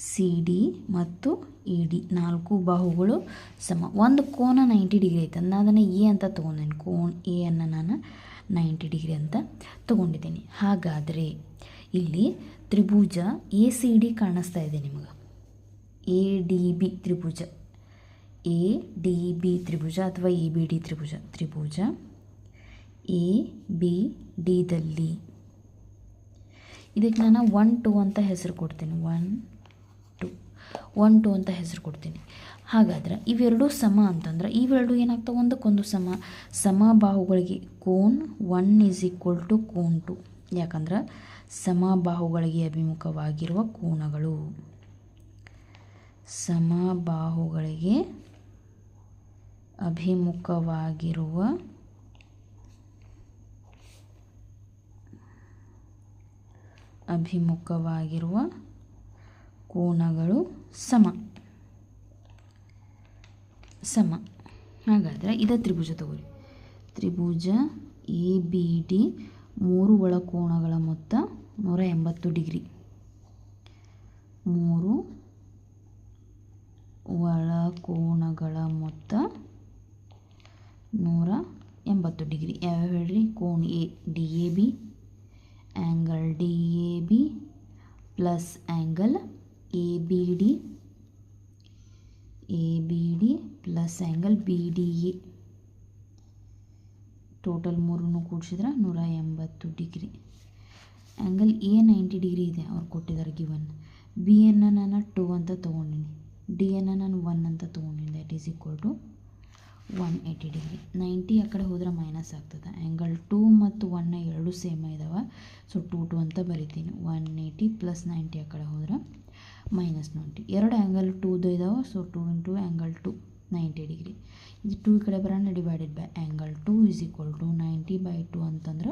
CD ಮತ್ತು AD 4 ಬಾಹುಗಳು ಸಮ. ಒಂದು ಕೋನ 90 ಡಿಗ್ರಿ ಐತೆ, ನಾನು ಅದನ್ನು A ಅಂತ ತೊಗೊಂಡೇನೆ. ಕೋನ A ಅನ್ನು ನಾನು 90 ಡಿಗ್ರಿ ಅಂತ ತೊಗೊಂಡಿದ್ದೀನಿ. ಹಾಗಾದರೆ ಇಲ್ಲಿ ತ್ರಿಭುಜ ACD ಕಾಣಿಸ್ತಾ ಇದೆ ನಿಮಗೆ. ADB ತ್ರಿಭುಜ, ADB ತ್ರಿಭುಜ ಅಥವಾ ABD ತ್ರಿಭುಜ ABDದಲ್ಲಿ ಇದಕ್ಕೆ ನಾನು 1 2 ಅಂತ ಹೆಸರು ಕೊಡ್ತೀನಿ. 1 2 1 2 ಅಂತ ಹೆಸರು ಕೊಡ್ತೀನಿ. ಹಾಗಾದ್ರೆ ಇವೆರಡೂ ಸಮ ಅಂತಂದ್ರೆ ಇವೆರಡು ಏನಾಗ್ತಾವೆ, ಒಂದಕ್ಕೊಂದು ಸಮಬಾಹುಗಳಿಗೆ ಕೋನ್ 1 = ಕೋನ್ 2. ಯಾಕಂದ್ರೆ ಸಮಬಾಹುಗಳಿಗೆ ಅಭಿಮುಖವಾಗಿರುವ ಕೋನಗಳು, ಸಮಬಾಹುಗಳಿಗೆ ಅಭಿಮುಖವಾಗಿರುವ ಕೋನಗಳು ಸಮ. ಹಾಗಾದರೆ ಇದು ತ್ರಿಭುಜ ತಗೋರಿ. ತ್ರಿಭುಜ ABD 3 ಒಳಕೋನಗಳ ಮೊತ್ತ 180 ಡಿಗ್ರಿ. 3 ಒಳಕೋನಗಳ ಮೊತ್ತ 180 ಡಿಗ್ರಿ. ಯಾವ್ಯಾವ ಹೇಳ್ರಿ? ಕೋನ DAB, angle DAB plus angle ABD plus angle BDA. Total 3 ಕೂಡಿಸಿದ್ರೆ 180 degree. Angle A 90 degree ಇದೆ, ಅವ್ರು ಕೊಟ್ಟಿದ್ದಾರೆ ಗಿವನ್. B ಅನ್ನು ನಾನು 2 ಅಂತ ತೊಗೊಂಡಿನಿ, D ಅನ್ನು ನಾನು 1 ಅಂತ ತೊಗೊಂಡಿನಿ. That is equal to 180 degree. 90 ಆ ಕಡೆ ಹೋದ್ರೆ ಮೈನಸ್ ಆಗ್ತದೆ. ಆ್ಯಂಗಲ್ 2 ಮತ್ತು 1 ಎರಡು ಸೇಮ್ ಇದಾವೆ, ಸೊ 2 2 ಅಂತ ಬರಿತೀನಿ. 180 ಪ್ಲಸ್ 90 ಆ ಕಡೆ ಹೋದ್ರೆ -90. ಎರಡು ಆ್ಯಂಗಲ್ 2 ಇದಾವೆ, ಸೊ 2 ಇಂಟು ಆ್ಯಂಗಲ್ 2 90 ಡಿಗ್ರಿ. ಇದು 2 ಈ ಕಡೆ ಬರೋಣ, ಡಿವೈಡೆಡ್ ಬೈ ಆ್ಯಂಗಲ್ 2 = 90/2 ಅಂತಂದ್ರೆ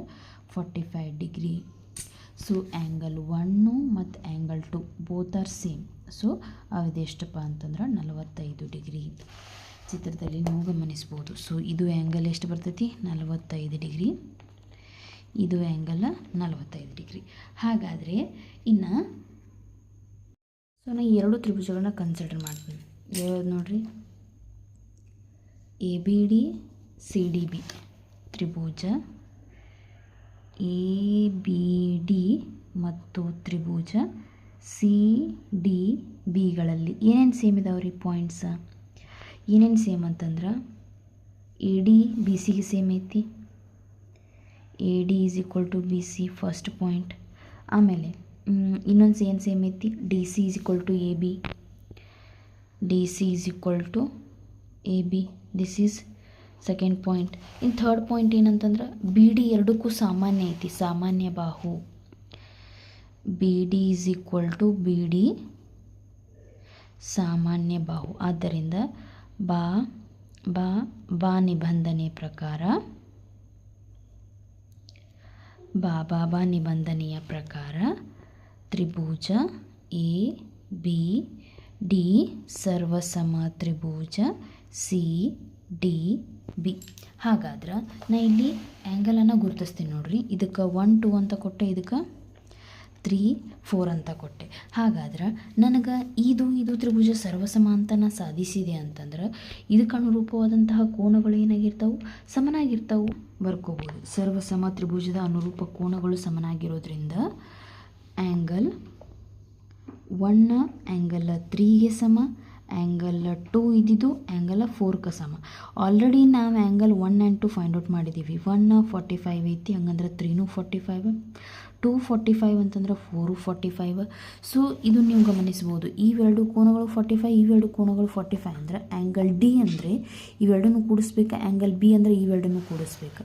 45 ಡಿಗ್ರಿ. ಸೊ ಆ್ಯಂಗಲ್ 1 ಮತ್ತು angle 2 both are same. So ಅದೆಷ್ಟಪ್ಪ ಅಂತಂದ್ರೆ 45 ಡಿಗ್ರಿ. ಚಿತ್ರದಲ್ಲಿ ನೀವು ಗಮನಿಸ್ಬೋದು. ಸೊ ಇದು ಆ್ಯಂಗಲ್ ಎಷ್ಟು ಬರ್ತೈತಿ? 45 ಡಿಗ್ರಿ. ಇದು ಆ್ಯಂಗಲ್ 45 ಡಿಗ್ರಿ. ಹಾಗಾದರೆ ಇನ್ನು ನಾನು ಎರಡು ತ್ರಿಭುಜಗಳನ್ನ ಕನ್ಸಿಡರ್ ಮಾಡ್ತೀನಿ. ಯಾವ್ದು ನೋಡ್ರಿ? ABD CDB ತ್ರಿಭುಜ ABD ಮತ್ತು ತ್ರಿಭುಜ CDBಗಳಲ್ಲಿ ಏನೇನು ಸೇಮ್ ಇದಾವ್ರಿ ಪಾಯಿಂಟ್ಸ? ಏನೇನು ಸೇಮ್ ಅಂತಂದ್ರೆ AD BCಗೆ ಸೇಮ್ ಐತಿ. AD = BC first point. ಆಮೇಲೆ ಇನ್ನೊಂದು ಏನು ಸೇಮ್ ಐತಿ? DC = AB. DC = AB. This is second point. ಇನ್ನು ಥರ್ಡ್ ಪಾಯಿಂಟ್ ಏನಂತಂದ್ರೆ BD ಎರಡಕ್ಕೂ ಸಾಮಾನ್ಯ ಐತಿ, ಸಾಮಾನ್ಯ ಬಾಹು. BD = BD ಸಾಮಾನ್ಯ ಬಾಹು. ಆದ್ದರಿಂದ ಬಾ ನಿಬಂಧನೆ ಪ್ರಕಾರ ನಿಬಂಧನೆಯ ಪ್ರಕಾರ ತ್ರಿಭುಜ ABD ಸರ್ವಸಮ ತ್ರಿಭುಜ CDB. ಹಾಗಾದ್ರೆ ನಾ ಇಲ್ಲಿ ಆ್ಯಂಗಲನ್ನು ಗುರುತಿಸ್ತೀನಿ ನೋಡ್ರಿ. ಇದಕ್ಕೆ 1 2 ಅಂತ ಕೊಟ್ಟೆ, ಇದಕ್ಕೆ 3 4 ಅಂತ ಕೊಟ್ಟೆ. ಹಾಗಾದ್ರೆ ನನಗೆ ಇದು ತ್ರಿಭುಜ ಸರ್ವಸಮ ಅಂತ ನಾ ಸಾಧಿಸಿದೆ ಅಂತಂದ್ರೆ ಇದಕ್ಕೆ ಅನುರೂಪವಾದಂತಹ ಕೋನಗಳು ಏನಾಗಿರ್ತಾವೆ? ಸಮನಾಗಿರ್ತಾವೆ. ಬರ್ಕೋಬೋದು. ಸರ್ವಸಮ ತ್ರಿಭುಜದ ಅನುರೂಪ ಕೋನಗಳು ಸಮನಾಗಿರೋದ್ರಿಂದ ಆ್ಯಂಗಲ್ 1 ಆ್ಯಂಗಲ್ 3ಗೆ ಸಮ, ಆ್ಯಂಗಲ್ 2 ಇದ್ದಿದ್ದು ಆ್ಯಂಗಲ್ 4ಗೆ ಸಮ. ಆಲ್ರೆಡಿ ನಾವು ಆ್ಯಂಗಲ್ 1 ಆ್ಯಂಡ್ 2 ಫೈಂಡ್ ಔಟ್ ಮಾಡಿದ್ದೀವಿ. 1 45 ಐತಿ, ಹಂಗಂದ್ರೆ 3 45, 2 45 ಅಂತಂದ್ರೆ 4 45. ಸೊ ಇದು ನೀವು ಗಮನಿಸ್ಬೋದು. ಇವೆರಡು ಕೋನಗಳು 45, ಇವೆರಡು ಕೋನಗಳು 45 ಅಂದರೆ ಆ್ಯಂಗಲ್ D ಅಂದರೆ ಇವೆರಡನ್ನು ಕೂಡಿಸ್ಬೇಕು, ಆ್ಯಂಗಲ್ B ಅಂದರೆ ಇವೆರಡನ್ನು ಕೂಡಿಸ್ಬೇಕು.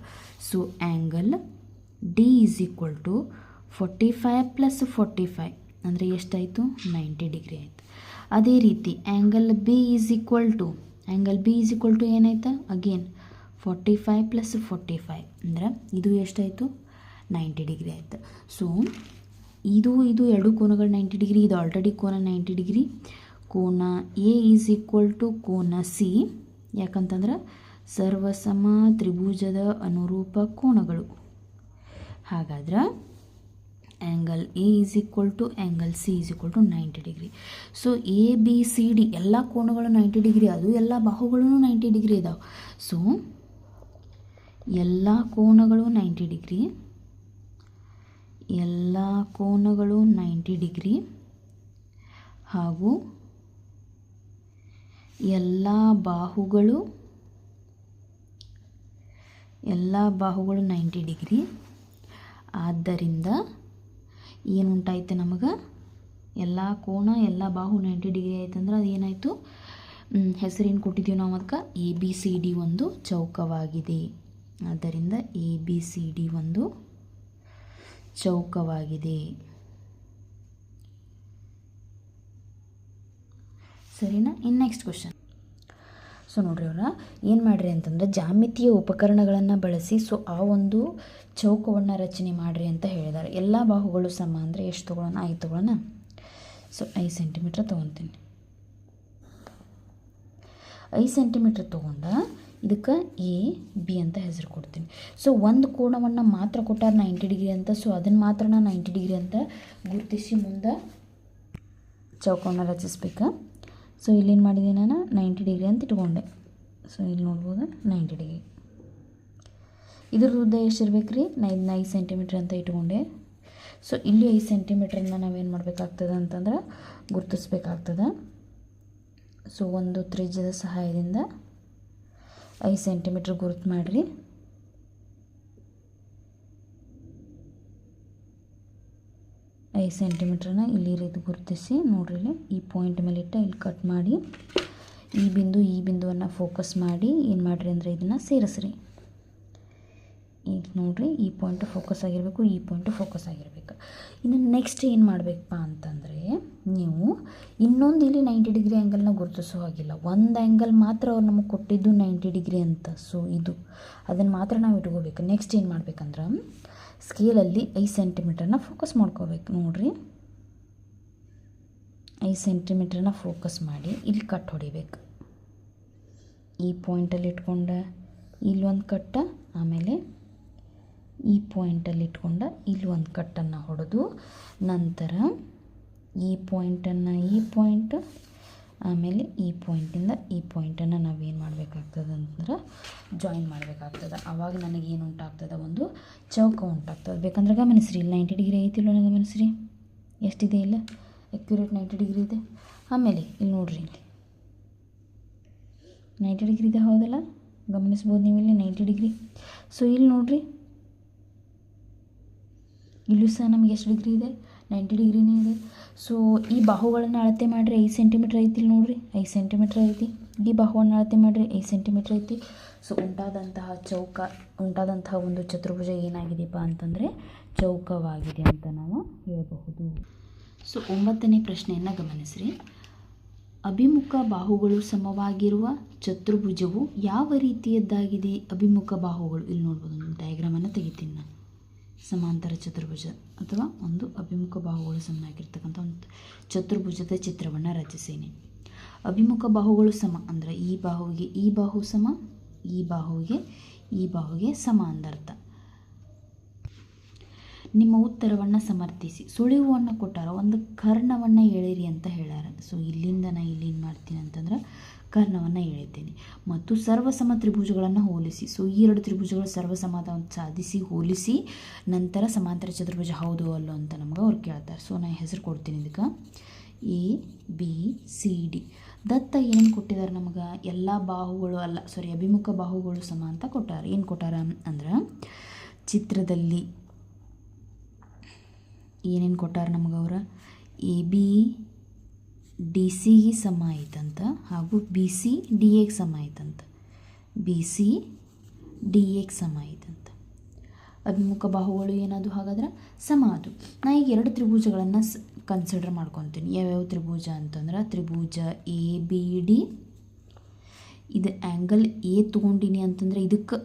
ಸೊ ಆ್ಯಂಗಲ್ D = 45 + 45 ಅಂದರೆ ಎಷ್ಟಾಯಿತು? 90 ಡಿಗ್ರಿ ಆಯಿತು. ಅದೇ ರೀತಿ ಆ್ಯಂಗಲ್ B = ಏನಾಯ್ತು? ಅಗೇನ್ 45 + 45 ಅಂದರೆ ಇದು ಎಷ್ಟಾಯಿತು? 90 ಡಿಗ್ರಿ ಆಯಿತು. ಸೊ ಇದು ಎರಡು ಕೋನಗಳು 90 ಡಿಗ್ರಿ. ಇದು ಆಲ್ರೆಡಿ ಕೋನ 90 ಡಿಗ್ರಿ. ಕೋನ A = ಕೋನ C. ಯಾಕಂತಂದ್ರೆ ಸರ್ವಸಮ ತ್ರಿಭುಜದ ಅನುರೂಪ ಕೋನಗಳು. ಹಾಗಾದ್ರೆ angle A = angle C = 90 degree. So ABCD ಎಲ್ಲ ಕೋನಗಳು 90 ಡಿಗ್ರಿ, ಅದು ಎಲ್ಲ ಬಾಹುಗಳೂ 90 ಡಿಗ್ರಿ ಇದಾವೆ. ಸೊ ಎಲ್ಲ ಕೋನಗಳು 90 ಡಿಗ್ರಿ, ಎಲ್ಲ ಕೋನಗಳು 90 ಡಿಗ್ರಿ ಹಾಗೂ ಎಲ್ಲ ಬಾಹುಗಳು 90 ಡಿಗ್ರಿ. ಆದ್ದರಿಂದ ಏನುಂಟಾಯ್ತು ನಮಗೆ? ಎಲ್ಲ ಕೋನ ಎಲ್ಲ ಬಾಹು 90 ಡಿಗ್ರಿ ಆಯ್ತಂದ್ರೆ ಅದು ಏನಾಯಿತು, ಹೆಸರೇನು ಕೊಟ್ಟಿದ್ದೀವಿ ನಾವು ಅದಕ್ಕೆ ABCD ಒಂದು ಚೌಕವಾಗಿದೆ. ಆದ್ದರಿಂದ ABCD ಒಂದು ಚೌಕವಾಗಿದೆ. ಸರಿನಾ? ಇನ್ನು ನೆಕ್ಸ್ಟ್ ಕ್ವಶನ್. ಸೊ ನೋಡ್ರಿ ಅವರ ಏನು ಮಾಡಿರಿ ಅಂತಂದರೆ ಜಾಮಿತಿಯ ಉಪಕರಣಗಳನ್ನು ಬಳಸಿ ಆ ಒಂದು ಚೌಕವನ್ನು ರಚನೆ ಮಾಡಿರಿ ಅಂತ ಹೇಳಿದ್ದಾರೆ. ಎಲ್ಲ ಬಾಹುಗಳು ಸಮ ಅಂದರೆ ಎಷ್ಟು ತೊಗೊಳ್ಳೋಣ? 5 ತೊಗೊಳ್ಳೋಣ. So 5 centimetre ತೊಗೊತೀನಿ. 5 ಸೆಂಟಿಮೀಟ್ರ್ ತೊಗೊಂಡ ಇದಕ್ಕೆ AB ಅಂತ ಹೆಸರು ಕೊಡ್ತೀನಿ. ಸೊ ಒಂದು ಕೋನವನ್ನು ಮಾತ್ರ ಕೊಟ್ಟಾರ 90 ಡಿಗ್ರಿ ಅಂತ. ಸೊ ಅದನ್ನು ಮಾತ್ರ ನಾನು 90 ಡಿಗ್ರಿ ಅಂತ ಗುರುತಿಸಿ ಮುಂದೆ ಚೌಕವನ್ನು ರಚಿಸ್ಬೇಕು. ಸೊ ಇಲ್ಲೇನು ಮಾಡಿದೆ, ನಾನು 90 ಡಿಗ್ರಿ ಅಂತ ಇಟ್ಕೊಂಡೆ. ಸೊ ಇಲ್ಲಿ ನೋಡ್ಬೋದು 90 ಡಿಗ್ರಿ. ಇದ್ರ ಉದ್ದ ಎಷ್ಟಿರ್ಬೇಕು ರೀ? 5 ಸೆಂಟಿಮೀಟ್ರ್ ಅಂತ ಇಟ್ಕೊಂಡೆ. ಸೊ ಇಲ್ಲಿ 5 ಸೆಂಟಿಮೀಟ್ರನ್ನ ನಾವೇನು ಮಾಡಬೇಕಾಗ್ತದೆ ಅಂತಂದ್ರೆ ಗುರುತಿಸ್ಬೇಕಾಗ್ತದೆ. ಸೊ ಒಂದು ತ್ರಿಜ್ಯದ ಸಹಾಯದಿಂದ 5 ಸೆಂಟಿಮೀಟ್ರ್ ಗುರುತು ಮಾಡಿರಿ. ಐದು ಸೆಂಟಿಮೀಟ್ರನ್ನ ಇಲ್ಲಿ ರೀತಿ ಗುರುತಿಸಿ ನೋಡ್ರಿ, ಇಲ್ಲಿ ಈ ಪಾಯಿಂಟ್ ಮೇಲೆ ಇಟ್ಟು ಇಲ್ಲಿ ಕಟ್ ಮಾಡಿ ಈ ಬಿಂದುವನ್ನು ಫೋಕಸ್ ಮಾಡಿ ಏನು ಮಾಡಿರಿ ಅಂದರೆ ಇದನ್ನು ಸೇರಿಸ್ರಿ. ಈಗ ನೋಡಿರಿ, ಈ ಪಾಯಿಂಟ್ ಫೋಕಸ್ ಆಗಿರಬೇಕು, ಈ ಪಾಯಿಂಟ್ ಫೋಕಸ್ ಆಗಿರಬೇಕು. ಇನ್ನು ನೆಕ್ಸ್ಟ್ ಏನು ಮಾಡಬೇಕಪ್ಪ ಅಂತಂದರೆ, ನೀವು ಇನ್ನೊಂದು ಇಲ್ಲಿ 90 ಡಿಗ್ರಿ ಆ್ಯಂಗಲ್ನ ಗುರುತಿಸೋ ಹಾಗಿಲ್ಲ. ಒಂದು ಆ್ಯಂಗಲ್ ಮಾತ್ರ ಅವ್ರು ನಮಗೆ ಕೊಟ್ಟಿದ್ದು 90 ಡಿಗ್ರಿ ಅಂತ. ಸೊ ಅದನ್ನು ಮಾತ್ರ ನಾವು ಇಟ್ಕೋಬೇಕು. ನೆಕ್ಸ್ಟ್ ಏನು ಮಾಡ್ಬೇಕಂದ್ರೆ, ಸ್ಕೇಲಲ್ಲಿ 5 ಸೆಂಟಿಮೀಟ್ರನ್ನ ಫೋಕಸ್ ಮಾಡ್ಕೋಬೇಕು. ನೋಡಿರಿ, 5 ಸೆಂಟಿಮೀಟ್ರನ್ನ ಫೋಕಸ್ ಮಾಡಿ ಇಲ್ಲಿ ಕಟ್ ಹೊಡಿಬೇಕು. ಈ ಪಾಯಿಂಟಲ್ಲಿ ಇಟ್ಕೊಂಡು ಇಲ್ಲೊಂದು ಕಟ್ಟ, ಆಮೇಲೆ ಈ ಪಾಯಿಂಟಲ್ಲಿ ಇಟ್ಕೊಂಡು ಇಲ್ಲೊಂದು ಕಟ್ಟನ್ನು ಹೊಡೆದು, ನಂತರ ಈ ಪಾಯಿಂಟನ್ನು ಈ ಪಾಯಿಂಟ್, ಆಮೇಲೆ ಈ ಪಾಯಿಂಟಿಂದ ಈ ಪಾಯಿಂಟನ್ನು ನಾವೇನು ಮಾಡಬೇಕಾಗ್ತದೆ ಅಂತಂದ್ರೆ ಜಾಯಿನ್ ಮಾಡಬೇಕಾಗ್ತದೆ. ಆವಾಗ ನನಗೇನು ಉಂಟಾಗ್ತದೆ, ಒಂದು ಚೌಕ ಉಂಟಾಗ್ತದೆ. ಬೇಕಂದ್ರೆ ಗಮನಿಸ್ರಿ, ಇಲ್ಲಿ 90 ಡಿಗ್ರಿ ಐತಿಲ್ಲ, ಗಮನಿಸ್ರಿ ಎಷ್ಟಿದೆ, ಇಲ್ಲ ಅಕ್ಯುರೇಟ್ 90 ಡಿಗ್ರಿ ಇದೆ. ಆಮೇಲೆ ಇಲ್ಲಿ ನೋಡ್ರಿ, ಇಲ್ಲಿ 90 ಡಿಗ್ರಿ ಇದೆ, ಹೌದಲ್ಲ? ಗಮನಿಸ್ಬೋದು ನೀವು ಇಲ್ಲಿ 90 ಡಿಗ್ರಿ. ಸೊ ಇಲ್ಲಿ ನೋಡ್ರಿ, ಇಲ್ಲೂ ಸಹ ನಮಗೆ ಎಷ್ಟು ಡಿಗ್ರಿ ಇದೆ? 90 ಡಿಗ್ರಿನೇ ಇದೆ. ಸೊ ಈ ಬಾಹುಗಳನ್ನು ಅಳತೆ ಮಾಡಿರಿ, 5 ಸೆಂಟಿಮೀಟ್ರ್ ಐತಿ. ಇಲ್ಲಿ ನೋಡಿರಿ, 5 ಸೆಂಟಿಮೀಟ್ರ್ ಐತಿ. ಈ ಬಾಹುವನ್ನು ಅಳತೆ ಮಾಡಿರಿ, 5 ಸೆಂಟಿಮೀಟ್ರ್ ಐತಿ. ಸೊ ಉಂಟಾದಂತಹ ಒಂದು ಚತುರ್ಭುಜ ಏನಾಗಿದೆಯಪ್ಪ ಅಂತಂದರೆ ಚೌಕವಾಗಿದೆ ಅಂತ ನಾವು ಹೇಳಬಹುದು. ಸೊ 9ನೇ ಪ್ರಶ್ನೆಯನ್ನು ಗಮನಿಸ್ರಿ. ಅಭಿಮುಖ ಬಾಹುಗಳು ಸಮವಾಗಿರುವ ಚತುರ್ಭುಜವು ಯಾವ ರೀತಿಯದ್ದಾಗಿದೆ? ಅಭಿಮುಖ ಬಾಹುಗಳು ಇಲ್ಲಿ ನೋಡ್ಬೋದು, ಒಂದು ಡಯಾಗ್ರಾಮನ್ನು ತೆಗಿತೀನಿ ನಾನು. ಸಮಾಂತರ ಚತುರ್ಭುಜ ಅಥವಾ ಒಂದು ಅಭಿಮುಖ ಬಾಹುಗಳು ಸಮನಾಗಿರ್ತಕ್ಕಂಥ ಒಂದು ಚತುರ್ಭುಜದ ಚಿತ್ರವನ್ನು ರಚಿಸೀನಿ. ಅಭಿಮುಖ ಬಾಹುಗಳು ಸಮ ಅಂದರೆ ಈ ಬಾಹುವಿಗೆ ಈ ಬಾಹು ಸಮ, ಈ ಬಾಹುವಿಗೆ ಈ ಬಾಹುವಿಗೆ ಸಮ ಅಂದರ್ಥ. ನಿಮ್ಮ ಉತ್ತರವನ್ನು ಸಮರ್ಥಿಸಿ. ಸುಳಿವನ್ನು ಕೊಟ್ಟಾರ, ಒಂದು ಕರ್ಣವನ್ನು ಎಳೆಯಿರಿ ಅಂತ ಹೇಳ್ಯಾರ. ಸೊ ಇಲ್ಲಿಂದ ನಾನು ಇಲ್ಲಿ ಏನು ಮಾಡ್ತೀನಿ ಅಂತಂದ್ರೆ ಕರ್ಣವನ್ನು ಎಳಿತೀನಿ. ಮತ್ತು ಸರ್ವಸಮ ತ್ರಿಭುಜಗಳನ್ನು ಹೋಲಿಸಿ. ಸೊ ಈ 2 ತ್ರಿಭುಜಗಳು ಸರ್ವಸಮಾಧಾನ ಸಾಧಿಸಿ ಹೋಲಿಸಿ ನಂತರ ಸಮಾಂತರ ಚತುರ್ಭುಜ ಹೌದು ಅಲ್ಲೋ ಅಂತ ನಮ್ಗೆ ಅವ್ರು ಕೇಳ್ತಾರೆ. ಸೊ ನಾನು ಹೆಸರು ಕೊಡ್ತೀನಿ ಇದಕ್ಕೆ ABCD. ದತ್ತ ಏನೇನು ಕೊಟ್ಟಿದ್ದಾರೆ ನಮಗೆ? ಎಲ್ಲ ಬಾಹುಗಳು ಅಭಿಮುಖ ಬಾಹುಗಳು ಸಮ ಅಂತ ಕೊಟ್ಟಾರ. ಏನು ಕೊಟ್ಟಾರ ಅಂದ್ರೆ ಚಿತ್ರದಲ್ಲಿ ಏನೇನು ಕೊಟ್ಟಾರ ನಮಗೆ ಅವರ? AB DCಗೆ ಸಮ ಆಯ್ತಂತ, ಹಾಗೂ BC DAಗೆ ಸಮ ಆಯ್ತಂತ. BC DAಗೆ ಸಮ ಆಯ್ತಂತ. ಅಭಿಮುಖ ಬಾಹುಗಳು ಏನಾದರೂ ಹಾಗಾದ್ರೆ ಸಮ ಅದು. ನಾ ಈಗ 2 ತ್ರಿಭುಜಗಳನ್ನು ಕನ್ಸಿಡರ್ ಮಾಡ್ಕೊತೀನಿ. ಯಾವ್ಯಾವ ತ್ರಿಭುಜ ಅಂತಂದ್ರೆ ತ್ರಿಭುಜ ABD. ಇದು ಆ್ಯಂಗಲ್ A ತೊಗೊಂಡಿನಿ ಅಂತಂದರೆ ಇದಕ್ಕೆ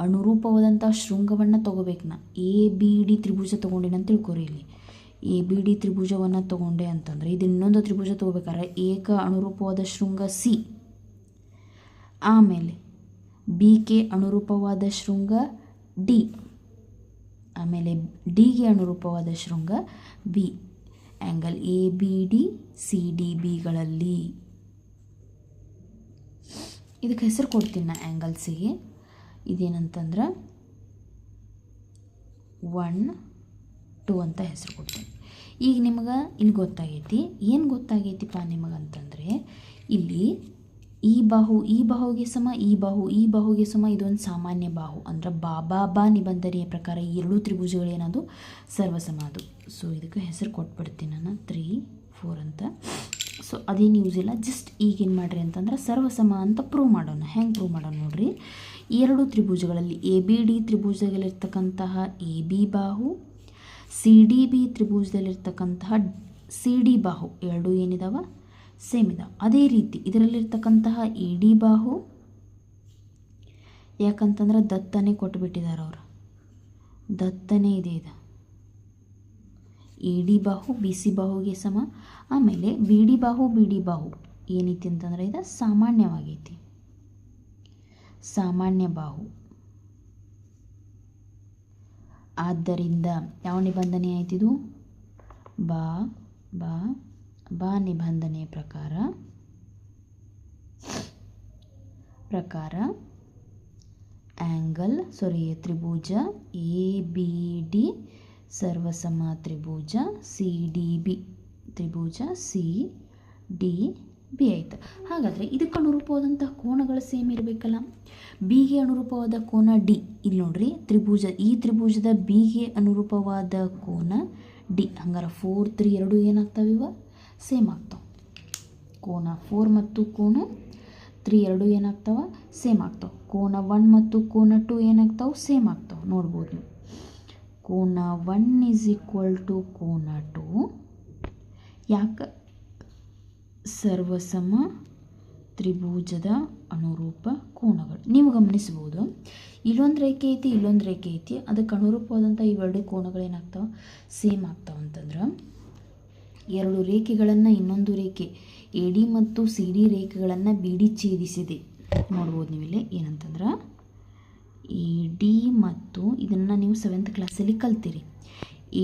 ಅನುರೂಪವಾದಂಥ ಶೃಂಗವನ್ನು ತೊಗೋಬೇಕು. ನಾ ABD ತ್ರಿಭುಜ ತೊಗೊಂಡಿನಿ ಅಂತ ತಿಳ್ಕೊರಿ. ಇಲ್ಲಿ ABD ತ್ರಿಭುಜವನ್ನು ತೊಗೊಂಡೆ ಅಂತಂದರೆ ಇದು ಇನ್ನೊಂದು ತ್ರಿಭುಜ ತೊಗೋಬೇಕಾದ್ರೆ ಏಕ ಅನುರೂಪವಾದ ಶೃಂಗ C, ಆಮೇಲೆ Bಗೆ ಅನುರೂಪವಾದ ಶೃಂಗ D, ಆಮೇಲೆ Dಗೆ ಅನುರೂಪವಾದ ಶೃಂಗ B. ಆ್ಯಂಗಲ್ ABD CDBಗಳಲ್ಲಿ ಇದಕ್ಕೆ ಹೆಸರು ಕೊಡ್ತೀನಿ ನಾ ಆ್ಯಂಗಲ್ Cಗೆ. ಇದೇನಂತಂದ್ರೆ 1, 2 ಅಂತ ಹೆಸರು ಕೊಡ್ತೀನಿ. ಈಗ ನಿಮಗೆ ಇಲ್ಲಿ ಗೊತ್ತಾಗೈತಿ. ಏನು ಗೊತ್ತಾಗೈತಿಪ್ಪ ನಿಮಗಂತಂದರೆ ಇಲ್ಲಿ ಈ ಬಾಹುಗೆ ಸಮ, ಈ ಬಾಹುಗೆ ಸಮ, ಇದೊಂದು ಸಾಮಾನ್ಯ ಬಾಹು. ಅಂದರೆ ಬಾ ನಿಬಂಧನೆಯ ಪ್ರಕಾರ ಈ ಎರಡೂ ತ್ರಿಭುಜಗಳು ಏನದು ಸರ್ವಸಮ ಅದು. ಸೊ ಇದಕ್ಕೆ ಹೆಸರು ಕೊಟ್ಬಿಡ್ತೀನಿ ನಾನು 3, 4 ಅಂತ. ಸೊ ಅದೇನು ಯೂಸ್ ಇಲ್ಲ, ಜಸ್ಟ್ ಈಗೇನು ಮಾಡಿರಿ ಅಂತಂದ್ರೆ ಸರ್ವಸಮ ಅಂತ ಪ್ರೂವ್ ಮಾಡೋಣ. ಹೆಂಗೆ ಪ್ರೂವ್ ಮಾಡೋಣ ನೋಡ್ರಿ. ಈ ಎರಡು ತ್ರಿಭುಜಗಳಲ್ಲಿ ABD ತ್ರಿಭುಜದಲ್ಲಿರ್ತಕ್ಕಂತಹ AB ಬಾಹು, CDB ತ್ರಿಭುಜದಲ್ಲಿರ್ತಕ್ಕಂತಹ CD ಬಾಹು ಎರಡೂ ಏನಿದಾವ ಸೇಮ್ ಇದಾವೆ. ಅದೇ ರೀತಿ ಇದರಲ್ಲಿರ್ತಕ್ಕಂತಹ AD ಬಾಹು, ಯಾಕಂತಂದ್ರೆ ದತ್ತನೇ ಕೊಟ್ಟುಬಿಟ್ಟಿದ್ದಾರೆ ಅವರು, ದತ್ತನೇ ಇದೆ ಇದು. AD ಬಾಹು BC ಬಾಹುಗೆ ಸಮ. ಆಮೇಲೆ BD ಬಾಹು ಏನೈತಿ ಅಂತಂದ್ರೆ ಇದು ಸಾಮಾನ್ಯವಾಗೈತಿ, ಸಾಮಾನ್ಯ ಬಾಹು. ಆದ್ದರಿಂದ ಯಾವ ನಿಬಂಧನೆ ಆಯ್ತಿದು? ಬಾ ನಿಬಂಧನೆಯ ಪ್ರಕಾರ ತ್ರಿಭುಜ ABD ಸರ್ವಸಮ ತ್ರಿಭುಜ CDB ತ್ರಿಭುಜ CDB ಆಯಿತು. ಹಾಗಾದರೆ ಇದಕ್ಕೆ ಅನುರೂಪವಾದಂತಹ ಕೋನಗಳು ಸೇಮ್ ಇರಬೇಕಲ್ಲ. ಬಿಗೆ ಅನುರೂಪವಾದ ಕೋನ D. ಇಲ್ಲಿ ನೋಡ್ರಿ, ಈ ತ್ರಿಭುಜದ ಬಿಗೆ ಅನುರೂಪವಾದ ಕೋನ D. ಹಂಗಾರೆ 4, 3 ಎರಡು ಏನಾಗ್ತಾವೆ? ಇವ ಸೇಮ್ ಆಗ್ತಾವೆ. ಕೋನ 4 ಮತ್ತು ಕೋನ 3 ಎರಡು ಏನಾಗ್ತಾವೆ? ಸೇಮ್ ಆಗ್ತಾವೆ. ಕೋನ 1 ಮತ್ತು ಕೋನ 2 ಏನಾಗ್ತಾವೆ? ಸೇಮ್ ಆಗ್ತಾವೆ. ನೋಡ್ಬೋದು ನೀವು. ಕೋನ 1 = ಕೋನ 2. ಯಾಕೆ? ಸರ್ವಸಮ ತ್ರಿಭುಜದ ಅನುರೂಪ ಕೋನಗಳು. ನೀವು ಗಮನಿಸ್ಬೋದು, ಇಲ್ಲೊಂದು ರೇಖೆ ಐತಿ, ಅದಕ್ಕೆ ಅನುರೂಪವಾದಂಥ ಇವೆರಡು ಕೋನಗಳು ಏನಾಗ್ತಾವೆ? ಸೇಮ್ ಆಗ್ತಾವೆ. ಅಂತಂದ್ರೆ ಎರಡು ರೇಖೆಗಳನ್ನು ಇನ್ನೊಂದು ರೇಖೆ AD ಮತ್ತು CD ರೇಖೆಗಳನ್ನು BD ಛೇದಿಸಿದೆ. ನೋಡ್ಬೋದು ನೀವಿಲ್ಲಿ ಏನಂತಂದ್ರೆ AD ಮತ್ತು ಇದನ್ನು ನೀವು 7th ಕ್ಲಾಸಲ್ಲಿ ಕಲ್ತೀರಿ.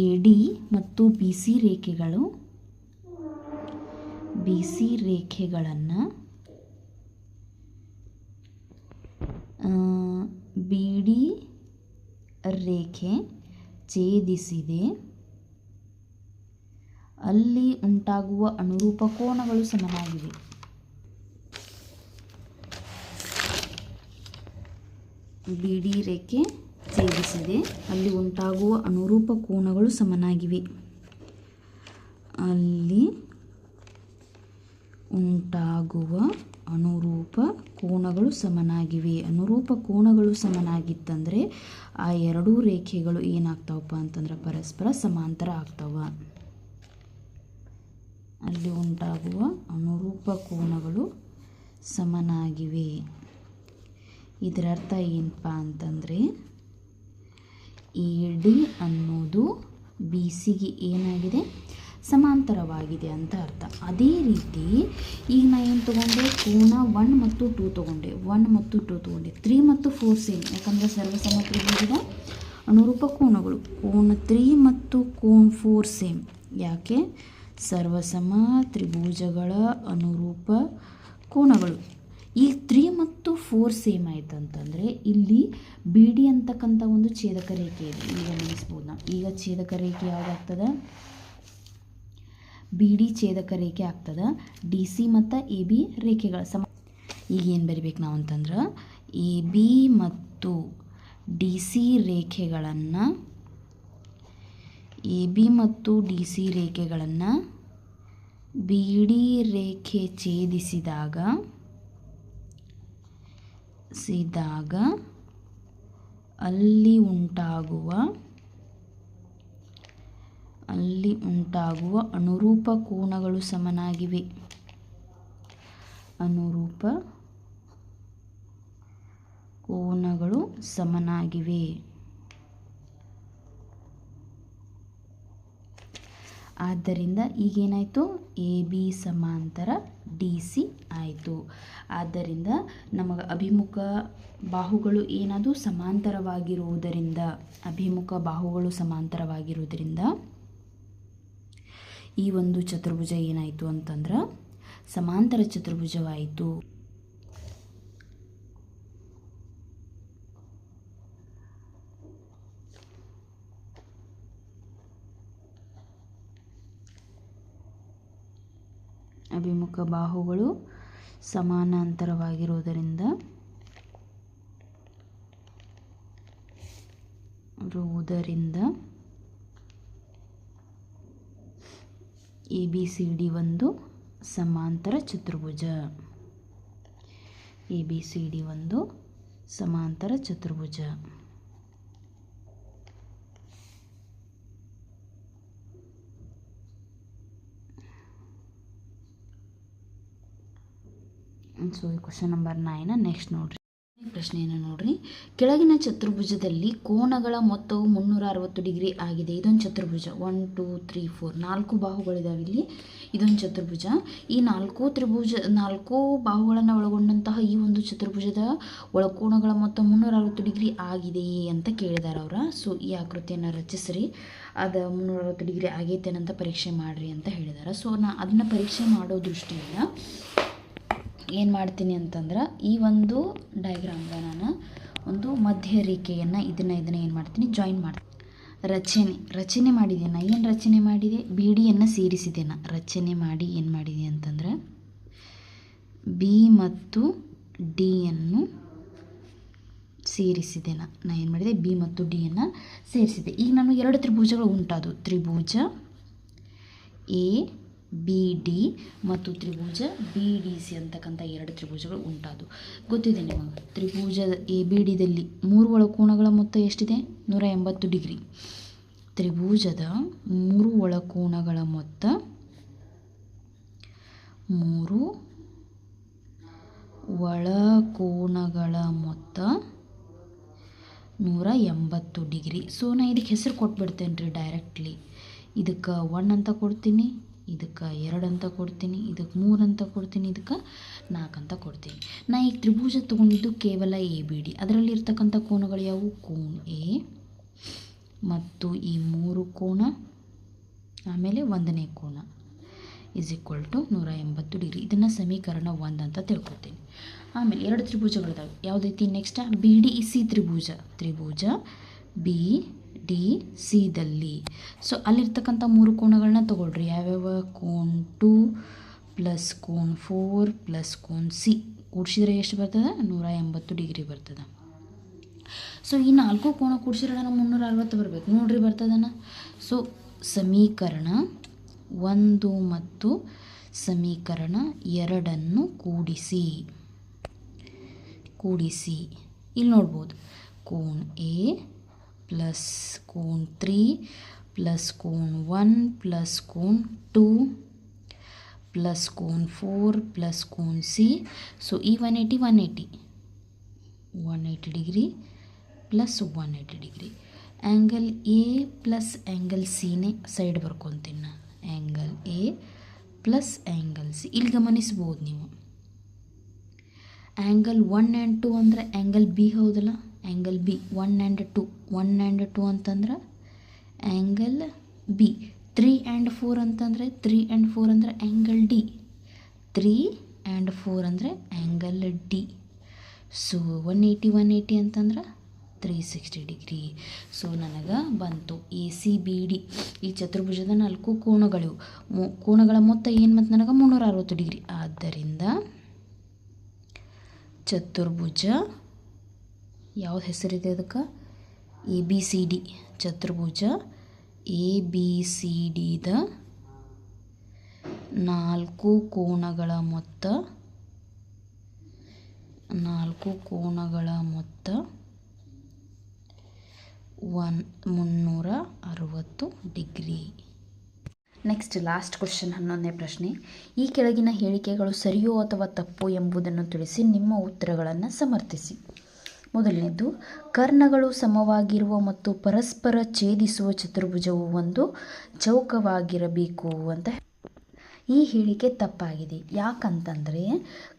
AD ಮತ್ತು BC ರೇಖೆಗಳನ್ನು BD ರೇಖೆ ಛೇದಿಸಿದೆ. ಅಲ್ಲಿ ಉಂಟಾಗುವ ಅನುರೂಪ ಕೋನಗಳು ಸಮನಾಗಿವೆ. BD ರೇಖೆ ಛೇದಿಸಿದೆ, ಅಲ್ಲಿ ಉಂಟಾಗುವ ಅನುರೂಪ ಕೋನಗಳು ಸಮನಾಗಿವೆ. ಅಲ್ಲಿ ಉಂಟಾಗುವ ಅನುರೂಪ ಕೋನಗಳು ಸಮನಾಗಿವೆ. ಅನುರೂಪ ಕೋನಗಳು ಸಮನಾಗಿತ್ತಂದರೆ ಆ ಎರಡೂ ರೇಖೆಗಳು ಏನಾಗ್ತಾವಪ್ಪ ಅಂತಂದ್ರೆ ಪರಸ್ಪರ ಸಮಾಂತರ ಆಗ್ತಾವ. ಅಲ್ಲಿ ಉಂಟಾಗುವ ಅನುರೂಪ ಕೋನಗಳು ಸಮನಾಗಿವೆ. ಇದರ ಅರ್ಥ ಏನಪ್ಪ ಅಂತಂದರೆ AD ಅನ್ನೋದು BCಗೆ ಏನಾಗಿದೆ? ಸಮಾಂತರವಾಗಿದೆ ಅಂತ ಅರ್ಥ. ಅದೇ ರೀತಿ ಈಗ ನಾ ಏನು ತೊಗೊಂಡೆ? ಕೋನ 1 ಮತ್ತು 2 ತೊಗೊಂಡೆ, 3 ಮತ್ತು 4 ಸೇಮ್. ಯಾಕಂದರೆ ಸರ್ವಸಮ ತ್ರಿಭುಜದ ಅನುರೂಪ ಕೋನಗಳು. ಕೋನ 3 ಮತ್ತು ಕೋನ 4 ಸೇಮ್. ಯಾಕೆ? ಸರ್ವಸಮ ತ್ರಿಭುಜಗಳ ಅನುರೂಪ ಕೋನಗಳು. ಈ 3 ಮತ್ತು 4 ಸೇಮ್ ಆಯ್ತು ಅಂತಂದರೆ ಇಲ್ಲಿ BD ಅಂತಕ್ಕಂಥ ಒಂದು ಛೇದಕ ರೇಖೆ ಇದೆ. ಈಗ ಗಮನಿಸ್ಬೋದು ನಾವು. ಈಗ ಛೇದಕ ರೇಖೆ ಯಾವುದಾಗ್ತದೆ? BD ಛೇದಕ ರೇಖೆ ಆಗ್ತದೆ. DC ಮತ್ತು AB ರೇಖೆಗಳ ಈಗ ಏನು ಬರಿಬೇಕು ನಾವು ಅಂತಂದ್ರೆ AB ಮತ್ತು DC ರೇಖೆಗಳನ್ನು BD ರೇಖೆ ಛೇದಿಸಿದಾಗ ಅಲ್ಲಿ ಉಂಟಾಗುವ ಅನುರೂಪ ಕೋನಗಳು ಸಮನಾಗಿವೆ. ಅನುರೂಪ ಕೋನಗಳು ಸಮನಾಗಿವೆ. ಆದ್ದರಿಂದ ಈಗೇನಾಯಿತು? AB ಸಮಾಂತರ DC ಆಯಿತು. ಆದ್ದರಿಂದ ನಮಗೆ ಅಭಿಮುಖ ಬಾಹುಗಳು ಏನದು? ಸಮಾಂತರವಾಗಿರುವುದರಿಂದ ಈ ಒಂದು ಚತುರ್ಭುಜ ಏನಾಯಿತು ಅಂತಂದ್ರೆ ಸಮಾಂತರ ಚತುರ್ಭುಜವಾಯಿತು. ಅಭಿಮುಖ ಬಾಹುಗಳು ಸಮಾನಾಂತರವಾಗಿರುವುದರಿಂದ ABCD ಒಂದು ಸಮಾಂತರ ಚತುರ್ಭುಜ. ABCD ಒಂದು ಸಮಾಂತರ ಚತುರ್ಭುಜ. So question number 9. ನೆಕ್ಸ್ಟ್ ನೋಡ್ರಿ, ಪ್ರಶ್ನೆಯನ್ನು ನೋಡ್ರಿ. ಕೆಳಗಿನ ಚತುರ್ಭುಜದಲ್ಲಿ ಕೋನಗಳ ಮೊತ್ತವು 360 ಡಿಗ್ರಿ ಆಗಿದೆ. ಇದೊಂದು ಚತುರ್ಭುಜ. 1 2 3 4 4 ಬಾಹುಗಳಿದಾವೆ ಇಲ್ಲಿ. ಇದೊಂದು ಚತುರ್ಭುಜ. ಈ 4 ಬಾಹುಗಳನ್ನು ಒಳಗೊಂಡಂತಹ ಈ ಒಂದು ಚತುರ್ಭುಜದ ಒಳಕೋನಗಳ ಮೊತ್ತ 360 ಡಿಗ್ರಿ ಆಗಿದೆಯೇ ಅಂತ ಕೇಳಿದಾರೆ ಅವರ. ಸೊ ಈ ಆಕೃತಿಯನ್ನು ರಚಿಸ್ರಿ, ಅದು 360 ಡಿಗ್ರಿ ಆಗೈತೇನಂತ ಪರೀಕ್ಷೆ ಮಾಡಿರಿ ಅಂತ ಹೇಳಿದ್ದಾರೆ. ಸೊ ಅದನ್ನು ಪರೀಕ್ಷೆ ಮಾಡೋ ದೃಷ್ಟಿಯಿಂದ ಏನು ಮಾಡ್ತೀನಿ ಅಂತಂದ್ರೆ, ಈ ಒಂದು ಡಯಾಗ್ರಾಮ್ಗೆ ನಾನು ಒಂದು ಮಧ್ಯ ರೇಖೆಯನ್ನು ಇದನ್ನು ಏನು ಮಾಡ್ತೀನಿ, ಜಾಯಿನ್ ಮಾಡ್ತೀನಿ. ರಚನೆ ಮಾಡಿದೆ. ನಾನು ಏನು ರಚನೆ ಮಾಡಿದೆ, ಬಿ ಡಿಯನ್ನು ಸೇರಿಸಿದೆ. ರಚನೆ ಮಾಡಿ ಏನು ಮಾಡಿದೆ ಅಂತಂದ್ರೆ, ಬಿ ಮತ್ತು ಡಿಯನ್ನು ಸೇರಿಸಿದೆ. ನಾನು ಏನು ಮಾಡಿದೆ, ಬಿ ಮತ್ತು ಡಿಯನ್ನು ಸೇರಿಸಿದೆ. ಈಗ ನಾನು 2 ತ್ರಿಭುಜಗಳು ಉಂಟಾದು. ತ್ರಿಭುಜ ABD ಮತ್ತು ತ್ರಿಭುಜ BDC ಅಂತಕ್ಕಂಥ 2 ತ್ರಿಭುಜಗಳು ಉಂಟಾದು. ಗೊತ್ತಿದೆ ನಿಮಗೆ. ತ್ರಿಭುಜ ABDದಲ್ಲಿ 3 ಒಳಕೋನಗಳ ಮೊತ್ತ ಎಷ್ಟಿದೆ, 180 ಡಿಗ್ರಿ. ತ್ರಿಭುಜದ 3 ಒಳಕೋನಗಳ ಮೊತ್ತ 180 ಡಿಗ್ರಿ. ಸೊ ನಾನು ಇದಕ್ಕೆ ಹೆಸರು ಕೊಟ್ಬಿಡ್ತೇನೆ ರೀ ಡೈರೆಕ್ಟ್ಲಿ. ಇದಕ್ಕೆ 1 ಅಂತ ಕೊಡ್ತೀನಿ, ಇದಕ್ಕೆ 2 ಅಂತ ಕೊಡ್ತೀನಿ, ಇದಕ್ಕೆ 3 ಅಂತ ಕೊಡ್ತೀನಿ, ಇದಕ್ಕೆ 4 ಅಂತ ಕೊಡ್ತೀನಿ. ನಾ ಈಗ ತ್ರಿಭುಜ ತೊಗೊಂಡಿದ್ದು ಕೇವಲ ABD. ಅದರಲ್ಲಿ ಇರ್ತಕ್ಕಂಥ ಕೋನಗಳು ಯಾವುವು, ಕೋನ A ಮತ್ತು ಈ 3 ಕೋನ, ಆಮೇಲೆ 1ನೇ ಕೋನ = 180 ಡಿಗ್ರಿ. ಇದನ್ನು ಸಮೀಕರಣ 1 ಅಂತ ತಿಳ್ಕೊತೀನಿ. ಆಮೇಲೆ 2 ತ್ರಿಭುಜಗಳಿದಾವೆ. ಯಾವುದೈತಿ ನೆಕ್ಸ್ಟ್, BDC ತ್ರಿಭುಜ. BDCದಲ್ಲಿ ಸೊ ಅಲ್ಲಿರ್ತಕ್ಕಂಥ 3 ಕೋನಗಳನ್ನ ತಗೊಳ್ರಿ. ಯಾವ್ಯಾವ, ಕೋನ 2 ಪ್ಲಸ್ ಕೋನ 4 ಪ್ಲಸ್ ಕೋನ C ಕೂಡಿಸಿದ್ರೆ ಎಷ್ಟು ಬರ್ತದೆ, 180 ಡಿಗ್ರಿ ಬರ್ತದೆ. ಸೊ ಈ 4 ಕೋನ ಕೂಡಿಸಿದ್ರೆ ನಾವು 360 ಬರಬೇಕು ನೋಡ್ರಿ, ಬರ್ತದನ. ಸೊ ಸಮೀಕರಣ 1 ಮತ್ತು ಸಮೀಕರಣ 2 ಕೂಡಿಸಿ ಇಲ್ಲಿ ನೋಡ್ಬೋದು. ಕೋನ A ಪ್ಲಸ್ ಕೋನ 3 ಪ್ಲಸ್ ಕೋನ 1 ಪ್ಲಸ್ ಕೋನ 2 ಪ್ಲಸ್ ಕೋನ 4 ಪ್ಲಸ್ ಕೋನ C. ಸೊ ಈ 180 degree plus 180 degree. Angle A plus angle Cನೇ ಸೈಡ್ ಬರ್ಕೊತೀನಿ ನಾನು. Angle A plus angle C ಇಲ್ಲಿ ಗಮನಿಸ್ಬೋದು ನೀವು. ಆ್ಯಂಗಲ್ 1 ಆ್ಯಂಡ್ 2 ಅಂದರೆ ಆ್ಯಂಗಲ್ B ಹೌದಲ್ಲ. ಆ್ಯಂಗಲ್ B 1 ಆ್ಯಂಡ್ 2 ಅಂತಂದ್ರೆ ಆ್ಯಂಗಲ್ B. 3 ಆ್ಯಂಡ್ 4 ಅಂತಂದರೆ 3 ಆ್ಯಂಡ್ 4 ಅಂದರೆ ಆ್ಯಂಗಲ್ D. 3 ಆ್ಯಂಡ್ 4 ಅಂದರೆ ಆ್ಯಂಗಲ್ D. ಸೊ 180 ಅಂತಂದ್ರೆ 360 ಡಿಗ್ರಿ. ಸೊ ನನಗೆ ಬಂತು ACBD ಈ ಚತುರ್ಭುಜದ 4 ಕೋನಗಳಿವು. ಕೋನಗಳ ಮೊತ್ತ ಏನು ಮತ್ತು ನನಗೆ 360 ಡಿಗ್ರಿ. ಆದ್ದರಿಂದ ಚತುರ್ಭುಜ ಯಾವ್ದು ಹೆಸರಿದೆ ಅದಕ್ಕೆ, ABCD. ಚತುರ್ಭುಜ ABCDದ 4 ಕೋನಗಳ ಮೊತ್ತ 360 ಡಿಗ್ರಿ. ನೆಕ್ಸ್ಟ್ ಲಾಸ್ಟ್ ಕ್ವಶನ್, 11ನೇ ಪ್ರಶ್ನೆ. ಈ ಕೆಳಗಿನ ಹೇಳಿಕೆಗಳು ಸರಿಯೋ ಅಥವಾ ತಪ್ಪೋ ಎಂಬುದನ್ನು ತಿಳಿಸಿ ನಿಮ್ಮ ಉತ್ತರಗಳನ್ನು ಸಮರ್ಥಿಸಿ. ಮೊದಲನೇದು, ಕರ್ಣಗಳು ಸಮವಾಗಿರುವ ಮತ್ತು ಪರಸ್ಪರ ಛೇದಿಸುವ ಚತುರ್ಭುಜವು ಒಂದು ಚೌಕವಾಗಿರಬೇಕು ಅಂತ. ಈ ಹೇಳಿಕೆ ತಪ್ಪಾಗಿದೆ. ಯಾಕಂತಂದರೆ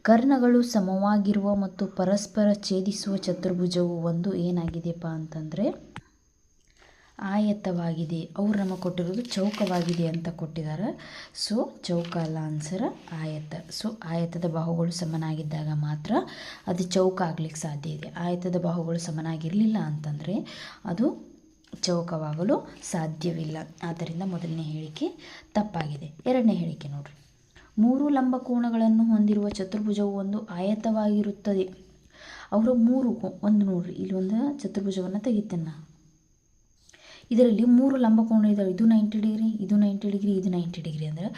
ಕರ್ಣಗಳು ಸಮವಾಗಿರುವ ಮತ್ತು ಪರಸ್ಪರ ಛೇದಿಸುವ ಚತುರ್ಭುಜವು ಒಂದು ಏನಾಗಿದೆಯಪ್ಪ ಅಂತಂದರೆ ಆಯತವಾಗಿದೆ. ಅವ್ರು ನಮಗೆ ಕೊಟ್ಟಿರೋದು ಚೌಕವಾಗಿದೆ ಅಂತ ಕೊಟ್ಟಿದ್ದಾರೆ. ಸೊ ಚೌಕ ಅಲ್ಲ, ಆನ್ಸರ್ ಆಯತ. ಸೊ ಆಯತದ ಬಾಹುಗಳು ಸಮನಾಗಿದ್ದಾಗ ಮಾತ್ರ ಅದು ಚೌಕ ಆಗ್ಲಿಕ್ಕೆ ಸಾಧ್ಯ ಇದೆ. ಆಯತದ ಬಾಹುಗಳು ಸಮನಾಗಿರಲಿಲ್ಲ ಅಂತಂದರೆ ಅದು ಚೌಕವಾಗಲು ಸಾಧ್ಯವಿಲ್ಲ. ಆದ್ದರಿಂದ ಮೊದಲನೇ ಹೇಳಿಕೆ ತಪ್ಪಾಗಿದೆ. ಎರಡನೇ ಹೇಳಿಕೆ ನೋಡ್ರಿ, 3 ಲಂಬಕೋನಗಳನ್ನು ಹೊಂದಿರುವ ಚತುರ್ಭುಜವು ಒಂದು ಆಯತವಾಗಿರುತ್ತದೆ. ಅವರು 3 ಒಂದು ನೋಡ್ರಿ, ಇಲ್ಲಿ ಒಂದು ಚತುರ್ಭುಜವನ್ನು ತೆಗಿತೇನೆ. ಇದರಲ್ಲಿ 3 ಲಂಬಕೋನ ಇದ್ದಾವೆ. ಇದು 90 ಡಿಗ್ರಿ, ಇದು 90 ಡಿಗ್ರಿ, ಇದು 90 ಡಿಗ್ರಿ. ಅಂದರೆ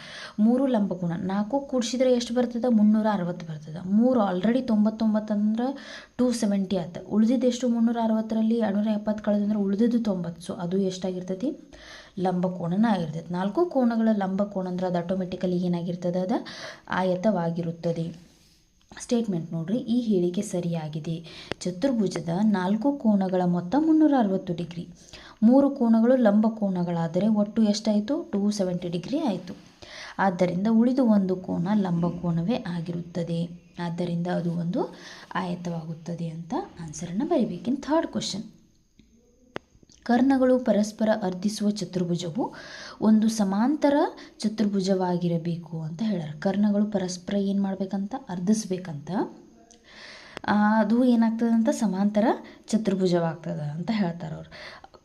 3 ಲಂಬಕೋನ 4 ಕೂಡಿಸಿದ್ರೆ ಎಷ್ಟು ಬರ್ತದೆ? 360 ಬರ್ತದೆ. 3 ಆಲ್ರೆಡಿ 99 ಅಂದ್ರೆ 270 ಆಯ್ತು. ಉಳಿದಿದ್ದು ಎಷ್ಟು? 360ರಲ್ಲಿ 270 ಕಳೆದಂದ್ರೆ ಉಳಿದಿದ್ದು 90. ಸೊ ಅದು ಎಷ್ಟಾಗಿರ್ತೈತಿ? ಲಂಬಕೋನನ ಆಗಿರ್ತೈತಿ. 4 ಕೋನಗಳ ಲಂಬಕೋನ ಅಂದ್ರೆ ಅದು ಆಟೋಮೆಟಿಕಲಿ ಏನಾಗಿರ್ತದೆ? ಅದು ಆಯತವಾಗಿರುತ್ತದೆ. ಸ್ಟೇಟ್ಮೆಂಟ್ ನೋಡ್ರಿ, ಈ ಹೇಳಿಕೆ ಸರಿಯಾಗಿದೆ. ಚತುರ್ಭುಜದ 4 ಕೋನಗಳ ಮೊತ್ತ 360 ಡಿಗ್ರಿ. 3 ಕೋನಗಳು ಲಂಬಕೋನಗಳಾದರೆ ಒಟ್ಟು ಎಷ್ಟಾಯಿತು? 270 ಡಿಗ್ರಿ ಆಯಿತು. ಆದ್ದರಿಂದ ಉಳಿದು ಒಂದು ಕೋನ ಲಂಬಕೋನವೇ ಆಗಿರುತ್ತದೆ. ಆದ್ದರಿಂದ ಅದು ಒಂದು ಆಯತವಾಗುತ್ತದೆ ಅಂತ ಆನ್ಸರನ್ನು ಬರೀಬೇಕಿನ್. ಥರ್ಡ್ ಕ್ವಶನ್, ಕರ್ಣಗಳು ಪರಸ್ಪರ ಅರ್ಧಿಸುವ ಚತುರ್ಭುಜವು ಒಂದು ಸಮಾಂತರ ಚತುರ್ಭುಜವಾಗಿರಬೇಕು ಅಂತ ಹೇಳ್ಯಾರ. ಕರ್ಣಗಳು ಪರಸ್ಪರ ಏನು ಮಾಡಬೇಕಂತ? ಅರ್ಧಿಸ್ಬೇಕಂತ. ಅದು ಏನಾಗ್ತದಂತ? ಸಮಾಂತರ ಚತುರ್ಭುಜವಾಗ್ತದ ಅಂತ ಹೇಳ್ತಾರೆ ಅವರು.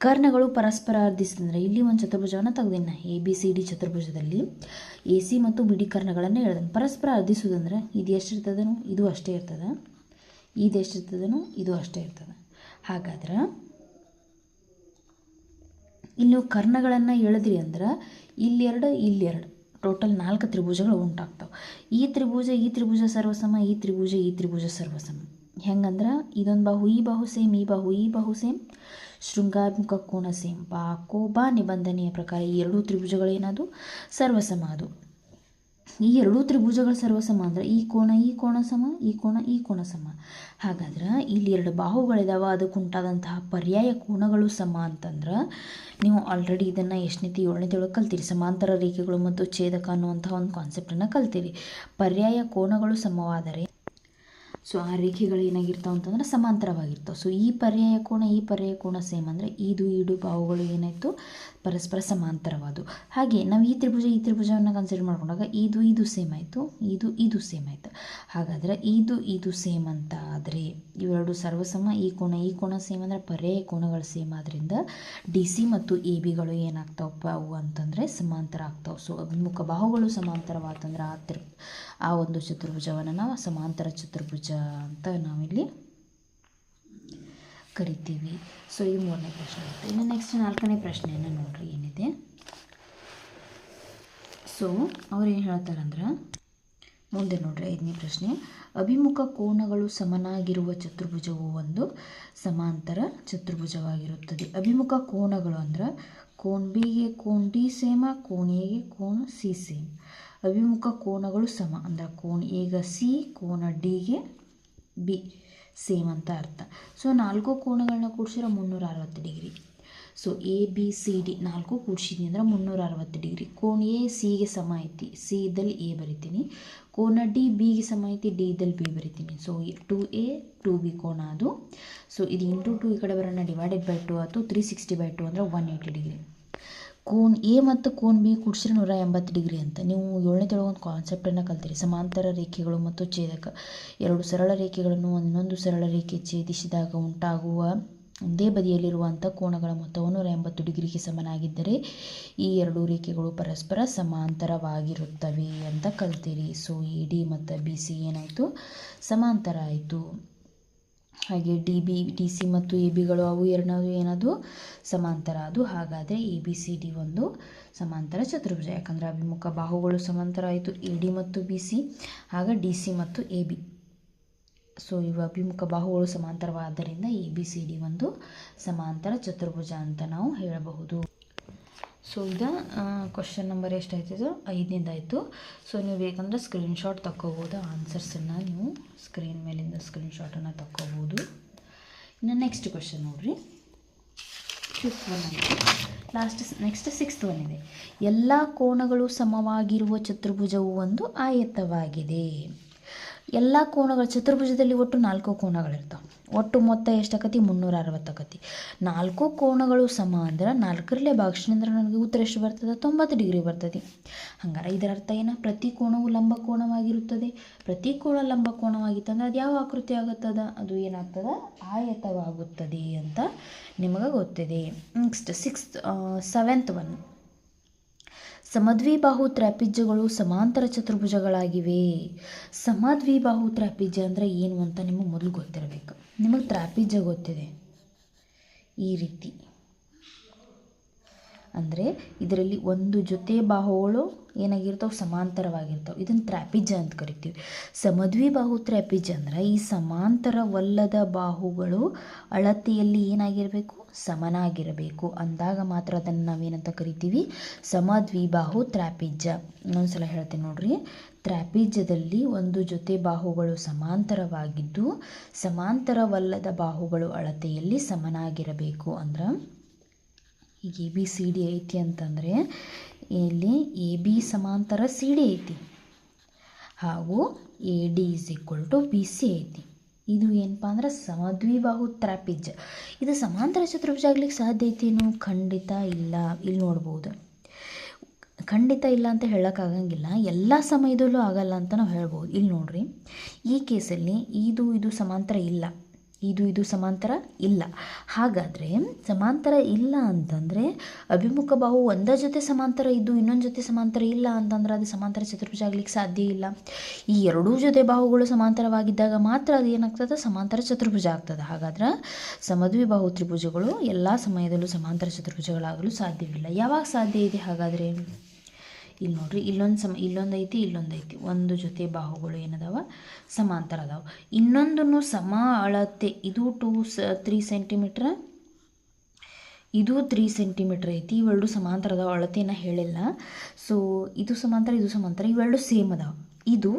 ಕರ್ಣಗಳು ಪರಸ್ಪರ ಅರ್ಧಿಸಿದ್ರೆ ಇಲ್ಲಿ ಒಂದು ಚತುರ್ಭುಜವನ್ನು ತೆಗೆದಿನ ABCD ಚತುರ್ಭುಜದಲ್ಲಿ AC ಮತ್ತು BD ಕರ್ಣಗಳನ್ನು ಹೇಳಿದನು. ಪರಸ್ಪರ ಅರ್ಧಿಸುವುದಂದ್ರೆ ಇದು ಎಷ್ಟಿರ್ತದನು? ಇದು ಅಷ್ಟೇ ಇರ್ತದೆ. ಇದು ಎಷ್ಟಿರ್ತದನು? ಇದು ಅಷ್ಟೇ ಇರ್ತದೆ. ಹಾಗಾದ್ರೆ ಇಲ್ಲಿ ನೀವು ಕರ್ಣಗಳನ್ನು ಎಳೆದ್ರಿ ಅಂದ್ರೆ ಇಲ್ಲೆರಡು ಇಲ್ಲೆರಡು ಟೋಟಲ್ 4 ತ್ರಿಭುಜಗಳು ಉಂಟಾಗ್ತಾವೆ. ಈ ತ್ರಿಭುಜ ಸರ್ವಸಮ, ಈ ತ್ರಿಭುಜ ಸರ್ವಸಮ. ಹೆಂಗಂದ್ರೆ ಇದೊಂದು ಬಾಹು, ಈ ಬಾಹು ಸೇಮ್, ಈ ಬಾಹು ಸೇಮ್, ಶೃಂಗಾಭಿಮುಖ ಕೋನ ಸೇಮ್. ಬಾಕೋಬಾ ನಿಬಂಧನೆಯ ಪ್ರಕಾರ ಈ 2 ತ್ರಿಭುಜಗಳೇನದು? ಸರ್ವಸಮ. ಅದು ಈ 2 ತ್ರಿಭುಜಗಳು ಸರ್ವಸಮ ಅಂದರೆ ಈ ಕೋನ ಸಮ, ಈ ಕೋನ ಸಮ. ಹಾಗಾದ್ರೆ ಇಲ್ಲಿ 2 ಬಾಹುಗಳಿದಾವೆ, ಅದಕ್ಕೆ ಉಂಟಾದಂತಹ ಪರ್ಯಾಯ ಕೋನಗಳು ಸಮ ಅಂತಂದ್ರೆ ನೀವು ಆಲ್ರೆಡಿ ಇದನ್ನು 7ನೇ ಒಳಗೆ ಕಲ್ತೀರಿ. ಸಮಾಂತರ ರೇಖೆಗಳು ಮತ್ತು ಛೇದಕ ಅನ್ನುವಂಥ ಒಂದು ಕಾನ್ಸೆಪ್ಟನ್ನು ಕಲ್ತೀರಿ. ಪರ್ಯಾಯ ಕೋನಗಳು ಸಮವಾದರೆ ಸೊ ಆ ರೇಖೆಗಳು ಏನಾಗಿರ್ತಾವೆ ಅಂತಂದ್ರೆ ಸಮಾಂತರವಾಗಿರ್ತಾವೆ. ಸೊ ಈ ಪರ್ಯಾಯ ಕೋನ ಸೇಮ್ ಅಂದರೆ ಇದು ಬಾಹುಗಳು ಏನಾಯಿತು? ಪರಸ್ಪರ ಸಮಾಂತರವಾದವು. ಹಾಗೆ ನಾವು ಈ ತ್ರಿಭುಜವನ್ನು ಕನ್ಸಿಡರ್ ಮಾಡ್ಕೊಂಡಾಗ ಇದು ಸೇಮ್ ಆಯಿತು, ಇದು ಸೇಮ್ ಆಯಿತು. ಹಾಗಾದರೆ ಇದು ಸೇಮ್ ಅಂತ ಆದರೆ ಇವೆರಡು ಸರ್ವಸಮ. ಈ ಕೋನ ಸೇಮ್ ಅಂದರೆ ಪರ್ಯಾಯ ಕೋನಗಳು ಸೇಮ್ ಆದ್ದರಿಂದ DC ಮತ್ತು ABಗಳು ಏನಾಗ್ತಾವಪ್ಪ ಅವು ಅಂತಂದರೆ ಸಮಾಂತರ ಆಗ್ತಾವೆ. ಸೊ ಅಭಿಮುಖ ಬಾಹುಗಳು ಸಮಾಂತರವಾತಂದ್ರೆ ಆ ಒಂದು ಚತುರ್ಭುಜವನ್ನು ನಾವು ಸಮಾಂತರ ಚತುರ್ಭುಜ ಅಂತ ನಾವಿಲ್ಲಿ ಕರಿತೀವಿ. ಸೊ ಇದು 3ನೇ ಪ್ರಶ್ನೆ ಆಯಿತು. ಇನ್ನು ನೆಕ್ಸ್ಟ್ 4ನೇ ಪ್ರಶ್ನೆಯನ್ನು ನೋಡ್ರಿ ಏನಿದೆ. ಸೊ ಅವ್ರು ಏನು ಹೇಳ್ತಾರಂದ್ರೆ ಮುಂದೆ ನೋಡ್ರಿ 5ನೇ ಪ್ರಶ್ನೆ, ಅಭಿಮುಖ ಕೋನಗಳು ಸಮನಾಗಿರುವ ಚತುರ್ಭುಜವು ಒಂದು ಸಮಾಂತರ ಚತುರ್ಭುಜವಾಗಿರುತ್ತದೆ. ಅಭಿಮುಖ ಕೋನಗಳು ಅಂದ್ರೆ ಕೋನ್ ಬಿಗೆ ಕೋನ್ ಡಿ ಸೇಮ, ಕೋನ್ ಎಗೆ ಕೋನ್ ಸಿ ಸೇಮ್. ಅಭಿಮುಖ ಕೋನಗಳು ಸಮ ಅಂದ್ರೆ ಕೋನ್ ಎಗೆ ಸಿ, ಕೋನ ಡಿಗೆ ಬಿ ಸೇಮ್ ಅಂತ ಅರ್ಥ. So 4 ಕೋನಗಳನ್ನ ಕೂಡಿಸಿದ್ರೆ 360 degree. ಸೊ ABCD 4 ಕೂಡಿಸಿದ್ನಿ ಅಂದ್ರೆ 360 ಡಿಗ್ರಿ. ಕೋನ ಎ ಸಿಗೆ ಸಮ ಐತಿ, ಸಿ ಇದ್ದಲ್ಲಿ ಎ ಬರಿತೀನಿ. ಕೋನ ಡಿ ಬಿಗೆ ಸಮ ಐತಿ, ಡಿ ಇದ್ದಲ್ಲಿ ಬಿ ಬರಿತೀನಿ. ಸೊ 2A 2B ಕೋನ ಅದು. ಸೊ ಇದು ಇಂಟು 2 ಈ ಕಡೆ ಬರೋಣ, ಡಿವೈಡೆಡ್/2 ಆಯಿತು. 360/2 ಅಂದರೆ 180 ಡಿಗ್ರಿ. ಕೋನ್ ಎ ಮತ್ತು ಕೋನ್ ಬಿ ಕೂಡಿಸಿದ್ರೆ 180 ಡಿಗ್ರಿ ಅಂತ. ನೀವು 7ನೇ ಒಂದು ಕಾನ್ಸೆಪ್ಟನ್ನು ಕಲ್ತೀರಿ. ಸಮಾಂತರ ರೇಖೆಗಳು ಮತ್ತು ಛೇದಕ. 2 ಸರಳ ರೇಖೆಗಳನ್ನು ಇನ್ನೊಂದು ಸರಳ ರೇಖೆ ಛೇದಿಸಿದಾಗ ಉಂಟಾಗುವ ಒಂದೇ ಬದಿಯಲ್ಲಿರುವಂಥ ಕೋನಗಳ ಮೊತ್ತವು 180 ಡಿಗ್ರಿಗೆ ಸಮನಾಗಿದ್ದರೆ ಈ 2 ರೇಖೆಗಳು ಪರಸ್ಪರ ಸಮಾಂತರವಾಗಿರುತ್ತವೆ ಅಂತ ಕಲ್ತೀರಿ. ಸೊ AD ಮತ್ತು BC ಏನಾಯಿತು? ಸಮಾಂತರ ಆಯಿತು. ಹಾಗೆ DC ಮತ್ತು ABಗಳು ಅವು ಎರಡೂ ಏನದು? ಸಮಾಂತರ ಅದು. ಹಾಗಾದರೆ ABCD ಒಂದು ಸಮಾಂತರ ಚತುರ್ಭುಜ. ಯಾಕಂದರೆ ಅಭಿಮುಖ ಬಾಹುಗಳು ಸಮಾಂತರ ಆಯಿತು AD ಮತ್ತು BC. ಆಗ DC ಮತ್ತು AB ಸೊ ಇವು ಅಭಿಮುಖ ಬಾಹುಗಳು ಸಮಾಂತರವಾದ್ದರಿಂದ ABCD ಒಂದು ಸಮಾಂತರ ಚತುರ್ಭುಜ ಅಂತ ನಾವು ಹೇಳಬಹುದು. ಸೊ ಇದು ಕ್ವಶನ್ ನಂಬರ್ ಎಷ್ಟಾಯ್ತಿದು? 5ನೇದಾಯಿತು. ಸೊ ನೀವು ಬೇಕಂದ್ರೆ ಸ್ಕ್ರೀನ್ಶಾಟ್ ತಗೋಬೋದು. ಆನ್ಸರ್ಸನ್ನು ನೀವು ಸ್ಕ್ರೀನ್ ಮೇಲಿಂದ ಸ್ಕ್ರೀನ್ಶಾಟನ್ನು ತಗೋಬೋದು. ಇನ್ನು ನೆಕ್ಸ್ಟ್ ಕ್ವಶನ್ ನೋಡಿರಿ, 5th ಒನ್ ಆಯಿತು. ನೆಕ್ಸ್ಟ್ 6th ಒನ್ ಇದೆ. ಎಲ್ಲ ಕೋನಗಳು ಸಮವಾಗಿರುವ ಚತುರ್ಭುಜವು ಒಂದು ಆಯತವಾಗಿದೆ. ಎಲ್ಲ ಕೋನಗಳು ಚತುರ್ಭುಜದಲ್ಲಿ ಒಟ್ಟು 4 ಕೋನಗಳಿರ್ತಾವೆ. ಒಟ್ಟು ಮೊತ್ತ ಎಷ್ಟಾಕತಿ? 360 ಆಕತಿ. 4 ಕೋನಗಳು ಸಮ ಅಂದ್ರೆ 4ರಲ್ಲೇ ಭಾಗಿಸಿದ್ರೆ ನನಗೆ ಉತ್ತರ ಎಷ್ಟು ಬರ್ತದೆ? 90 ಡಿಗ್ರಿ ಬರ್ತದೆ. ಹಂಗಾರೆ ಇದರ ಅರ್ಥ ಏನು? ಪ್ರತಿ ಕೋನವು ಲಂಬ ಕೋನವಾಗಿರುತ್ತದೆ. ಪ್ರತಿ ಕೋನ ಲಂಬ ಕೋನವಾಗಿತ್ತಂದ್ರೆ ಅದು ಯಾವ ಆಕೃತಿ ಆಗುತ್ತದ? ಅದು ಏನಾಗ್ತದೆ? ಆಯತವಾಗುತ್ತದೆ ಅಂತ ನಿಮಗೆ ಗೊತ್ತಿದೆ. Next 7th one. ಸಮದ್ವಿಬಾಹು ತ್ರಾಪಿಜ್ಯಗಳು ಸಮಾಂತರ ಚತುರ್ಭುಜಗಳಾಗಿವೆ. ಸಮದ್ವಿಬಾಹು ತ್ರಾಪಿಜ್ಯ ಅಂದರೆ ಏನು ಅಂತ ನಿಮಗೆ ಮೊದಲು ಗೊತ್ತಿರಬೇಕು. ನಿಮಗೆ ತ್ರಾಪಿಜ್ಯ ಗೊತ್ತಿದೆ ಈ ರೀತಿ, ಅಂದರೆ ಇದರಲ್ಲಿ ಒಂದು ಜೊತೆ ಬಾಹುಗಳು ಏನಾಗಿರ್ತಾವೆ, ಸಮಾಂತರವಾಗಿರ್ತಾವೆ. ಇದನ್ನು ತ್ರಾಪಿಜ್ಯ ಅಂತ ಕರಿತೀವಿ. ಸಮದ್ವಿಬಾಹು ತ್ರಾಪಿಜ್ಯ ಅಂದರೆ ಈ ಸಮಾಂತರವಲ್ಲದ ಬಾಹುಗಳು ಅಳತೆಯಲ್ಲಿ ಏನಾಗಿರಬೇಕು, ಸಮನಾಗಿರಬೇಕು. ಅಂದಾಗ ಮಾತ್ರ ಅದನ್ನು ನಾವೇನಂತ ಕರಿತೀವಿ, ಸಮದ್ವಿಬಾಹು ತ್ರಾಪಿಜ್ಯ. ಇನ್ನೊಂದ್ಸಲ ಹೇಳ್ತೀನಿ ನೋಡ್ರಿ. ತ್ರಾಪಿಜ್ಯದಲ್ಲಿ ಒಂದು ಜೊತೆ ಬಾಹುಗಳು ಸಮಾಂತರವಾಗಿದ್ದು ಸಮಾಂತರವಲ್ಲದ ಬಾಹುಗಳು ಅಳತೆಯಲ್ಲಿ ಸಮನಾಗಿರಬೇಕು. ಅಂದ್ರೆ ಈಗ ಎ ಬಿ ಸಿ ಡಿ ಐತಿ ಅಂತಂದರೆ ಇಲ್ಲಿ ಎ ಬಿ ಸಮಾಂತರ ಸಿ ಡಿ ಐತಿ ಹಾಗೂ ಎ ಡಿ = ಬಿ ಸಿ ಐತಿ. ಇದು ಏನಪ್ಪ ಅಂದ್ರೆ ಸಮದ್ವಿಬಾಹು ತ್ರಾಪಿಜ್ಯ. ಇದು ಸಮಾಂತರ ಚತುರ್ಭುಜ ಆಗ್ಲಿಕ್ಕೆ ಸಾಧ್ಯ ಐತೇನು? ಖಂಡಿತ ಇಲ್ಲ. ಇಲ್ಲಿ ನೋಡ್ಬೋದು, ಖಂಡಿತ ಇಲ್ಲ ಅಂತ ಹೇಳೋಕ್ಕಾಗಂಗಿಲ್ಲ, ಎಲ್ಲ ಸಮಯದಲ್ಲೂ ಆಗಲ್ಲ ಅಂತ ನಾವು ಹೇಳ್ಬೋದು. ಇಲ್ಲಿ ನೋಡ್ರಿ, ಈ ಕೇಸಲ್ಲಿ ಇದು ಸಮಾಂತರ ಇಲ್ಲ, ಇದು ಸಮಾಂತರ ಇಲ್ಲ. ಹಾಗಾದರೆ ಸಮಾಂತರ ಇಲ್ಲ ಅಂತಂದರೆ ಅಭಿಮುಖ ಬಾಹು ಒಂದೇ ಜೊತೆ ಸಮಾಂತರ ಇದ್ದು ಇನ್ನೊಂದು ಜೊತೆ ಸಮಾಂತರ ಇಲ್ಲ ಅಂತಂದ್ರೆ ಅದು ಸಮಾಂತರ ಚತುರ್ಭುಜ ಆಗ್ಲಿಕ್ಕೆ ಸಾಧ್ಯ ಇಲ್ಲ. ಈ ಎರಡೂ ಜೊತೆ ಬಾಹುಗಳು ಸಮಾಂತರವಾಗಿದ್ದಾಗ ಮಾತ್ರ ಅದು ಏನಾಗ್ತದೆ, ಸಮಾಂತರ ಚತುರ್ಭುಜ ಆಗ್ತದೆ. ಹಾಗಾದ್ರೆ ಸಮದ್ವಿಬಾಹು ತ್ರಿಭುಜಗಳು ಎಲ್ಲ ಸಮಯದಲ್ಲೂ ಸಮಾಂತರ ಚತುರ್ಭುಜಗಳಾಗಲು ಸಾಧ್ಯವಿಲ್ಲ. ಯಾವಾಗ ಸಾಧ್ಯ ಇದೆ ಹಾಗಾದರೆ? ಇಲ್ಲಿ ನೋಡ್ರಿ, ಇಲ್ಲೊಂದು ಐತಿ, ಒಂದು ಜೊತೆ ಬಾಹುಗಳು ಏನದಾವ, ಸಮಾಂತರ ಅದಾವ. ಇನ್ನೊಂದನ್ನು ಸಮ ಅಳತೆ, ಇದು 3 ಸೆಂಟಿಮೀಟ್ರ್, ಇದು 3 ಸೆಂಟಿಮೀಟ್ರ್ ಐತಿ. ಇವೆರಡು ಸಮಾಂತರ ಅದಾವ, ಅಳತೆನ ಹೇಳಿಲ್ಲ. ಸೊ ಇದು ಸಮಾಂತರ ಇವೆರಡು ಸೇಮ್ ಅದಾವ. ಇದು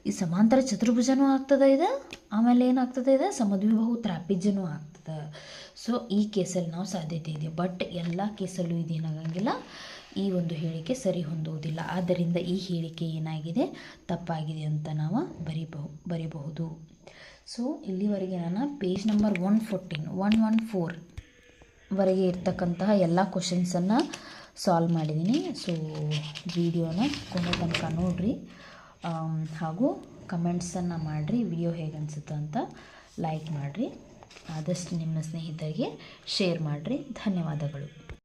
ಈ ಸಮಾಂತರ ಚತುರ್ಭುಜನೂ ಆಗ್ತದೆ ಇದು, ಆಮೇಲೆ ಏನಾಗ್ತದೆ ಇದು ಸಮದ್ವಿಬಾಹು ತ್ರಾಪಿಜ್ಯನೂ ಆಗ್ತದೆ. ಸೊ ಈ ಕೇಸಲ್ಲಿ ನಾವು ಸಾಧ್ಯತೆ ಇದೆ. ಬಟ್ ಎಲ್ಲ ಕೇಸಲ್ಲೂ ಇದೇನಾಗಂಗಿಲ್ಲ, ಈ ಒಂದು ಹೇಳಿಕೆ ಸರಿ ಹೊಂದುವುದಿಲ್ಲ. ಆದ್ದರಿಂದ ಈ ಹೇಳಿಕೆ ಏನಾಗಿದೆ, ತಪ್ಪಾಗಿದೆ ಅಂತ ನಾವು ಬರಿಬಹುದು. ಸೊ ಇಲ್ಲಿವರೆಗೆ ನಾನು ಪೇಜ್ ನಂಬರ್ 114 ವರೆಗೆ ಇರ್ತಕ್ಕಂತಹ ಎಲ್ಲ ಕ್ವಶನ್ಸನ್ನು ಸಾಲ್ವ್ ಮಾಡಿದ್ದೀನಿ. ಸೊ ವಿಡಿಯೋನ ಕೊನೆ ತನಕ ನೋಡಿರಿ ಹಾಗೂ ಕಮೆಂಟ್ಸನ್ನು ಮಾಡಿರಿ. ವಿಡಿಯೋ ಹೇಗೆ ಅನಿಸುತ್ತೆ ಅಂತ ಲೈಕ್ ಮಾಡಿರಿ. ಆದಷ್ಟು ನಿಮ್ಮ ಸ್ನೇಹಿತರಿಗೆ ಶೇರ್ ಮಾಡಿರಿ. ಧನ್ಯವಾದಗಳು.